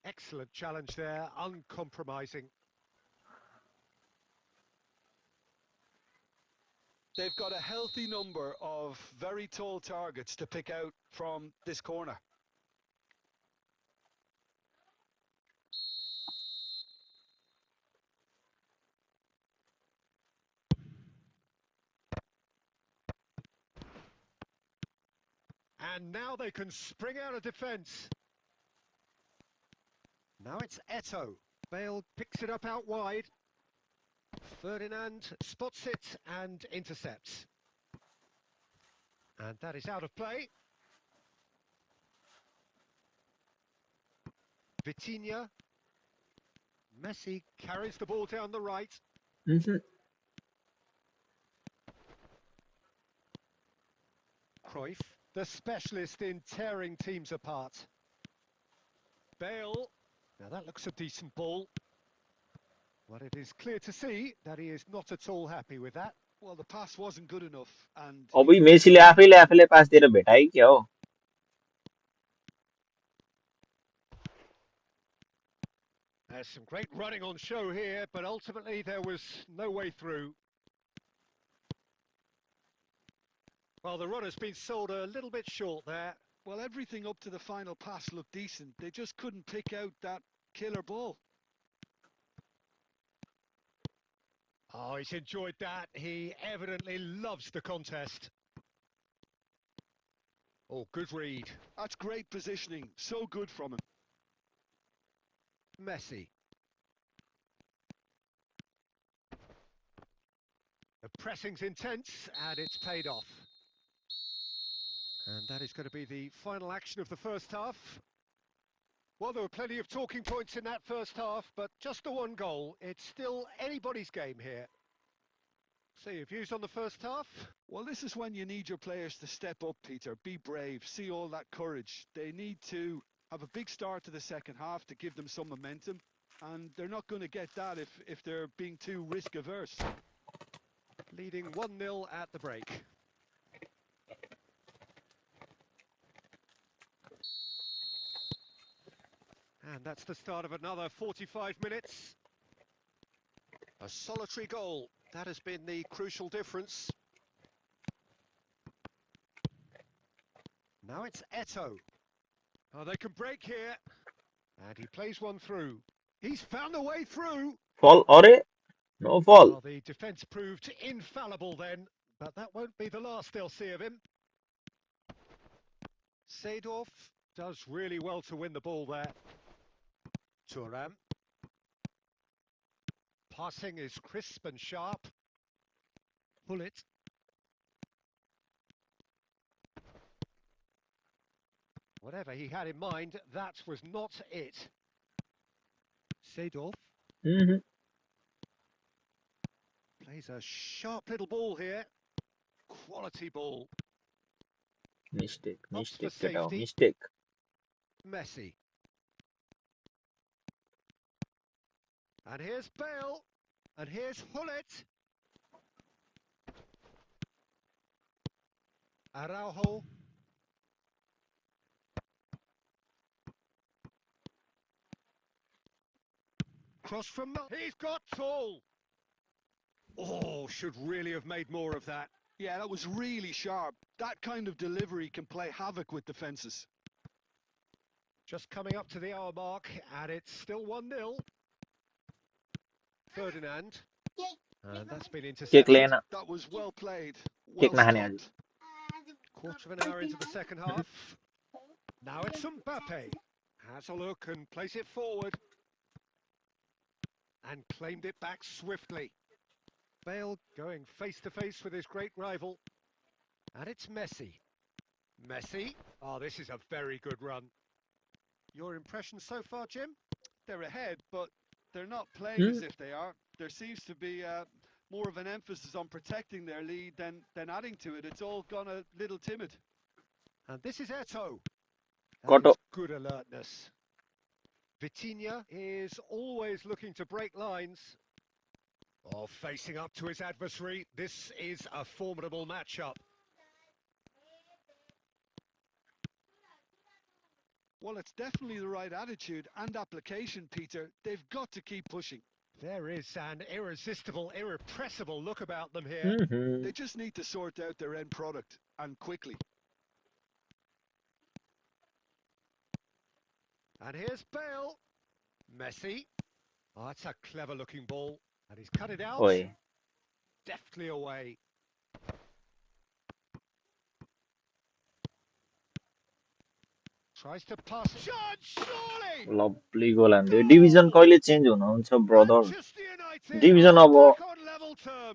Excellent challenge there, uncompromising. They've got a healthy number of very tall targets to pick out from this corner. And now they can spring out of defence. Now it's Eto. Bale picks it up out wide. Ferdinand spots it and intercepts. And that is out of play. Vitinha. Messi carries the ball down the right. Mhm. Cruyff, the specialist in tearing teams apart. Bale. Now that looks a decent ball. But it is clear to see that he is not at all happy with that. Well, the pass wasn't good enough, and he अबै couldn't मेसीले find आफैले आफैले पास दिएर भेटाइ क्या हो? There's some great running on show here, but ultimately there was no way through. Well, the run has been sold a little bit short there. Well, everything up to the final pass looked decent. They just couldn't pick out that killer ball. Oh, he's enjoyed that. He evidently loves the contest. Oh, good read. That's great positioning. So good from him. Messi. The pressing's intense, and it's paid off. And that is going to be the final action of the first half. Well, there were plenty of talking points in that first half, but just the one goal. It's still anybody's game here. So your views on the first half? Well, this is when you need your players to step up, Peter. Be brave. See all that courage. They need to have a big start to the second half to give them some momentum. And they're not going to get that if they're being too risk averse. Leading 1-0 at the break. And that's the start of another 45 minutes. A solitary goal. That has been the crucial difference. Now it's Eto'o. Oh, they can break here. And he plays one through. He's found a way through. Fall अरे no fall. Well, the defence proved infallible then, but that won't be the last they'll see of him. Seedorf does really well to win the ball there. Thuram. Passing is crisp and sharp. Hullet. Whatever he had in mind, that was not it. Seedorf Mhm. plays a sharp little ball here. Quality ball. Mistake, Opts for mistake, केटा हो, safety. mistake. Messi. And here's Bale. And here's Hullet. Araujo. Cross from... He's got tall. Oh, should really have made more of that. Yeah, that was really sharp. That kind of delivery can play havoc with defences. Just coming up to the hour mark, and it's still 1-0. Ferdinand. And that's been Cake intercepted. लेना, That was well played. cake Well नखाने आज. stopped. Quarter of an hour into the second half. Now it's Mbappe. Has a look and plays it forward. And claimed it back swiftly. Bale going face to face with his great rival. And it's Messi. Messi. Oh, this is a very good run. Your impressions so far, Jim? They're ahead, but they're not playing as Hmm. if they are. There seems to be more of an emphasis on protecting their lead than adding to it. It's all gone a little timid. And this is Eto'o. That Cotto. is good alertness. Vitinha is always looking to break lines. Oh, facing up to his adversary. This is a formidable matchup. Well, it's definitely the right attitude and application, Peter. They've got to keep pushing. There is an irresistible, irrepressible look about them here. Mhm. They just need to sort out their end product, and quickly. And here's Bale. Messi. Oh, that's a clever looking ball. And he's cut it out. Oi. Deftly away. Tries to pass. Shot, surely! Lovely goal हान्दियो. Division कहिले change हुनुहुन्छ brother? Manchester United division are अब back on level.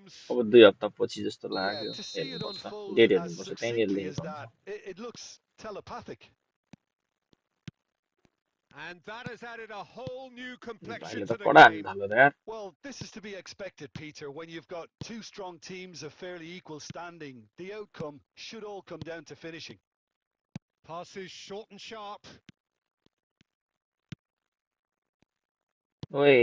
comes. अब 2 हप्तापछि जस्तो Yeah, लाग्यो to see it हेर्नुपर्छ unfold date as हेर्नुपर्छ त्यहीँनिर succinctly as लेखेको that, हुन्छ it looks telepathic. And that has added a whole new complexion भाइले to त the कडा हान्नु game. थाल्यो त यार Well, this is to be expected, Peter. When you've got two strong teams of fairly equal standing, the outcome should all come down to finishing. Passes short and sharp. ओए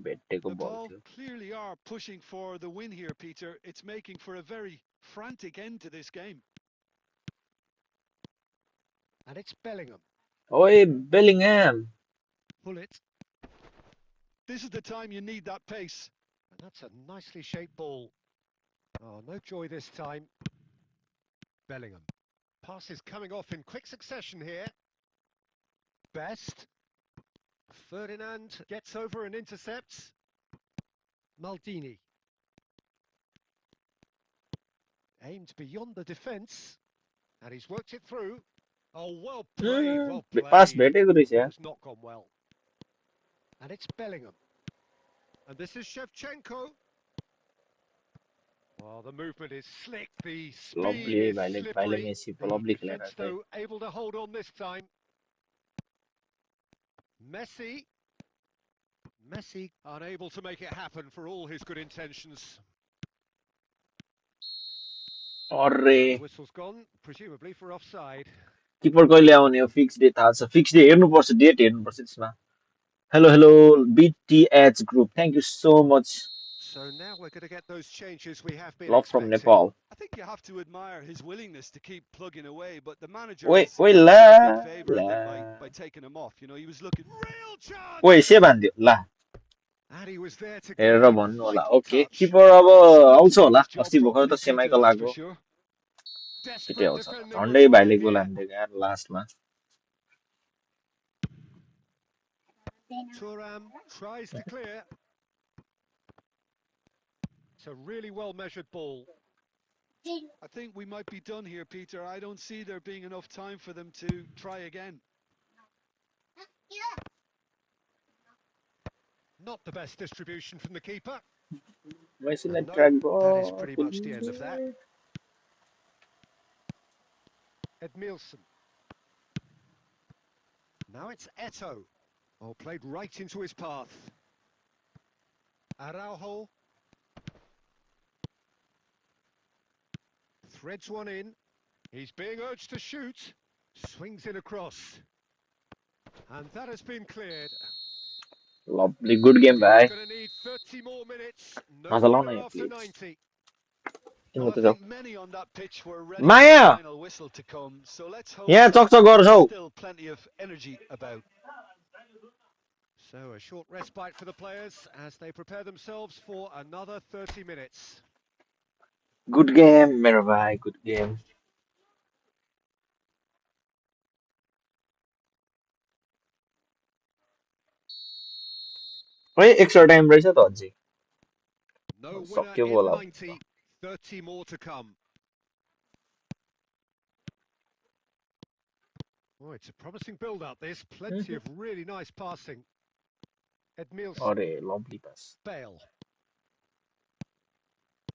भेटेको बल Nepal थियो clearly are pushing for the win here, Peter. It's making for a very frantic end to this game. And it's Bellingham. ओए बेलिङह्याम Pull it. This is the time you need that pace. And that's a nicely shaped ball. Oh, no joy this time. Bellingham. Passes coming off in quick succession here. Best. Ferdinand gets over and intercepts. Maldini. Aimed beyond the defence. And he's worked it through. Oh, well played, well pass played. भेटेको रहेछ That यार was not gone well. And it's Bellingham. And this is Shevchenko. Well, the movement is slick, the speed lovely is भाइले slippery. Messi The lovely खेलेर defence, चाहिँ though, able to hold on this time. Messi unable to make it happen for all his good intentions. अरे And the whistle's gone, presumably for offside. किपर कहिले आउने हो fix day थाहा छ fix day हेर्नुपर्छ date हेर्नुपर्छ त्यसमा hello hello BTH group thank you so much So now we're going to get those changes we have been लभ from expecting. Nepal I think you have to admire his willingness to keep plugging away, but the manager ओए has ओए done ला him a big favour, I ला think, by taking him off. You know, he was looking. Real ओए chance! से भानिदियो ला And he was there to give हेरेर that भन्नु होला vital okay touch. किपर अब आउँछ होला His job अस्ति भर्खर properly, त Peter, सेमाइको that's for लाग्यो sure. छिट्टै Desperate आउँछ होला defending झन्डै required भाइले गोल here. हानिदिएको यार लास्टमा Thuram tries to clear. It's a really well measured ball. I think we might be done here, Peter. I don't see there being enough time for them to try again. Not the best distribution from the keeper. मेसीलाई And no, track that is pretty much the end of that. भयो Edmilson. Now it's Eto. Oh, played right into his path. Araujo. Threads one in. He's being urged to shoot. Swings in across. And that has been cleared. Lovely good game He's भाइ going to need 30 more minutes. No नचलाउ न winner यहाँ after please 90. Well, I तिम्रो त think many on that pitch were ready for Maya the final whistle to come. So let's hope यहाँ चकचक गर्छौ there's still plenty of energy about. So a short respite for the players as they prepare themselves for another 30 minutes. Good game मेरो भाइ good game है extra time रहेछ त अझै No winner सक्यो in होला 90. 30 more to come. Oh, it's a promising build-up, this. Plenty of really nice passing. Edmilson. अरे lovely pass Bale.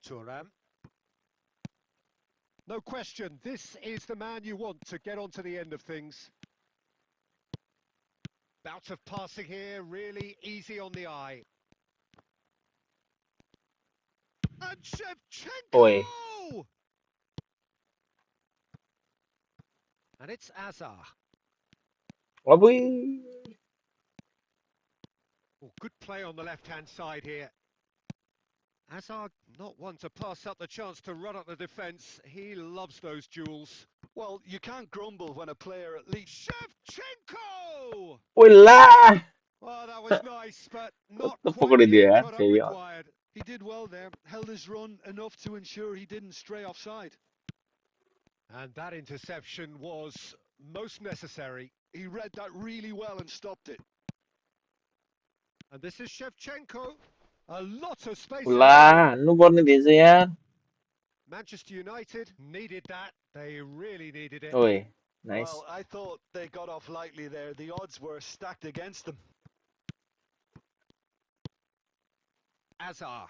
Thuram. No question, this is the man you want to get onto the end of things. Bout of passing here, really easy on the eye. And ओए Shevchenko! And it's Azar. अबुई Oh, good play on the left-hand side here. Azar, not one to pass up the chance to run up the defence. He loves those duels. Well, you can't grumble when a player at least. Shevchenko! ओइ ला Oh, that was nice, but not कस्तो quite the पक्रिदियो यार output फेरि required. He did well there, held his run enough to ensure he didn't stray offside. And that interception was most necessary. He read that really well and stopped it. And this is Shevchenko. A lot of space in La goal. हान्नु पर्ने थिएछ यार Manchester United needed that. They really needed it. ओए nice Well, I thought they got off lightly there. The odds were stacked against them. Azar.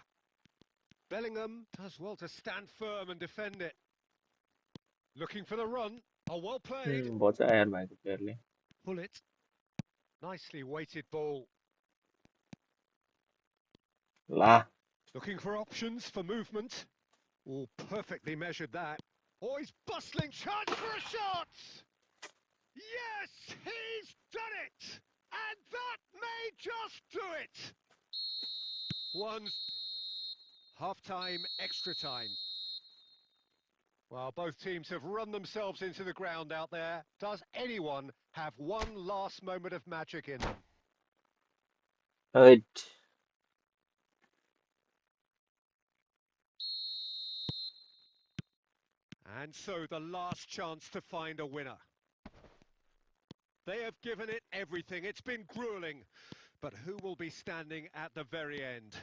Bellingham does well to stand firm and defend it. Looking for the run. Oh, well played. बचा यार भाई को clearly. Pull it. Nicely weighted ball. La. Looking for options for movement. Oh, perfectly measured that. Oh, he's bustling. Chance for a shot! Yes, he's done it! And that may just do it! One's half-time, extra time. Well, both teams have run themselves into the ground out there. Does anyone have one last moment of magic in them? Right. And so the last chance to find a winner. They have given it everything. It's been grueling. But who will be standing at the very end?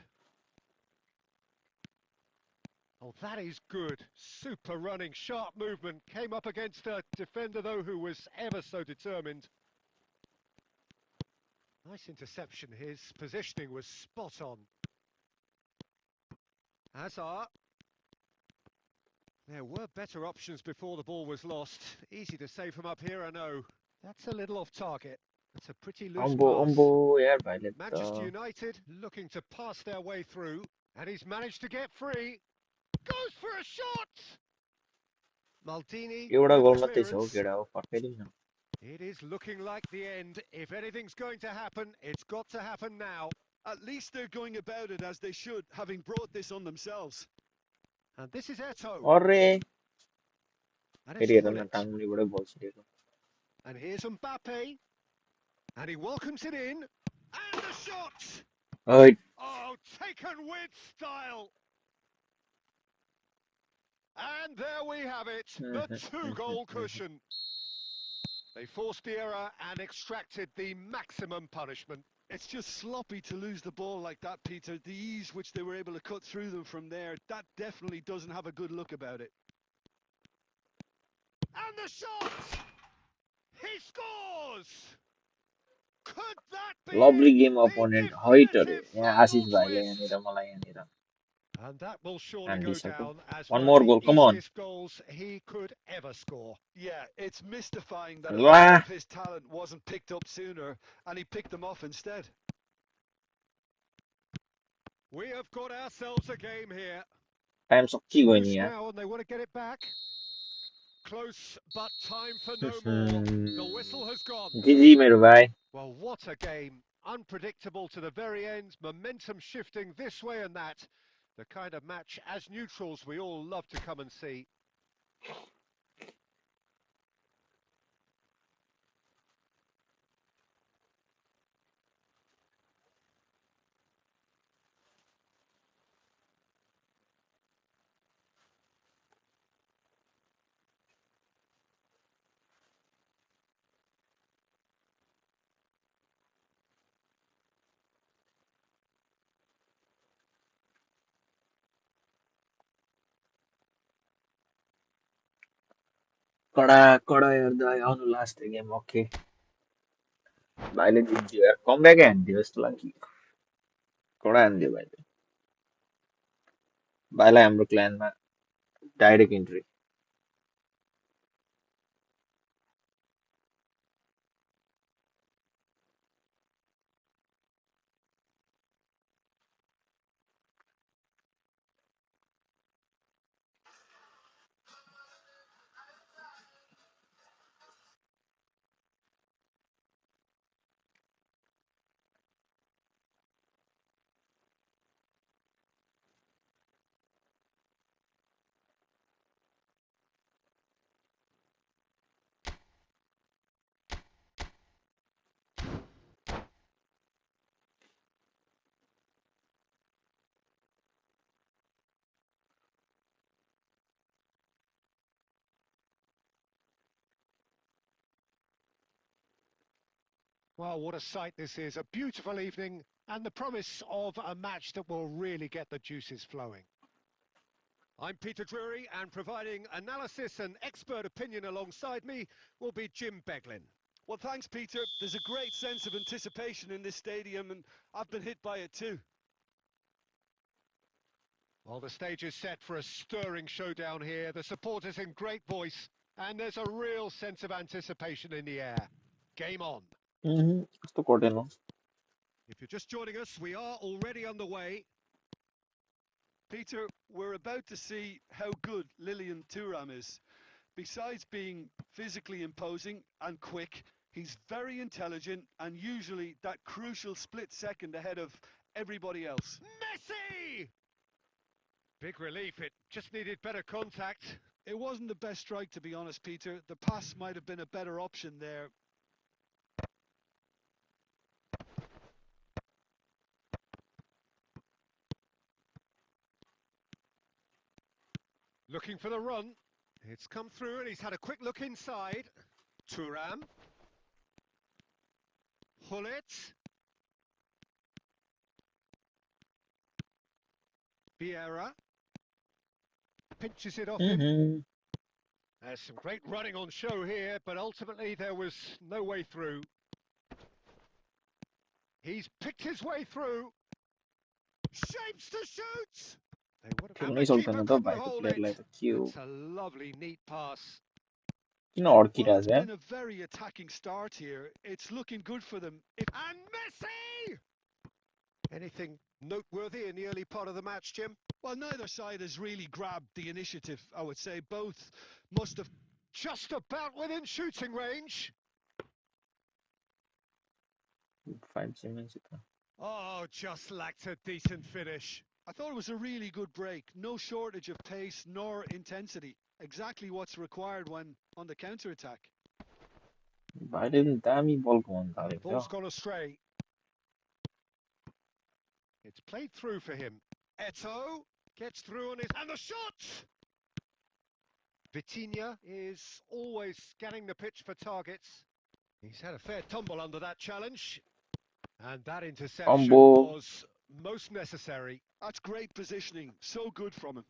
Oh, that is good. Super running, sharp movement. Came up against a defender, though, who was ever so determined. Nice interception. His positioning was spot on. Hazard. There were better options before the ball was lost. Easy to save from up here, I know. That's a little off target. That's a pretty loose अम्बो pass. यार भाइले Manchester त United looking to pass their way through. And he's managed to get free. Goes for a shot! Maldini एउटा with the गोल मात्रै छ हो clearance. केडा हो फर्काइदिनु न. It is looking like the end. If anything's going to happen, it's got to happen now. At least they're going about it as they should, having brought this on themselves. And this is Eto'o. अरे And it's फेरि हेर न Gullit. टाङ्मुनिबाटै बल छिरेको. And here's Mbappe. And he welcomes it in. And the shot! Right. Oh, taken with style. And there we have it, the two-goal cushion. They forced the error and extracted the maximum punishment. It's just sloppy to lose the ball like that, Peter. The ease which they were able to cut through them from there, that definitely doesn't have a good look about it. And the shot! He scores! Could that be Lovely it? game The opponent हाइटहरु definitive यहाँ final Ashish भाइले twist. यहाँनिर मलाई यहाँनिर And that will surely go हान्दिसक्यो. down as One one of more the goal, come on. easiest goals he could ever score. Yeah, it's mystifying that a La. player of his talent wasn't picked up sooner, and he picked them off instead. We have got ourselves a game here. Time सकिगयो नि Close यहाँ. now, and they want to get it back. Close, but time for no more. The whistle has gone. GG मेरो भाइ. Well, what a game. Unpredictable to the very end. Momentum shifting this way and that. The kind of match, as neutrals, we all love to come and see. कडा कडा हेर्दा आउनु last game okay. भाइले जित्यो यार. कमब्याकै हान्दियो जस्तो लाग्यो. कडा हान्दियो भाइले. भाइलाई हाम्रो क्ल्यानमा direct entry. Well, what a sight this is. A beautiful evening and the promise of a match that will really get the juices flowing. I'm Peter Drury, and providing analysis and expert opinion alongside me will be Jim Beglin. Well, thanks, Peter. There's a great sense of anticipation in this stadium, and I've been hit by it too. Well, the stage is set for a stirring showdown here. The supporters in great voice, and there's a real sense of anticipation in the air. Game on. Sto corteno. If you're just joining us, we are already underway. Peter, we're about to see how good Lilian Thuram is. Besides being physically imposing and quick, he's very intelligent and usually that crucial split second ahead of everybody else. Messi! Big relief, it just needed better contact. It wasn't the best strike, to be honest, Peter. The pass might have been a better option there. Looking for the run. It's come through and he's had a quick look inside. Thuram. Hullet. Vieira. Pinches it off him. There's some great running on show here, but ultimately there was no way through. He's picked his way through. Shapes to shoot! They would have, Keep and नहीं the solve keeper करना था couldn't भाई को hold player it. लाए तो क्यों It's a lovely, neat pass. किन और की Well, राज it's है been a very attacking start here. It's looking good for them. And Messi! Anything noteworthy in the early part of the match, Jim? Well, neither side has really grabbed the initiative, I would say. Both must have... Just about within shooting range. 5 minutes इतना Oh, just lacked a decent finish. I thought it was a really good break. No shortage of pace nor intensity. Exactly what's required when on the counter-attack. Biden दामी बल कमाउनु थालेको Ball's थियो gone astray. It's played through for him. Eto'o gets through on his... And the shot! Vitinha is always scanning the pitch for targets. He's had a fair tumble under that challenge. And that interception Ambo. was most necessary. That's great positioning. So good from him.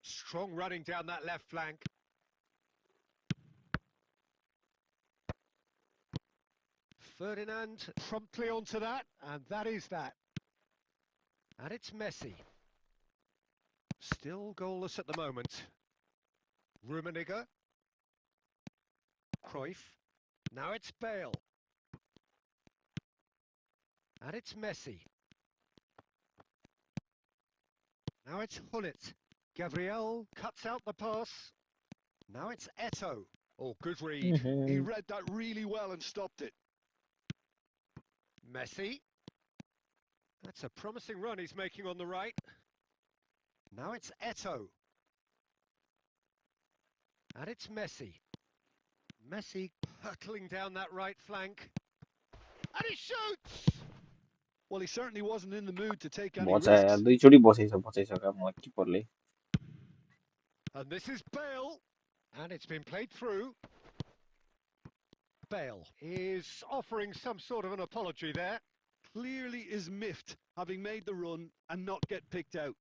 Strong running down that left flank. Ferdinand promptly onto that, and that is that. And it's Messi. Still goalless at the moment. Rummenigge. Cruyff. Now it's Bale. And it's Messi. Now it's Hullet. Gabriel cuts out the pass. Now it's Eto'o. Oh, good read. He read that really well and stopped it. Messi. That's a promising run he's making on the right. Now it's Eto'o. And it's Messi. Messi hurtling down that right flank. And he shoots! Well, he certainly wasn't in the mood to take any बचायो यार risks. दुईचोटि बचाइसक्यो मलाई किपरले And this is Bale. And it's been played through. Bale is offering some sort of an apology there. Clearly is miffed, having made the run and not get picked out.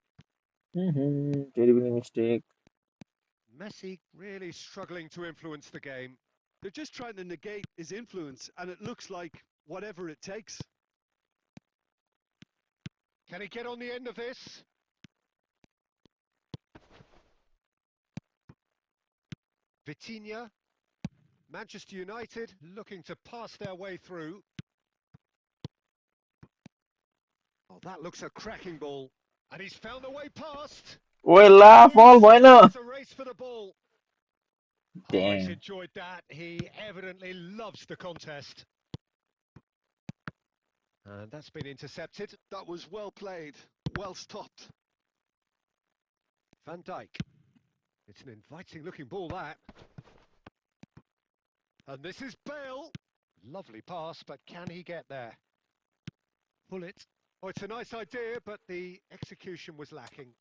Terrible mistake. Messi really struggling to influence the game. They're just trying to negate his influence, and it looks like whatever it takes. Can he get on the end of this? Vitinha. Manchester United looking to pass their way through. Oh, that looks a cracking ball. And he's found a way past. ओए ला फल भएन It's a race for the ball. Oh, he's Damn. enjoyed that. He evidently loves the contest. And that's been intercepted. That was well played, well stopped. Van Dijk. It's an inviting looking ball, that. And this is Bale. Lovely pass, but can he get there? Hullet. Oh, it's a nice idea, but the execution was lacking.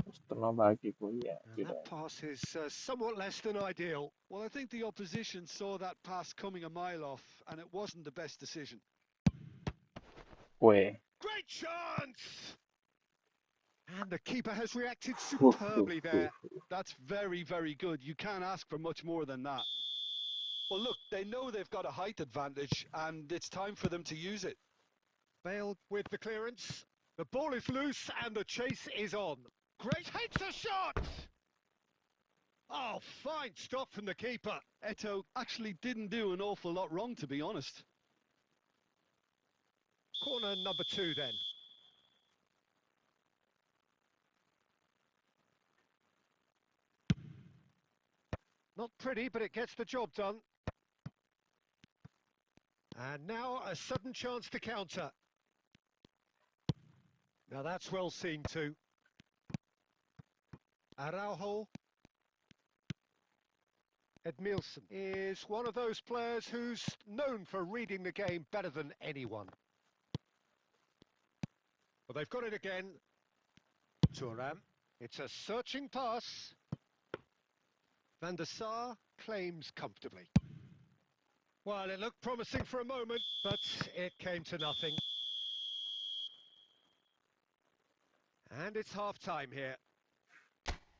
कस्तो नबाकेको यार And that pass is somewhat less than ideal. Well, I think the opposition saw that pass coming a mile off, and it wasn't the best decision. ओए Great chance! And the keeper has reacted superbly there. That's very, very good. You can't ask for much more than that. Well, look, they know they've got a height advantage, and it's time for them to use it. Bale with the clearance. The ball is loose and the chase is on. great, takes a shot! Oh, fine stop from the keeper. Eto actually didn't do an awful lot wrong, to be honest. Corner number 2 then. Not pretty, but it gets the job done. And now a sudden chance to counter. Now that's well seen too. Araujo. Edmilson is one of those players who's known for reading the game better than anyone. Well, they've got it again. Thuram. It's a searching pass. Van der Sar claims comfortably. Well, it looked promising for a moment, but it came to nothing. And it's half-time here.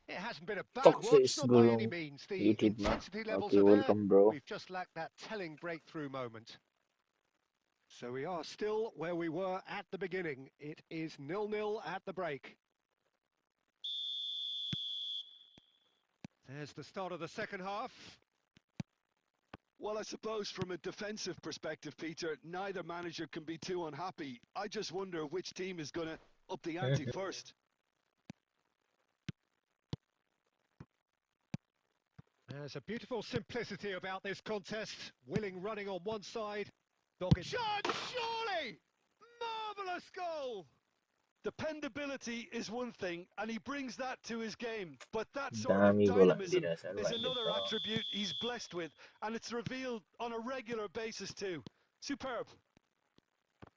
It hasn't been a bad watch, Success, not by any Guru. means. The YouTube ma. intensity levels Okay, are there. welcome, bro. We've just lacked that telling breakthrough moment. So we are still where we were at the beginning. It is 0-0 at the break. There's the start of the second half. Well, I suppose from a defensive perspective, Peter, neither manager can be too unhappy. I just wonder which team is going to up the ante first. There's a beautiful simplicity about this contest. Willing running on one side. Dogged shot, surely! Marvellous goal! Dependability is one thing, and he brings that to his game. But that sort of Dami goal dynamism andira sir is bhai le another ta. attribute he's blessed with, and it's revealed on a regular basis too. Superb.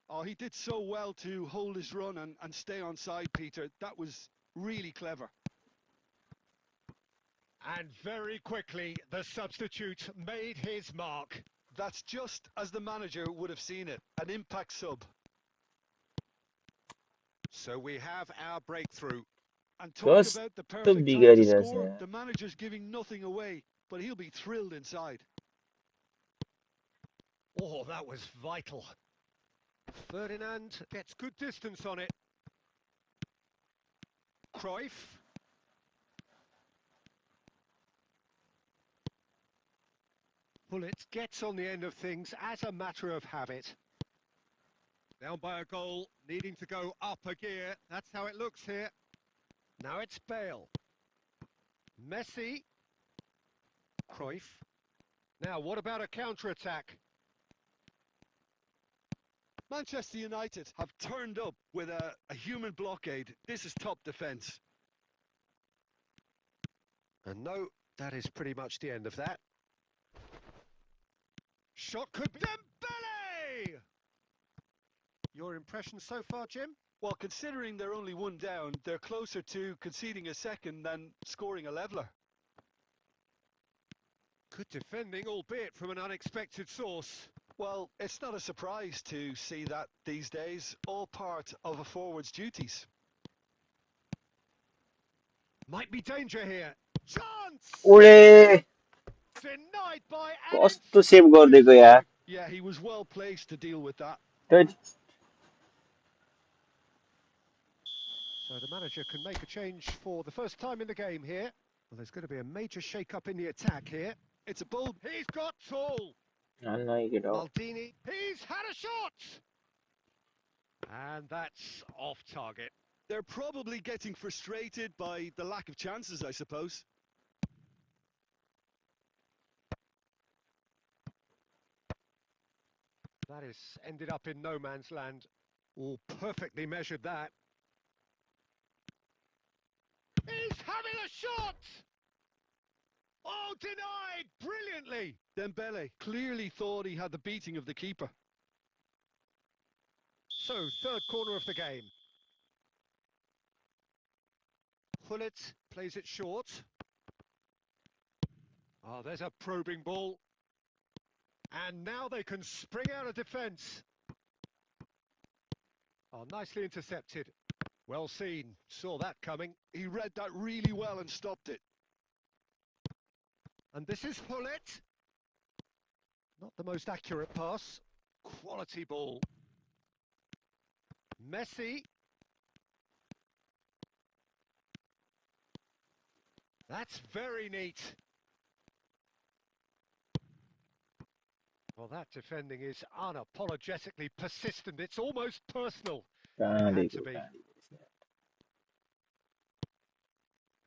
Oh, he did so well to hold his run and stay on side, Peter. That was really clever. And very quickly, the substitute made his mark. That's just as the manager would have seen it, an impact sub. So we have our breakthrough. And talk Kस्तो about the perfect time to बिगारिरहेछ score. यार. The manager's giving nothing away, but he'll be thrilled inside. Oh, that was vital. Ferdinand gets good distance on it. Cruyff. Bullet gets on the end of things as a matter of habit. Down by a goal, needing to go up a gear. That's how it looks here. Now it's Bale. Messi. Cruyff. Now, what about a counter-attack? Manchester United have turned up with a human blockade. This is top defence. And no, that is pretty much the end of that. Shot could be... Dembele! Your impression so far, Jim? Well, considering they're only one down, they're closer to conceding a second than scoring a leveller. Good defending, albeit from an unexpected source. Well, it's not a surprise to see that these days, all part of a forward's duties. Might be danger here. Chance! ओरे Denied by an कस्तो save गरिदिएको यार. Yeah, he was well placed to deal with that. Touch. So the manager can make a change for the first time in the game here. Well, there's going to be a major shake-up in the attack here. It's a bold... He's got tall. Get out. Maldini. He's had a shot. And that's off target. They're probably getting frustrated by the lack of chances, I suppose. That has ended up in no man's land. All perfectly measured that. He's having a shot! Oh, denied brilliantly. Dembele clearly thought he had the beating of the keeper. So, third corner of the game. Hullet plays it short. Oh, there's a probing ball. And now they can spring out of defence. Oh, nicely intercepted. Well seen. Saw that coming. He read that really well and stopped it. And this is Hullet. Not the most accurate pass. Quality ball. Messi. That's very neat. Well, that defending is unapologetically persistent. It's almost personal. And it had to कहाँदेखि be. कहाँदेखि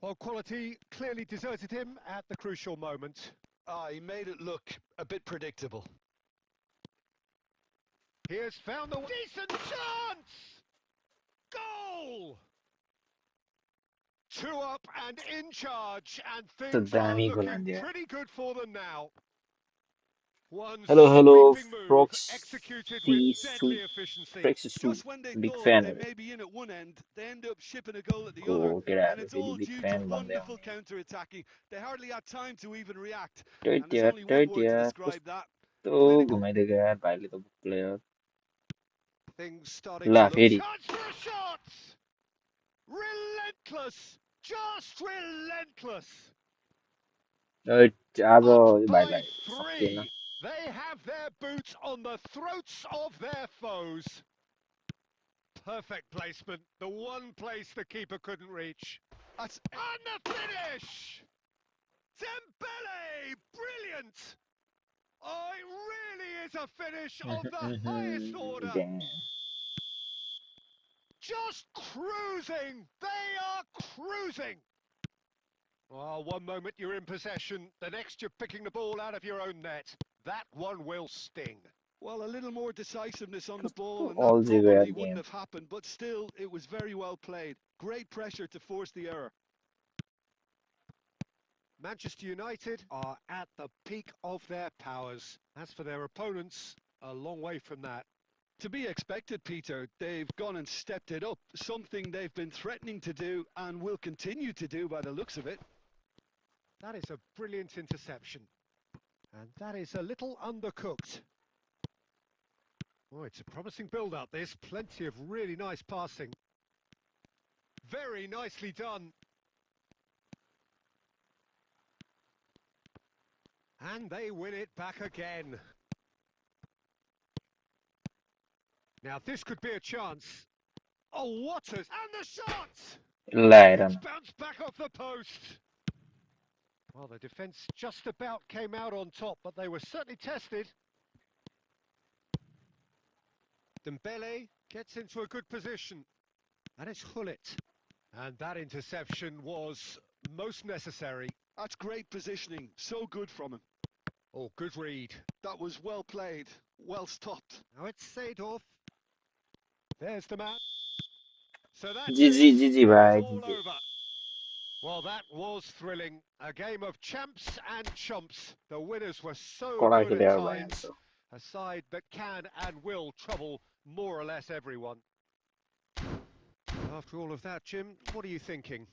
Well, quality clearly deserted him at the crucial moment. He made it look a bit predictable. He has found the decent chance! Goal! 2 up and in charge, and त things are दामी looking खोलान्थ्यो pretty good for them now. One hello sweeping move executed फ्रक्सी with सु deadly efficiency. फ्रेक्सी सु Just when they big thought fan they अरे may be in at one end, they end up shipping a goal at the को other. And केटाहरू it's फेरि all big due to fan भन्दै wonderful आउने counter-attacking. They hardly had time to even react. And there's टैट only one टैट word to यार describe that. कस्तो Clinical. घुमाइदिएको यार भाइले त प्लेयर Things starting to ला look... फेरि Chance for a shot! Relentless! Just relentless! टैट आज Up यो by भाइलाई सकिएन 3. They have their boots on the throats of their foes. Perfect placement. The one place the keeper couldn't reach. That's And the finish! Dembele! Brilliant! Oh, it really is a finish of the highest order. Damn. Just cruising. They are cruising. Oh, one moment you're in possession, the next you're picking the ball out of your own net. That one will sting. well, a little more decisiveness on the ball, कस्तो and that अल्झिएको यार probably wouldn't game have happened. But still, it was very well played. Great pressure to force the error. Manchester United are at the peak of their powers. As for their opponents, a long way from that. To be expected, Peter, they've gone and stepped it up, something they've been threatening to do and will continue to do by the looks of it. That is a brilliant interception. And that is a little undercooked. Oh, it's a promising build-up, this. Plenty of really nice passing. Very nicely done. And they win it back again. Now, this could be a chance. Oh, what a... And the shot! ल हेर It's न bounced back off the post. Well, the defence just about came out on top, but they were certainly tested. Dembele gets into a good position. And it's Hullet. And that interception was most necessary. That's great positioning, so good from him. Oh, good read. That was well played, well stopped. Now it's Seedorf. There's the man. So that's it. जिजी जिजी It is भाइ all जिजी over. Well, that was thrilling. A game of champs and chumps. The winners were so कडा good खेल्यो at यार भाइ आज times. A side that can and will trouble more or less everyone. After all of that, Jim, what are you thinking?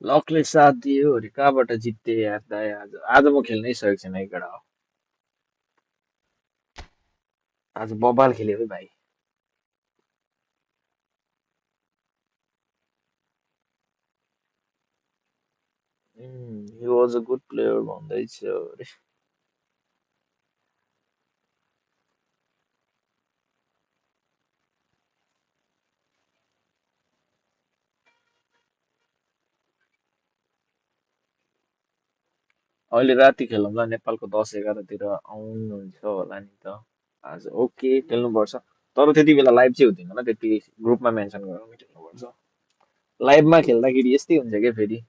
लकले साथ दियो अरे कहाँबाट जित्थे यार दाइ आज आज म खेल्नै सकेको छैन है केटा आज बबाल खेल्यो है भाइ he was a good player भन्दैछ अरे अहिले राति खेलौँला नेपालको 10-11 तिर आउनुहुन्छ होला नि त आज ओके खेल्नुपर्छ तर त्यति बेला लाइभ चाहिँ हुँदैन होला त्यति ग्रुपमा मेन्सन गरेर खेल्नुपर्छ लाइभमा खेल्दाखेरि यस्तै हुन्छ क्या फेरि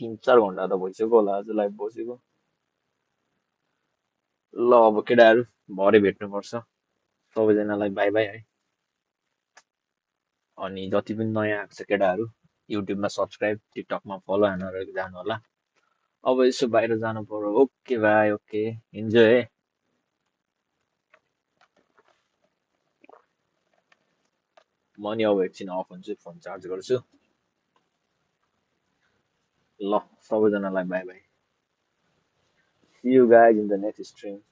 3-4 घन्टा त भइसक्यो होला आज लाइभ बसेको ल अब केटाहरू भरे भेट्नुपर्छ सबैजनालाई बाई बाई है अनि जति पनि नयाँ आएको छ केटाहरू युट्युबमा सब्सक्राइब टिकटकमा फलो हानेर जानु होला अब यसो बाहिर जानु पर्यो ओके भाइ ओके इन्जोय है म नि अब एकछिन अफ हुन्छु फोन चार्ज गर्छु ल सबैजनालाई by by See you guys in the next stream.